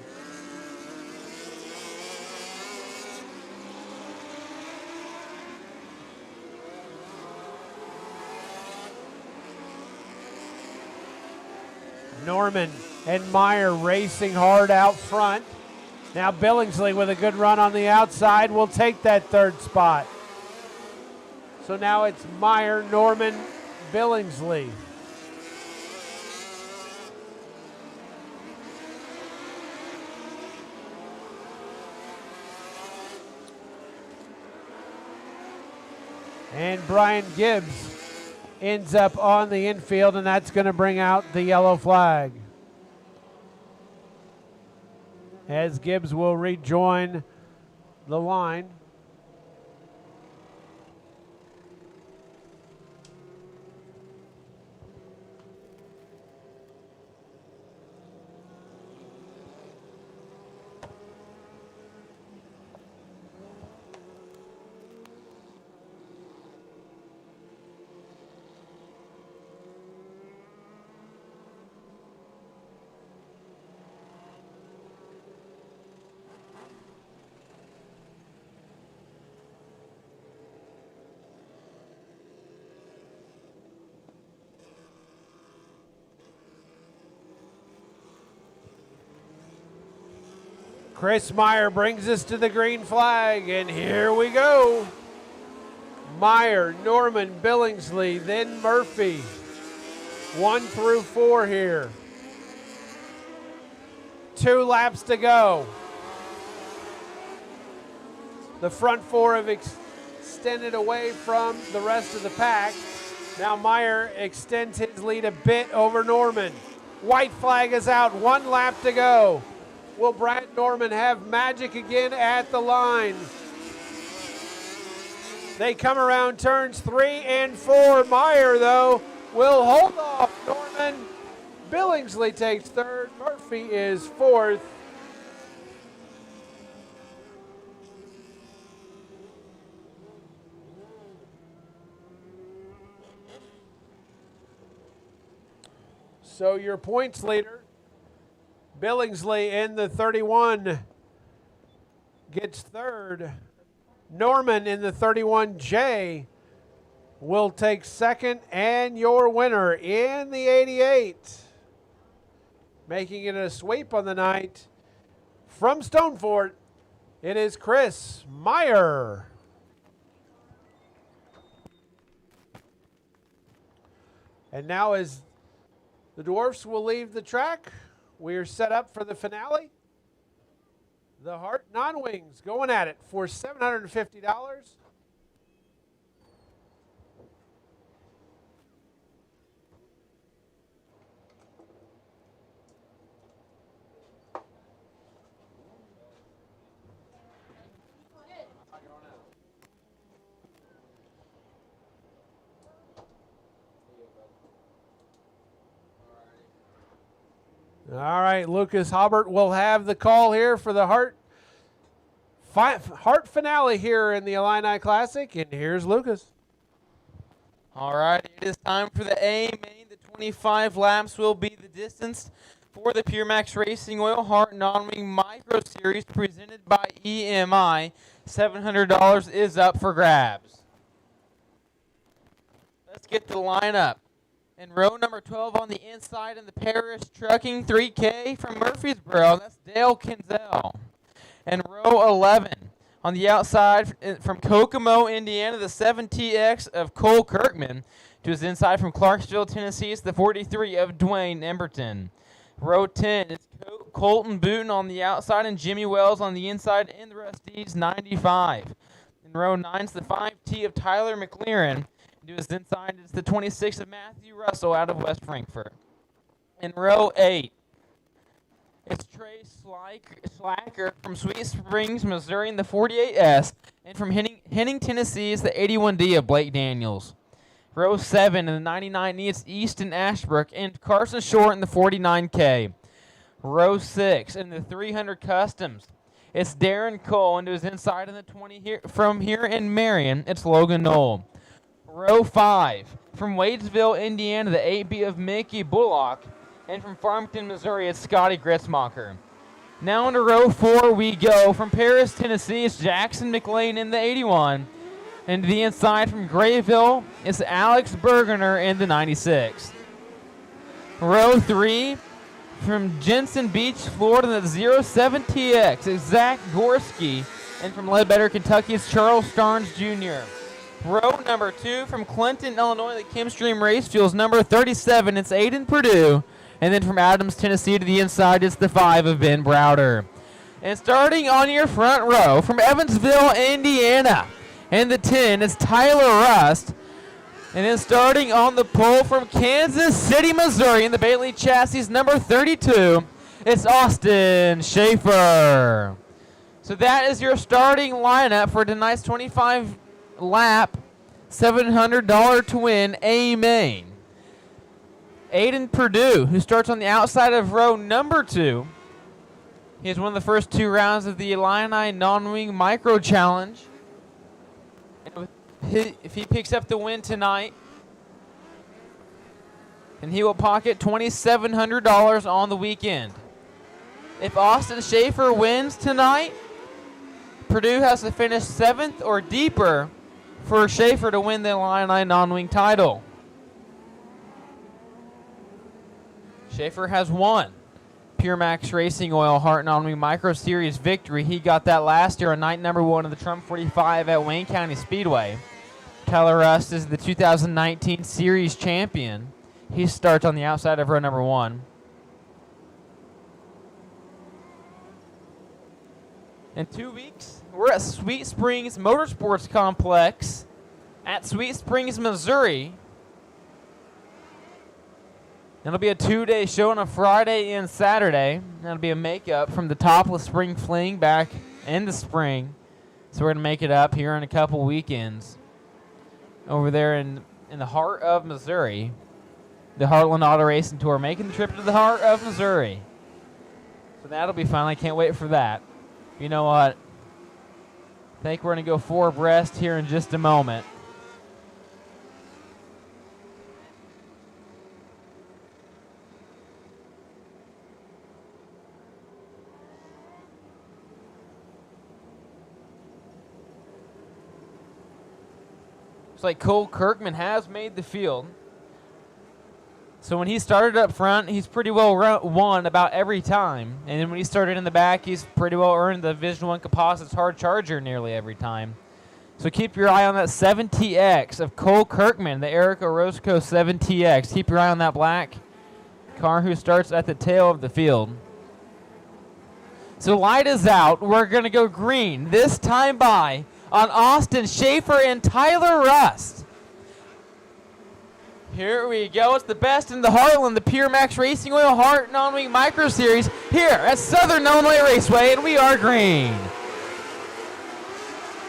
Norman and Meyer racing hard out front. Now Billingsley with a good run on the outside will take that third spot. So now it's Meyer, Norman, Billingsley. And Brian Gibbs ends up on the infield, and that's going to bring out the yellow flag. As Gibbs will rejoin the line. Chris Meyer brings us to the green flag, and here we go. Meyer, Norman, Billingsley, then Murphy. 1 through 4 here. 2 laps to go. The front 4 have extended away from the rest of the pack. Now Meyer extends his lead a bit over Norman. White flag is out, 1 lap to go. Will Brad Norman have magic again at the line? They come around turns 3 and 4. Meyer, though, will hold off Norman. Billingsley takes 3rd. Murphy is 4th. So your points leader, Billingsley in the 31 gets 3rd. Norman in the 31J will take 2nd, and your winner in the 88, making it a sweep on the night from Stonefort, it is Chris Meyer. And now as the Dwarfs will leave the track, we are set up for the finale. The HART Non-Wings going at it for $750. All right, Lucas Hobart will have the call here for the HART finale here in the Illini Classic, and here's Lucas. All right, it is time for the A main. The 25 laps will be the distance for the PureMaX Racing Oil HART Non-Wing Micro Series presented by EMI. $700 is up for grabs. Let's get the lineup. In row number 12 on the inside in the Paris Trucking 3K from Murfreesboro, that's Dale Kinzel. And row 11 on the outside from Kokomo, Indiana, the 7TX of Cole Kirkman. To his inside from Clarksville, Tennessee, it's the 43 of Dwayne Emberton. Row 10 is Colton Booten on the outside and Jimmy Wells on the inside in the Rusty's 95. In row 9 is the 5T of Tyler McLaren. To his inside is the 26 of Matthew Russell out of West Frankfort. In row 8, it's Trey Slacker from Sweet Springs, Missouri in the 48S. And from Henning, Tennessee is the 81D of Blake Daniels. Row 7 in the 99E, it's Easton Ashbrook and Carson Short in the 49K. Row 6 in the 300 Customs, it's Darren Cole. And to his inside in the 20 here, from here in Marion, it's Logan Knoll. Row 5, from Wadesville, Indiana, the 8B of Mickey Bullock. And from Farmington, Missouri, it's Scotty Gritzmacher. Now into row 4 we go. From Paris, Tennessee, it's Jackson McLean in the 81. And to the inside from Grayville, it's Alex Bergener in the 96. Row 3, from Jensen Beach, Florida, the 07TX, Zach Gorski. And from Ledbetter, Kentucky, it's Charles Starnes Jr. Row number 2 from Clinton, Illinois, the Kimstream Race Fuels, number 37, it's Aiden Purdue. And then from Adams, Tennessee to the inside, it's the 5 of Ben Browder. And starting on your front row from Evansville, Indiana, and the 10, it's Tyler Rust. And then starting on the pole from Kansas City, Missouri, in the Bailey chassis, number 32, it's Austin Schaefer. So that is your starting lineup for tonight's 25-lap, $700 to win A main. Aiden Purdue, who starts on the outside of row number 2. He has won the first 2 rounds of the Illini Non-Wing Micro Challenge. And if he picks up the win tonight, then he will pocket $2,700 on the weekend. If Austin Schaefer wins tonight, Purdue has to finish 7th or deeper for Schaefer to win the Illini Non-Wing title. Schaefer has won PureMaX Racing Oil HART Non-Wing Micro Series victory. He got that last year on night number 1 of the Trump 45 at Wayne County Speedway. Tyler Rust is the 2019 Series champion. He starts on the outside of row number 1. In 2 weeks, we're at Sweet Springs Motorsports Complex at Sweet Springs, Missouri. It'll be a 2-day show on a Friday and Saturday. That'll be a makeup from the topless spring fling back in the spring. So we're going to make it up here in a couple weekends over there in the heart of Missouri. The Heartland Auto Racing Tour making the trip to the heart of Missouri. So that'll be fun. I can't wait for that. You know what? I think we're going to go 4 abreast here in just a moment. Looks like Cole Kirkman has made the field. So when he started up front, he's pretty well won about every time. And then when he started in the back, he's pretty well earned the Division I Composites Hard Charger nearly every time. So keep your eye on that 7TX of Cole Kirkman, the Eric Orozco 7TX. Keep your eye on that black car who starts at the tail of the field. So light is out. We're going to go green. This time by on Austin Schaefer and Tyler Rust. Here we go. It's the best in the Heartland, the PureMaX Racing Oil HART Non-Wing Micro Series here at Southern Illinois Raceway, and we are green.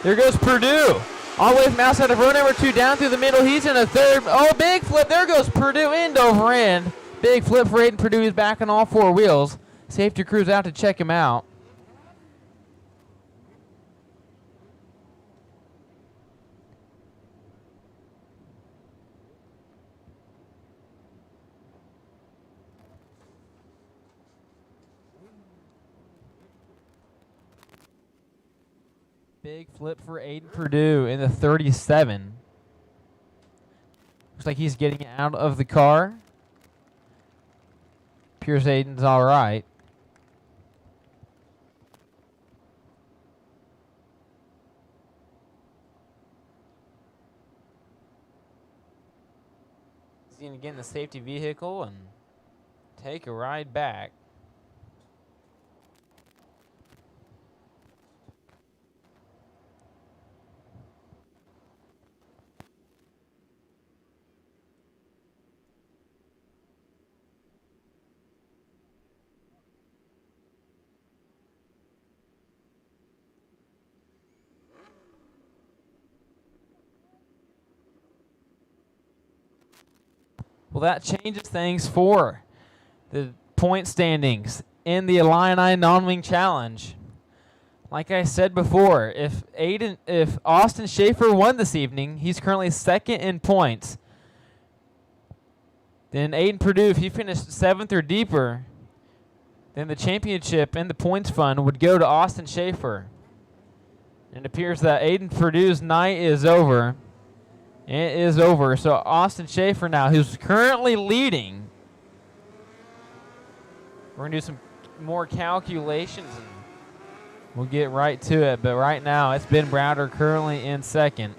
There goes Purdue. All the way from outside of row number 2 down through the middle. He's in a third. Oh, big flip. There goes Purdue end over end. Big flip for Aiden Purdue. He's back on all 4 wheels. Safety crew's out to check him out. Big flip for Aiden Purdue in the 37. Looks like he's getting out of the car. Appears Aiden's all right. He's going to get in the safety vehicle and take a ride back. Well, that changes things for the point standings in the Illini Non-Wing Challenge. Like I said before, if Austin Schaefer won this evening, he's currently 2nd in points. Then Aiden Purdue, if he finished 7th or deeper, then the championship and the points fund would go to Austin Schaefer. And it appears that Aiden Purdue's night is over. It is over. So Austin Schaefer now, who's currently leading We're going to do some more calculations, and we'll get right to it. But right now, it's Ben Browder currently in second.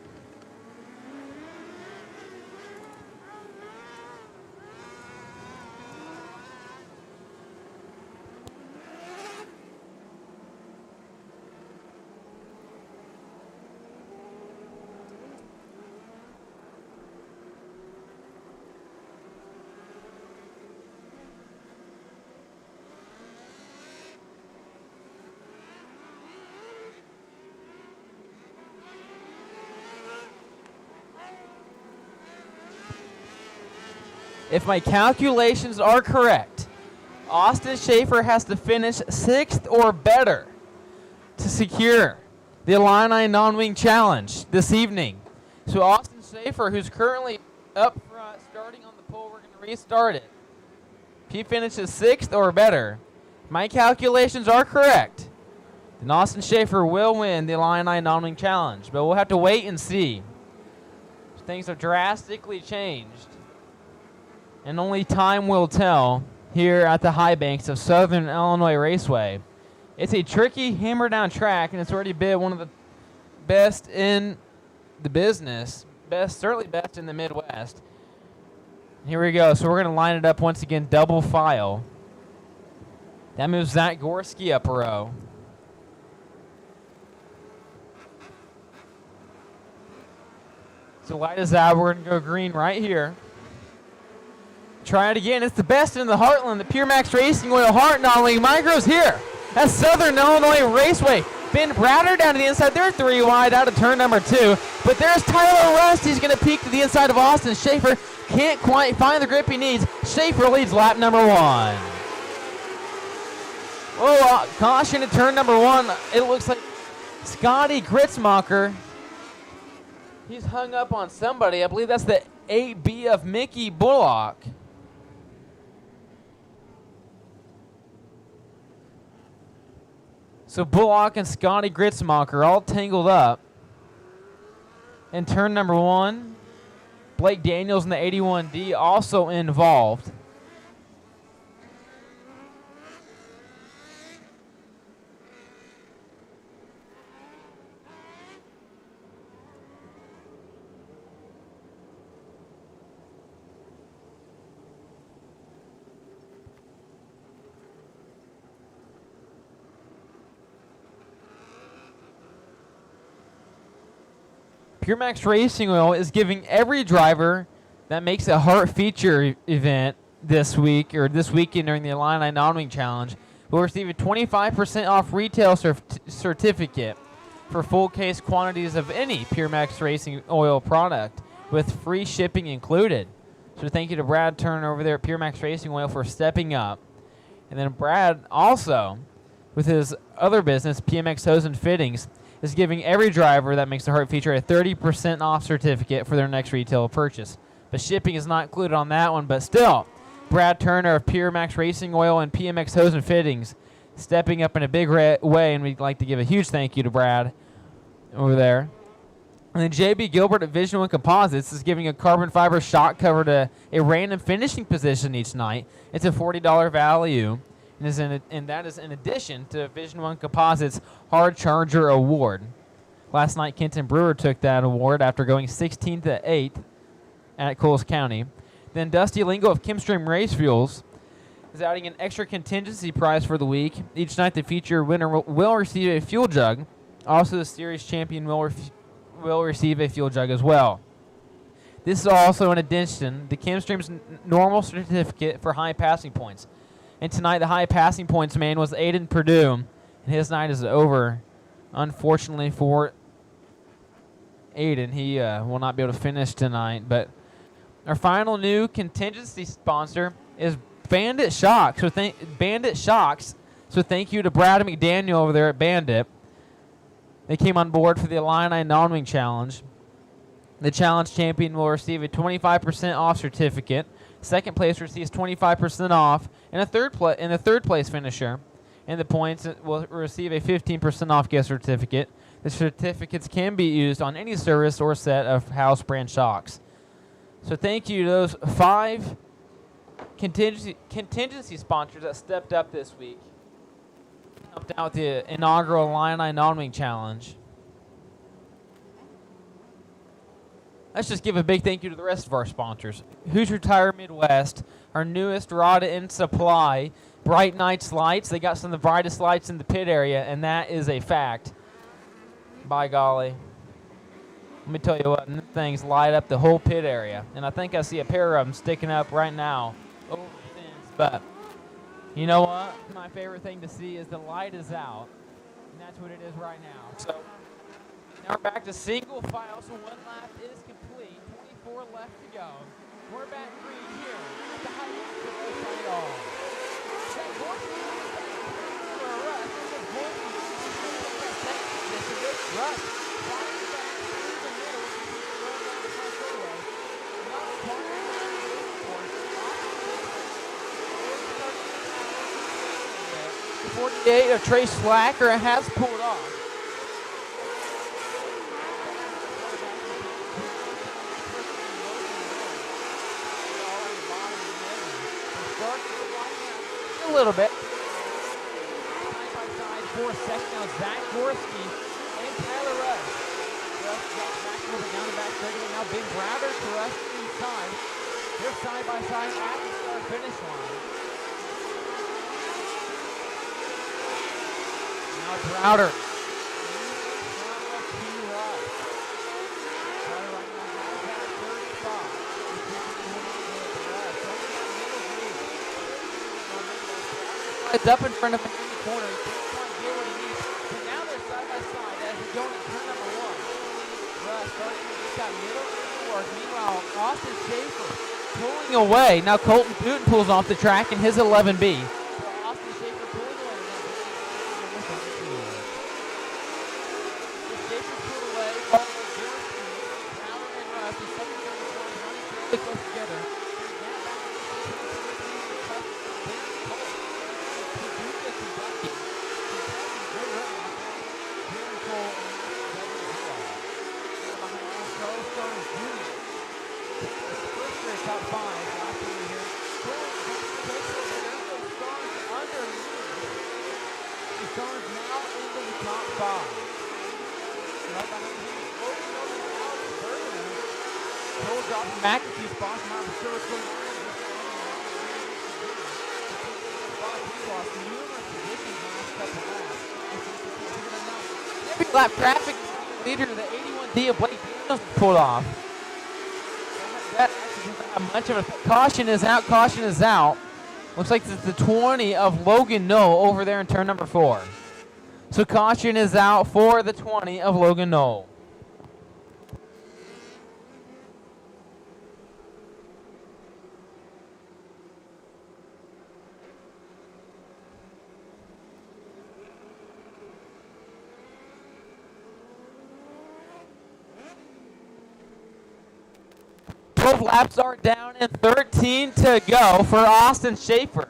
If my calculations are correct, Austin Schaefer has to finish 6th or better to secure the Illini Non-Wing Challenge this evening. So Austin Schaefer, who's currently up front, starting on the pole, we're going to restart it. If he finishes 6th or better, if my calculations are correct, then Austin Schaefer will win the Illini Non-Wing Challenge. But we'll have to wait and see. Things have drastically changed, and only time will tell here at the high banks of Southern Illinois Raceway. It's a tricky hammer-down track, and it's already been one of the best in the business, certainly best in the Midwest. Here we go. So we're going to line it up once again, double file. That moves Zach Gorski up a row. So light is out. We're going to go green right here. Try it again. It's the best in the Heartland. The PureMaX Racing Oil HART Non-Wing Micros here at Southern Illinois Raceway. Ben Browder down to the inside. They're 3 wide out of turn number 2. But there's Tyler Rust. He's going to peek to the inside of Austin Schaefer. Can't quite find the grip he needs. Schaefer leads lap number 1. Oh, caution at turn number 1. It looks like Scotty Gritzmacher. He's hung up on somebody. I believe that's the 8B of Mickey Bullock. So Bullock and Scotty Gritzmacher all tangled up. In turn number 1, Blake Daniels in the 81D also involved. PureMaX Racing Oil is giving every driver that makes a HART feature event this week or this weekend during the Illini Non-Wing Challenge will receive a 25% off retail certificate for full case quantities of any PureMaX Racing Oil product with free shipping included. So thank you to Brad Turner over there at PureMaX Racing Oil for stepping up. And then Brad also, with his other business, PMX Hose and Fittings, is giving every driver that makes the HART feature a 30% off certificate for their next retail purchase. But shipping is not included on that one, but still, Brad Turner of PureMaX Racing Oil and PMX Hose and Fittings stepping up in a big way, and we'd like to give a huge thank you to Brad over there. And then JB Gilbert at Vision One Composites is giving a carbon fiber shock cover to a random finishing position each night. It's a $40 value. And that is in addition to Vision One Composites Hard Charger Award. Last night, Kenton Brewer took that award after going 16th to 8th at Coles County. Then Dusty Lingo of Kimstream Race Fuels is adding an extra contingency prize for the week. Each night, the feature winner will receive a fuel jug. Also, the series champion will receive a fuel jug as well. This is also in addition to Kimstream's normal certificate for high passing points. And tonight, the high passing points man was Aiden Purdue, and his night is over. Unfortunately for Aiden, he will not be able to finish tonight. But our final new contingency sponsor is Bandit Shocks. So thank you to Brad McDaniel over there at Bandit. They came on board for the Illini Non-Wing Challenge. The challenge champion will receive a 25% off certificate. Second place receives 25% off, and the third place finisher in the points will receive a 15% off gift certificate. The certificates can be used on any service or set of house brand shocks. So thank you to those 5 contingency sponsors that stepped up this week. Helped out with the inaugural Illini Non-Wing Challenge. Let's just give a big thank you to the rest of our sponsors. Hoosier Tire Midwest, our newest rod in supply, Bright Nights Lights. They got some of the brightest lights in the pit area, and that is a fact. By golly. Let me tell you what, them things light up the whole pit area. And I think I see a pair of them sticking up right now over the fence. But you know what? My favorite thing to see is the light is out. And that's what it is right now. So now we're back to single file. So one lap is complete. 24 left to go. We're back green here at the high end of the final. That Dwarf for a rush. This is Dwarf. This is Rush. Flying back through the middle. Not quite. 48 of Trey Slacker has pulled off. A little bit. Side by side, 4 seconds now. Zach Gorski and Tyler Rush. Rush drops back over down the back straightaway. Now Ben Browder to Rush inside. They're side by side at the start finish line. Now Browder. It's up in front of him in the corner. He can't quite get what he needs. So now they're side by side as we go into turn number 1. Rush starting to get that middle work. Meanwhile, Austin Schaefer pulling away. Now Colton Putin pulls off the track in his 11B. So Austin Schaefer pulling away. Schaefer pulled away. Followed by Gorski, Browder, and Rush. The second and third ones running fairly close together. Top 5 last year here. The Stars now into the top 5. Right behind him, Alex Bergman. Cole dropping back a few spots. Not sure what's going on. He lost numerous positions last couple laps. Every lap traffic leader, the 81D of Blake Daniels pulled off. That much of a caution is out. Caution is out. Looks like it's the 20 of Logan Knoll over there in turn number 4. So caution is out for the 20 of Logan Knoll. Laps are down and 13 to go for Austin Schaefer.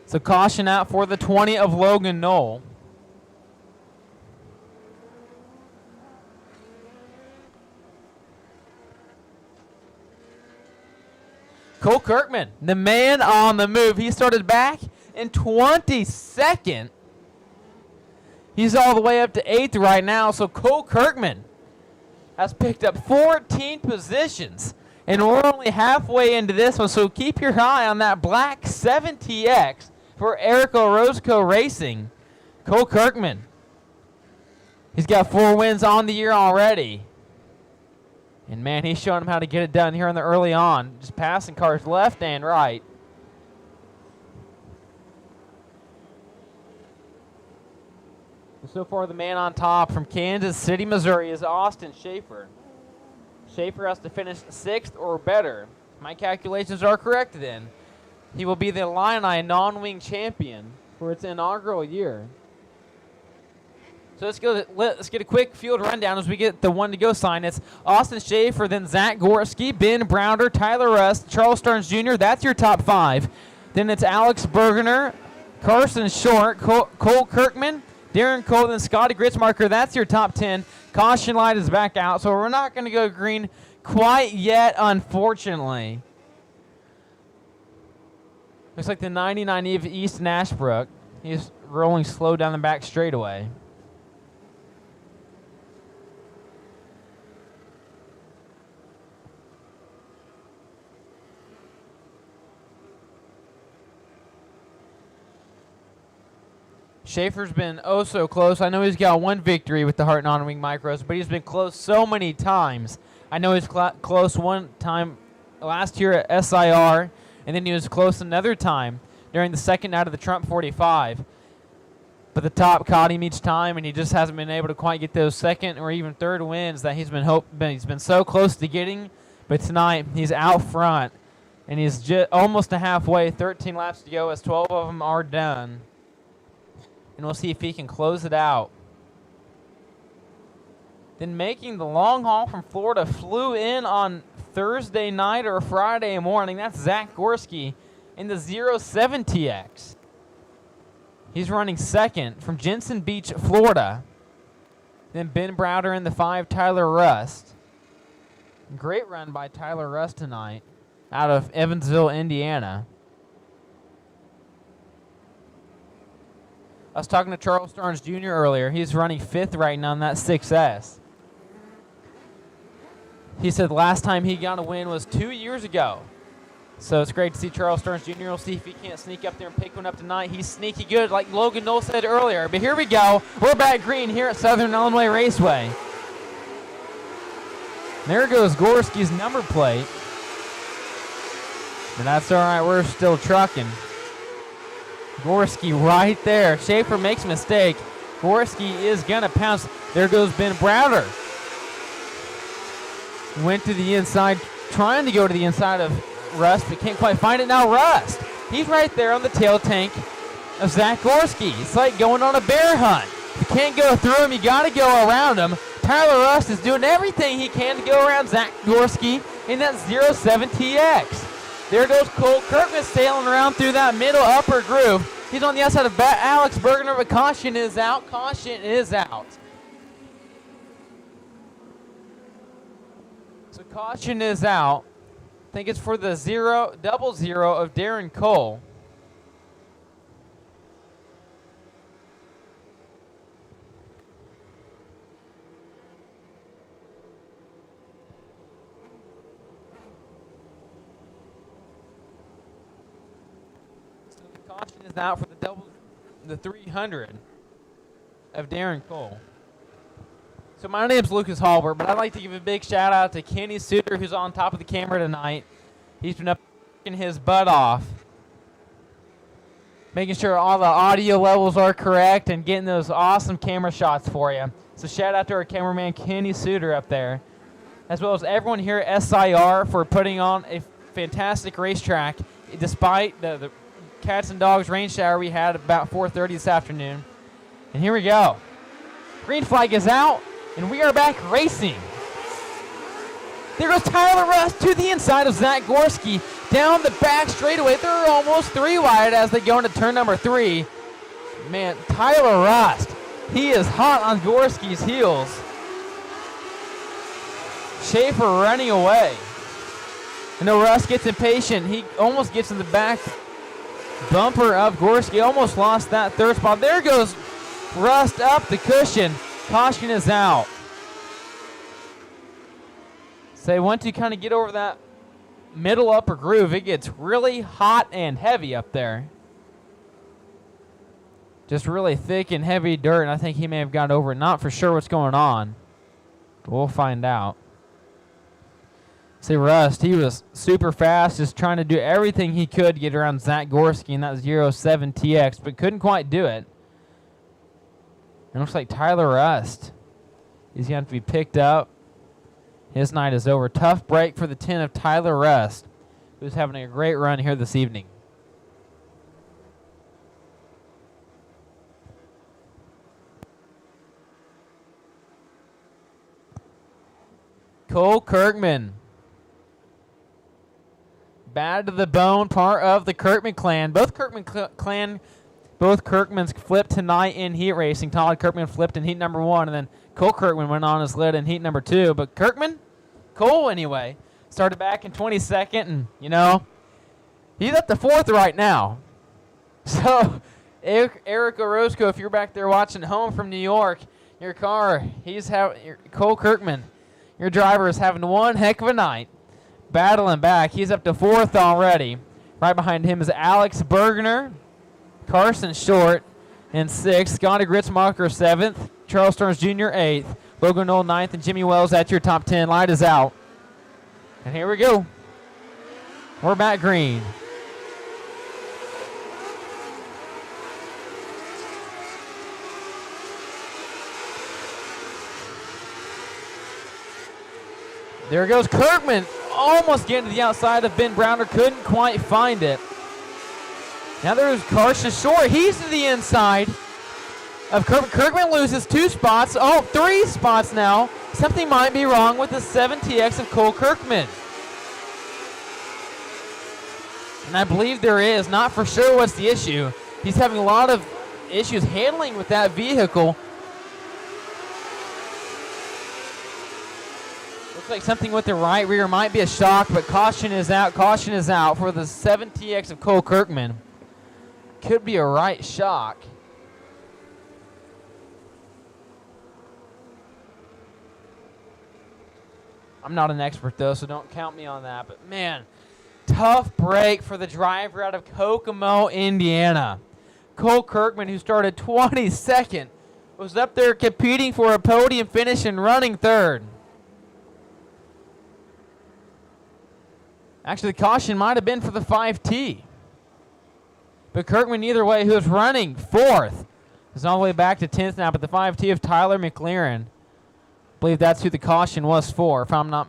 So caution out for the 20 of Logan Knoll. Cole Kirkman, the man on the move. He started back in 22nd. He's all the way up to 8th right now, so Cole Kirkman has picked up 14 positions, and we're only halfway into this one, so keep your eye on that black 7TX for Eric Orozco Racing. Cole Kirkman, he's got 4 wins on the year already, and man, he's showing them how to get it done here in the early on, just passing cars left and right. So far, the man on top from Kansas City, Missouri is Austin Schaefer. Schaefer has to finish 6th or better. My calculations are correct then. He will be the Illini Non-Wing champion for its inaugural year. So let's get a quick field rundown as we get the 1 to go sign. It's Austin Schaefer, then Zach Gorski, Ben Browder, Tyler Rust, Charles Stearns Jr. That's your top 5. Then it's Alex Bergener, Carson Short, Cole Kirkman, Darren Cole, and Scotty Gritzmarker. That's your top 10. Caution light is back out, so we're not going to go green quite yet, unfortunately. Looks like the 99 of East Ashbrook. He's rolling slow down the back straightaway. Schaefer's been oh so close. I know he's got one victory with the HART Non-Wing Micros, but he's been close so many times. I know he's close one time last year at SIR, and then he was close another time during the second night of the Trump 45. But the top caught him each time, and he just hasn't been able to quite get those second or even third wins that he's been so close to getting. But tonight, he's out front, and he's just almost a halfway, 13 laps to go as 12 of them are done. And we'll see if he can close it out. Then making the long haul from Florida, flew in on Thursday night or Friday morning. That's Zach Gorski in the 07TX. He's running second from Jensen Beach, Florida. Then Ben Browder in the 5, Tyler Rust. Great run by Tyler Rust tonight out of Evansville, Indiana. I was talking to Charles Starnes Jr. earlier. He's running 5th right now in that 6S. He said last time he got a win was 2 years ago. So it's great to see Charles Starnes Jr. We'll see if he can't sneak up there and pick one up tonight. He's sneaky good, like Logan Knoll said earlier. But here we go. We're back green here at Southern Illinois Raceway. There goes Gorski's number plate. But that's all right. We're still trucking. Gorski right there. Schaefer makes a mistake. Gorski is going to pounce. There goes Ben Browder. Went to the inside, trying to go to the inside of Rust, but can't quite find it. Now Rust, he's right there on the tail tank of Zach Gorski. It's like going on a bear hunt. If you can't go through him, you got to go around him. Tyler Rust is doing everything he can to go around Zach Gorski in that 07TX. There goes Cole Kirkman sailing around through that middle upper groove. He's on the outside of Alex Bergener, but caution is out. Caution is out. So caution is out. I think it's for the 000 of Darren Cole. Caution is out for the 300 of Darren Cole. So my name's Lucas Halbert, but I'd like to give a big shout out to Kenny Suter, who's on top of the camera tonight. He's been up working his butt off, making sure all the audio levels are correct and getting those awesome camera shots for you. So shout out to our cameraman Kenny Suter up there, as well as everyone here at SIR for putting on a fantastic racetrack despite the cats and dogs rain shower we had about 4:30 this afternoon. And here we go. Green flag is out, and we are back racing. There goes Tyler Rust to the inside of Zach Gorski down the back straightaway. They're almost 3 wide as they go into turn number 3. Man, Tyler Rust, he is hot on Gorski's heels. Schaefer running away. I know Rust gets impatient. He almost gets in the back bumper of Gorski. Almost lost that third spot. There goes Rust up the cushion. Caution is out. So once you kind of get over that middle upper groove, it gets really hot and heavy up there. Just really thick and heavy dirt, and I think he may have got over it. Not for sure what's going on. But we'll find out. See, Rust, he was super fast, just trying to do everything he could to get around Zach Gorski in that 07TX, but couldn't quite do it. It looks like Tyler Rust is going to have to be picked up. His night is over. Tough break for the 10 of Tyler Rust, who's having a great run here this evening. Cole Kirkman. Bad to the bone, part of the Kirkman clan. Both Kirkman clan Both Kirkmans flipped tonight in heat racing. Todd Kirkman flipped in heat number 1, and then Cole Kirkman went on his lid in heat number 2. But Cole anyway, started back in 22nd, and, you know, he's up to 4th right now. So, Eric Orozco, if you're back there watching home from New York, your car, Cole Kirkman, your driver is having one heck of a night, battling back. He's up to 4th already. Right behind him is Alex Bergner, Carson Short in 6th, Scotty Gritzmacher 7th, Charles Stearns Jr. 8th, Logan Knoll 9th, and Jimmy Wells at your top 10. Light is out. And here we go. We're back green. There goes Kirkman, almost getting to the outside of Ben Browner, couldn't quite find it. Now there's Carson Short, he's to the inside of Kirkman. Kirkman loses 2 spots, 3 spots now. Something might be wrong with the 7TX of Cole Kirkman. And I believe there is, not for sure what's the issue. He's having a lot of issues handling with that vehicle. Looks like something with the right rear might be a shock, but caution is out for the 7TX of Cole Kirkman. Could be a right shock. I'm not an expert though, so don't count me on that, but man, tough break for the driver out of Kokomo, Indiana. Cole Kirkman, who started 22nd, was up there competing for a podium finish and running 3rd. Actually, the caution might have been for the 5T. But Kirkman, either way, who was running 4th, is all the way back to 10th now. But the 5T of Tyler McLaren, I believe that's who the caution was for, if I'm not.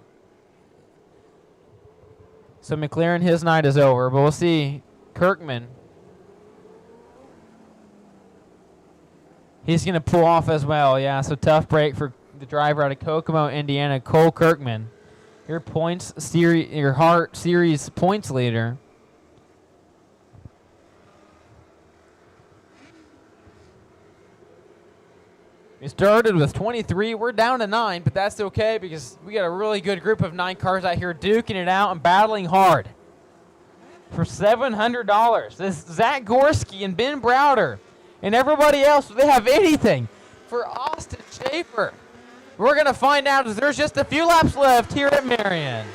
So McLaren, his night is over. But we'll see Kirkman. He's going to pull off as well. Yeah, so tough break for the driver out of Kokomo, Indiana, Cole Kirkman. Your HART series points leader. We started with 23. We're down to 9, but that's okay because we got a really good group of 9 cars out here duking it out and battling hard. For $700, this Zach Gorski and Ben Browder and everybody else, they have anything for Austin Schaefer. We're going to find out as there's just a few laps left here at Marion.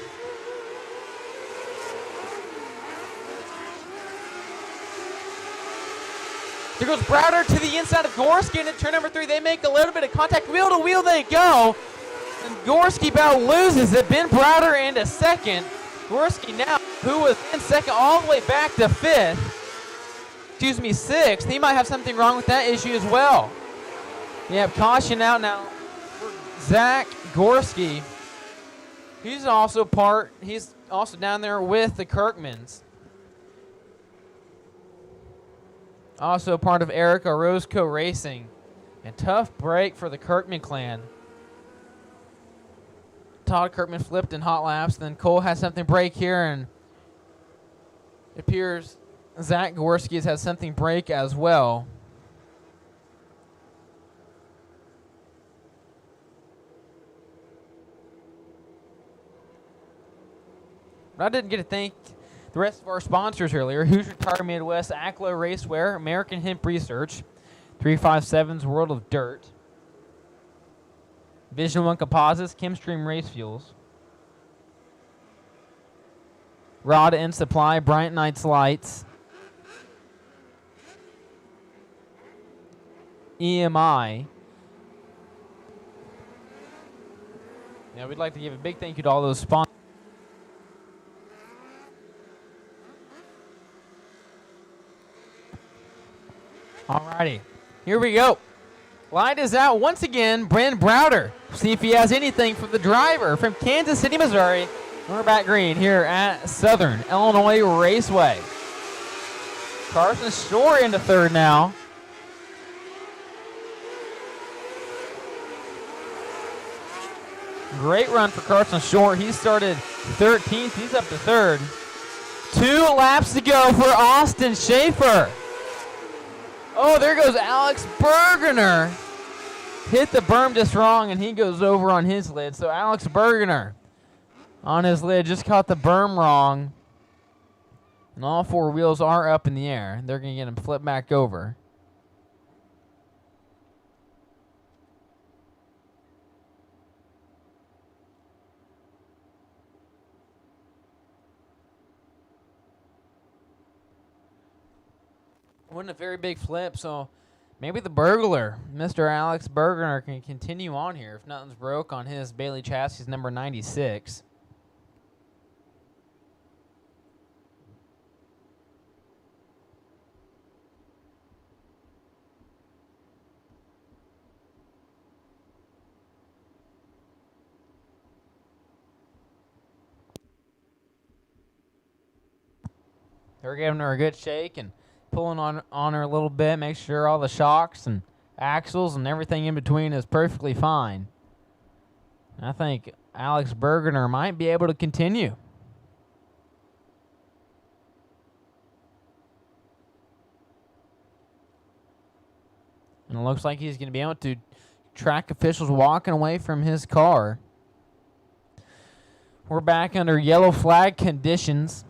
There goes Browder to the inside of Gorski into turn number 3. They make a little bit of contact. Wheel to wheel they go. And Gorski about loses it. Ben Browder into 2nd. Gorski now, who was in 2nd all the way back to 5th. Excuse me, 6th. He might have something wrong with that issue as well. Yep, caution out now. Zach Gorski, he's also down there with the Kirkmans. Also part of Eric Orozco Racing. And tough break for the Kirkman clan. Todd Kirkman flipped in hot laps, then Cole has something break here, and it appears Zach Gorski has had something break as well. But I didn't get to thank the rest of our sponsors earlier. Hoosier Tire Midwest, Outlaw Raceway, American Hemp Research, 357's World of Dirt, Vision One Composites, Chemstream Race Fuels, Rod and Supply, Bryant Knights Lights, EMI. Now we'd like to give a big thank you to all those sponsors. Alrighty, here we go. Light is out once again. Ben Browder. See if he has anything for the driver from Kansas City, Missouri. We're back green here at Southern Illinois Raceway. Carson Shore into 3rd now. Great run for Carson Shore. He started 13th. He's up to 3rd. 2 laps to go for Austin Schaefer. Oh, there goes Alex Bergener. Hit the berm just wrong, and he goes over on his lid. So Alex Bergener on his lid just caught the berm wrong. And all four wheels are up in the air. They're going to get him flipped back over. Wasn't a very big flip, so maybe the burglar, Mr. Alex Bergener, can continue on here if nothing's broke on his Bailey chassis number 96. They're giving her a good shake and pulling on her a little bit, make sure all the shocks and axles and everything in between is perfectly fine. And I think Alex Bergener might be able to continue. And it looks like he's going to be able to track officials walking away from his car. We're back under yellow flag conditions.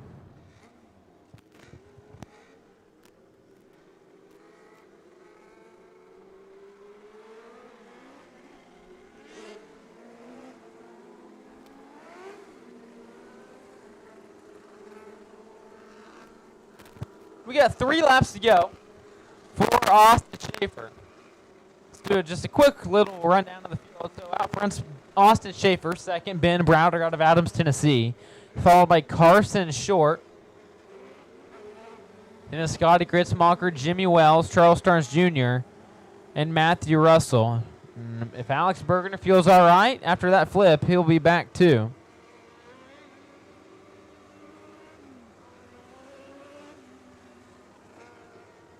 We got 3 laps to go for Austin Schaefer. Let's do just a quick little rundown of the field. So out front's Austin Schaefer, second Ben Browder out of Adams, Tennessee, followed by Carson Short. Then a Scotty Gritzmacher, Jimmy Wells, Charles Starnes Jr., and Matthew Russell. And if Alex Bergener feels all right after that flip, he'll be back too.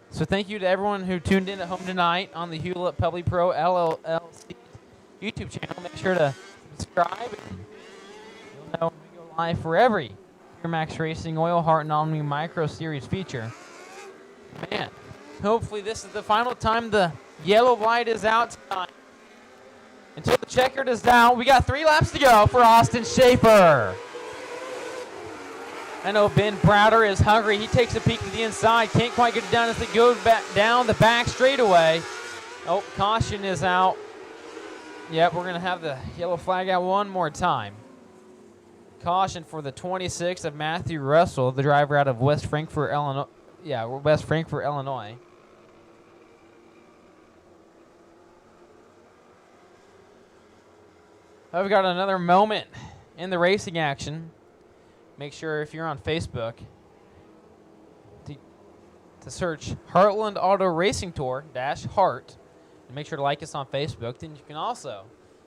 So thank you to everyone who tuned in at home tonight on the Hewlett Public Pro LLC YouTube channel. Make sure to subscribe. And you'll know when we go live for every PureMaX Racing Oil HART Non-Wing Micro Series feature. Man, hopefully this is the final time the yellow light is out tonight. Until the checkered is down, we got 3 laps to go for Austin Schaefer. I know Ben Browder is hungry. He takes a peek to the inside. Can't quite get it done as they go back down the back straightaway. Oh, caution is out. Yep, we're going to have the yellow flag out one more time. Caution for the 26 of Matthew Russell, the driver out of West Frankfort, Illinois. Yeah, West Frankfort, Illinois. I've got another moment in the racing action. Make sure if you're on Facebook to search Heartland Auto Racing Tour -HART, and make sure to like us on Facebook. Then you can also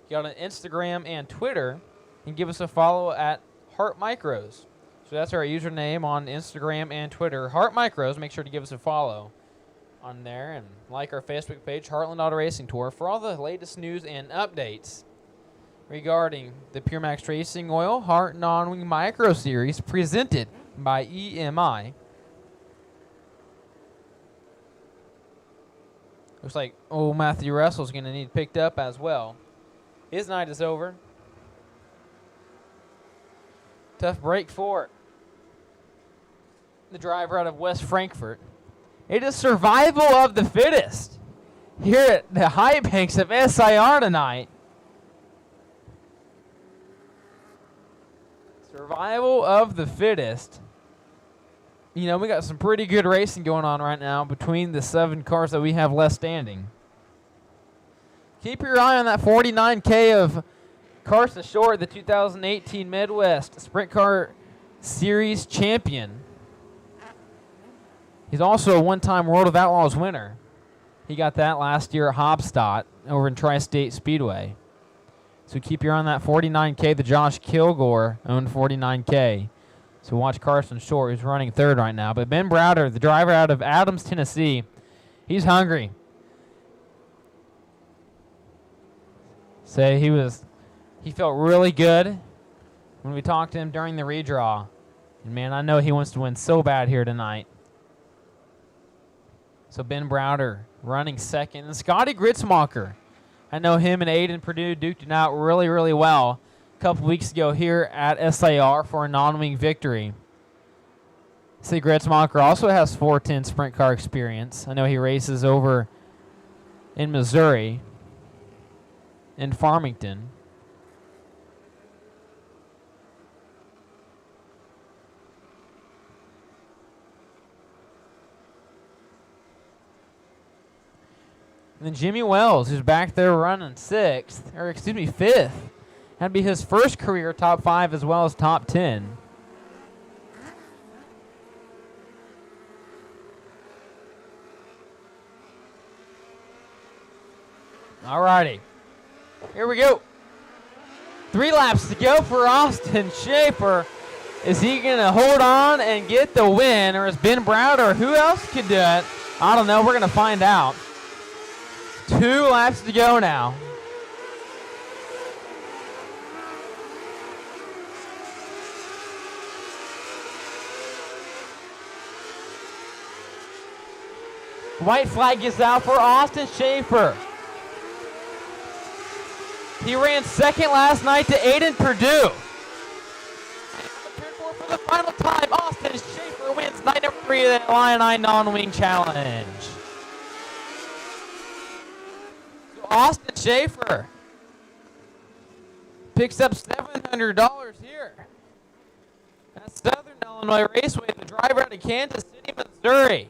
get on Instagram and Twitter and give us a follow at HART Micros. So that's our username on Instagram and Twitter, HART Micros. Make sure to give us a follow on there and like our Facebook page, Heartland Auto Racing Tour, for all the latest news and updates regarding the PureMaX Racing Oil HART Non-Wing Micro Series presented by EMI. Looks like Matthew Russell's going to need picked up as well. His night is over. Tough break for the driver out of West Frankfort. It is survival of the fittest here at the high banks of SIR tonight. Survival of the fittest. You know, we got some pretty good racing going on right now between the 7 cars that we have left standing. Keep your eye on that 49K of Carson Short, the 2018 Midwest Sprint Car Series champion. He's also a one-time World of Outlaws winner. He got that last year at Hobstadt over in Tri-State Speedway. So keep your eye on that 49K. The Josh Kilgore owned 49K. So watch Carson Short, who's running 3rd right now. But Ben Browder, the driver out of Adams, Tennessee, he's hungry. Say he felt really good when we talked to him during the redraw. And man, I know he wants to win so bad here tonight. So Ben Browder running second. And Scotty Gritzmacher. I know him and Aiden Purdue duked it out really, really well a couple weeks ago here at SAR for a non-wing victory. See, Gritzmacher also has 410 sprint car experience. I know he races over in Missouri, in Farmington. And then Jimmy Wells, who's back there running fifth. That'd be his first career top 5 as well as top 10. All righty. Here we go. 3 laps to go for Austin Schaefer. Is he going to hold on and get the win, or is Ben Browder, who else could do it? I don't know. We're going to find out. 2 laps to go now. White flag is out for Austin Schaefer. He ran second last night to Aiden Purdue. For the final time, Austin Schaefer wins night number 3 of the Illini Non-Wing Challenge. Austin Schaefer picks up $700 here. That's Southern Illinois Raceway, the driver out of Kansas City, Missouri.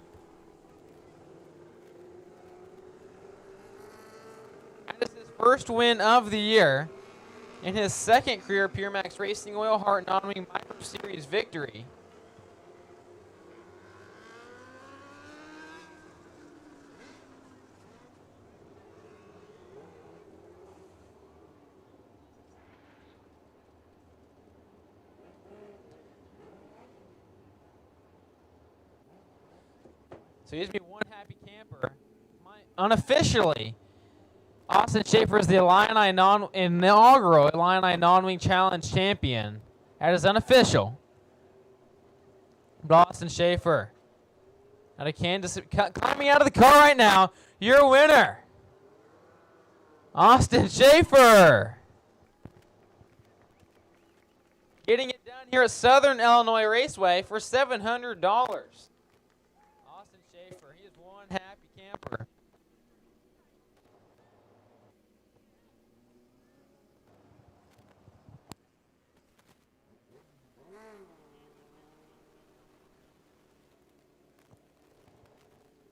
That is his first win of the year and his second career PureMaX Racing Oil HART Non-Wing Micro Series victory. So here's me one happy camper. Unofficially, Austin Schaefer is the inaugural Illini Non-Wing Challenge champion. That is unofficial. But Austin Schaefer out of Kansas, climbing out of the car right now. Your winner, Austin Schaefer. Getting it done here at Southern Illinois Raceway for $700. He is one happy camper.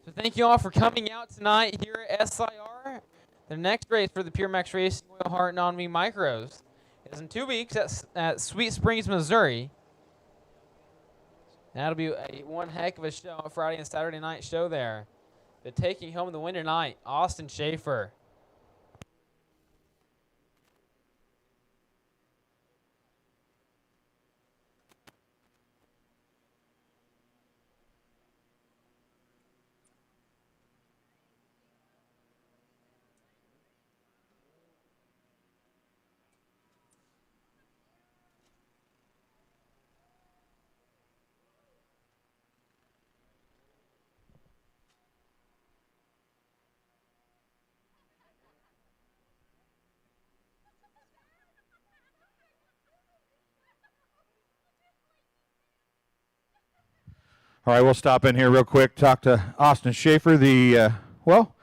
So thank you all for coming out tonight here at SIR. The next race for the PureMaX Racing Oil HART Non-Wing Micros is in 2 weeks at Sweet Springs, Missouri. That'll be one heck of a show, a Friday and Saturday night show there. But taking home the win tonight, Austin Schaefer. All right, we'll stop in here real quick, talk to Austin Schaefer. Well,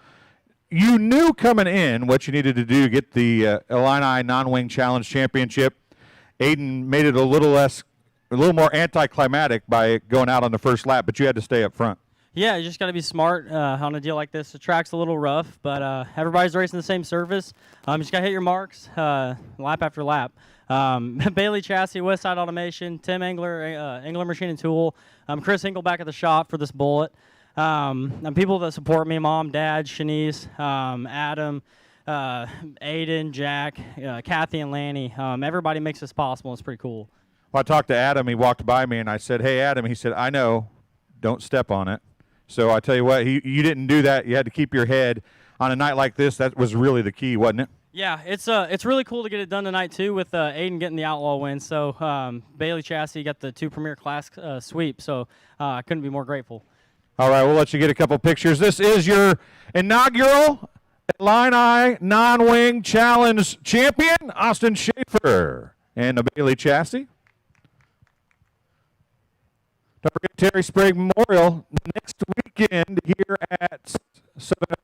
you knew coming in what you needed to do to get the Illini Non-Wing Challenge Championship. Aiden made it a little more anticlimactic by going out on the first lap, but you had to stay up front. Yeah, you just got to be smart on a deal like this. The track's a little rough, but everybody's racing the same surface. You just got to hit your marks lap after lap. Bailey Chassis, Westside Automation, Tim Engler, Engler Machine and Tool, Chris Hinkle back at the shop for this bullet. And people that support me, Mom, Dad, Shanice, Adam, Aiden, Jack, Kathy, and Lanny. Everybody makes this possible. It's pretty cool. Well, I talked to Adam. He walked by me, and I said, "Hey, Adam." He said, "I know. Don't step on it." So I tell you what, you didn't do that. You had to keep your head. On a night like this, that was really the key, wasn't it? Yeah, it's really cool to get it done tonight, too, with Aiden getting the outlaw win. So Bailey Chassis got the 2 Premier Class sweep, so I couldn't be more grateful. All right, we'll let you get a couple pictures. This is your inaugural Illini Non-Wing Challenge champion, Austin Schaefer, and the Bailey Chassis. Don't forget Terry Sprague Memorial next weekend here at Southern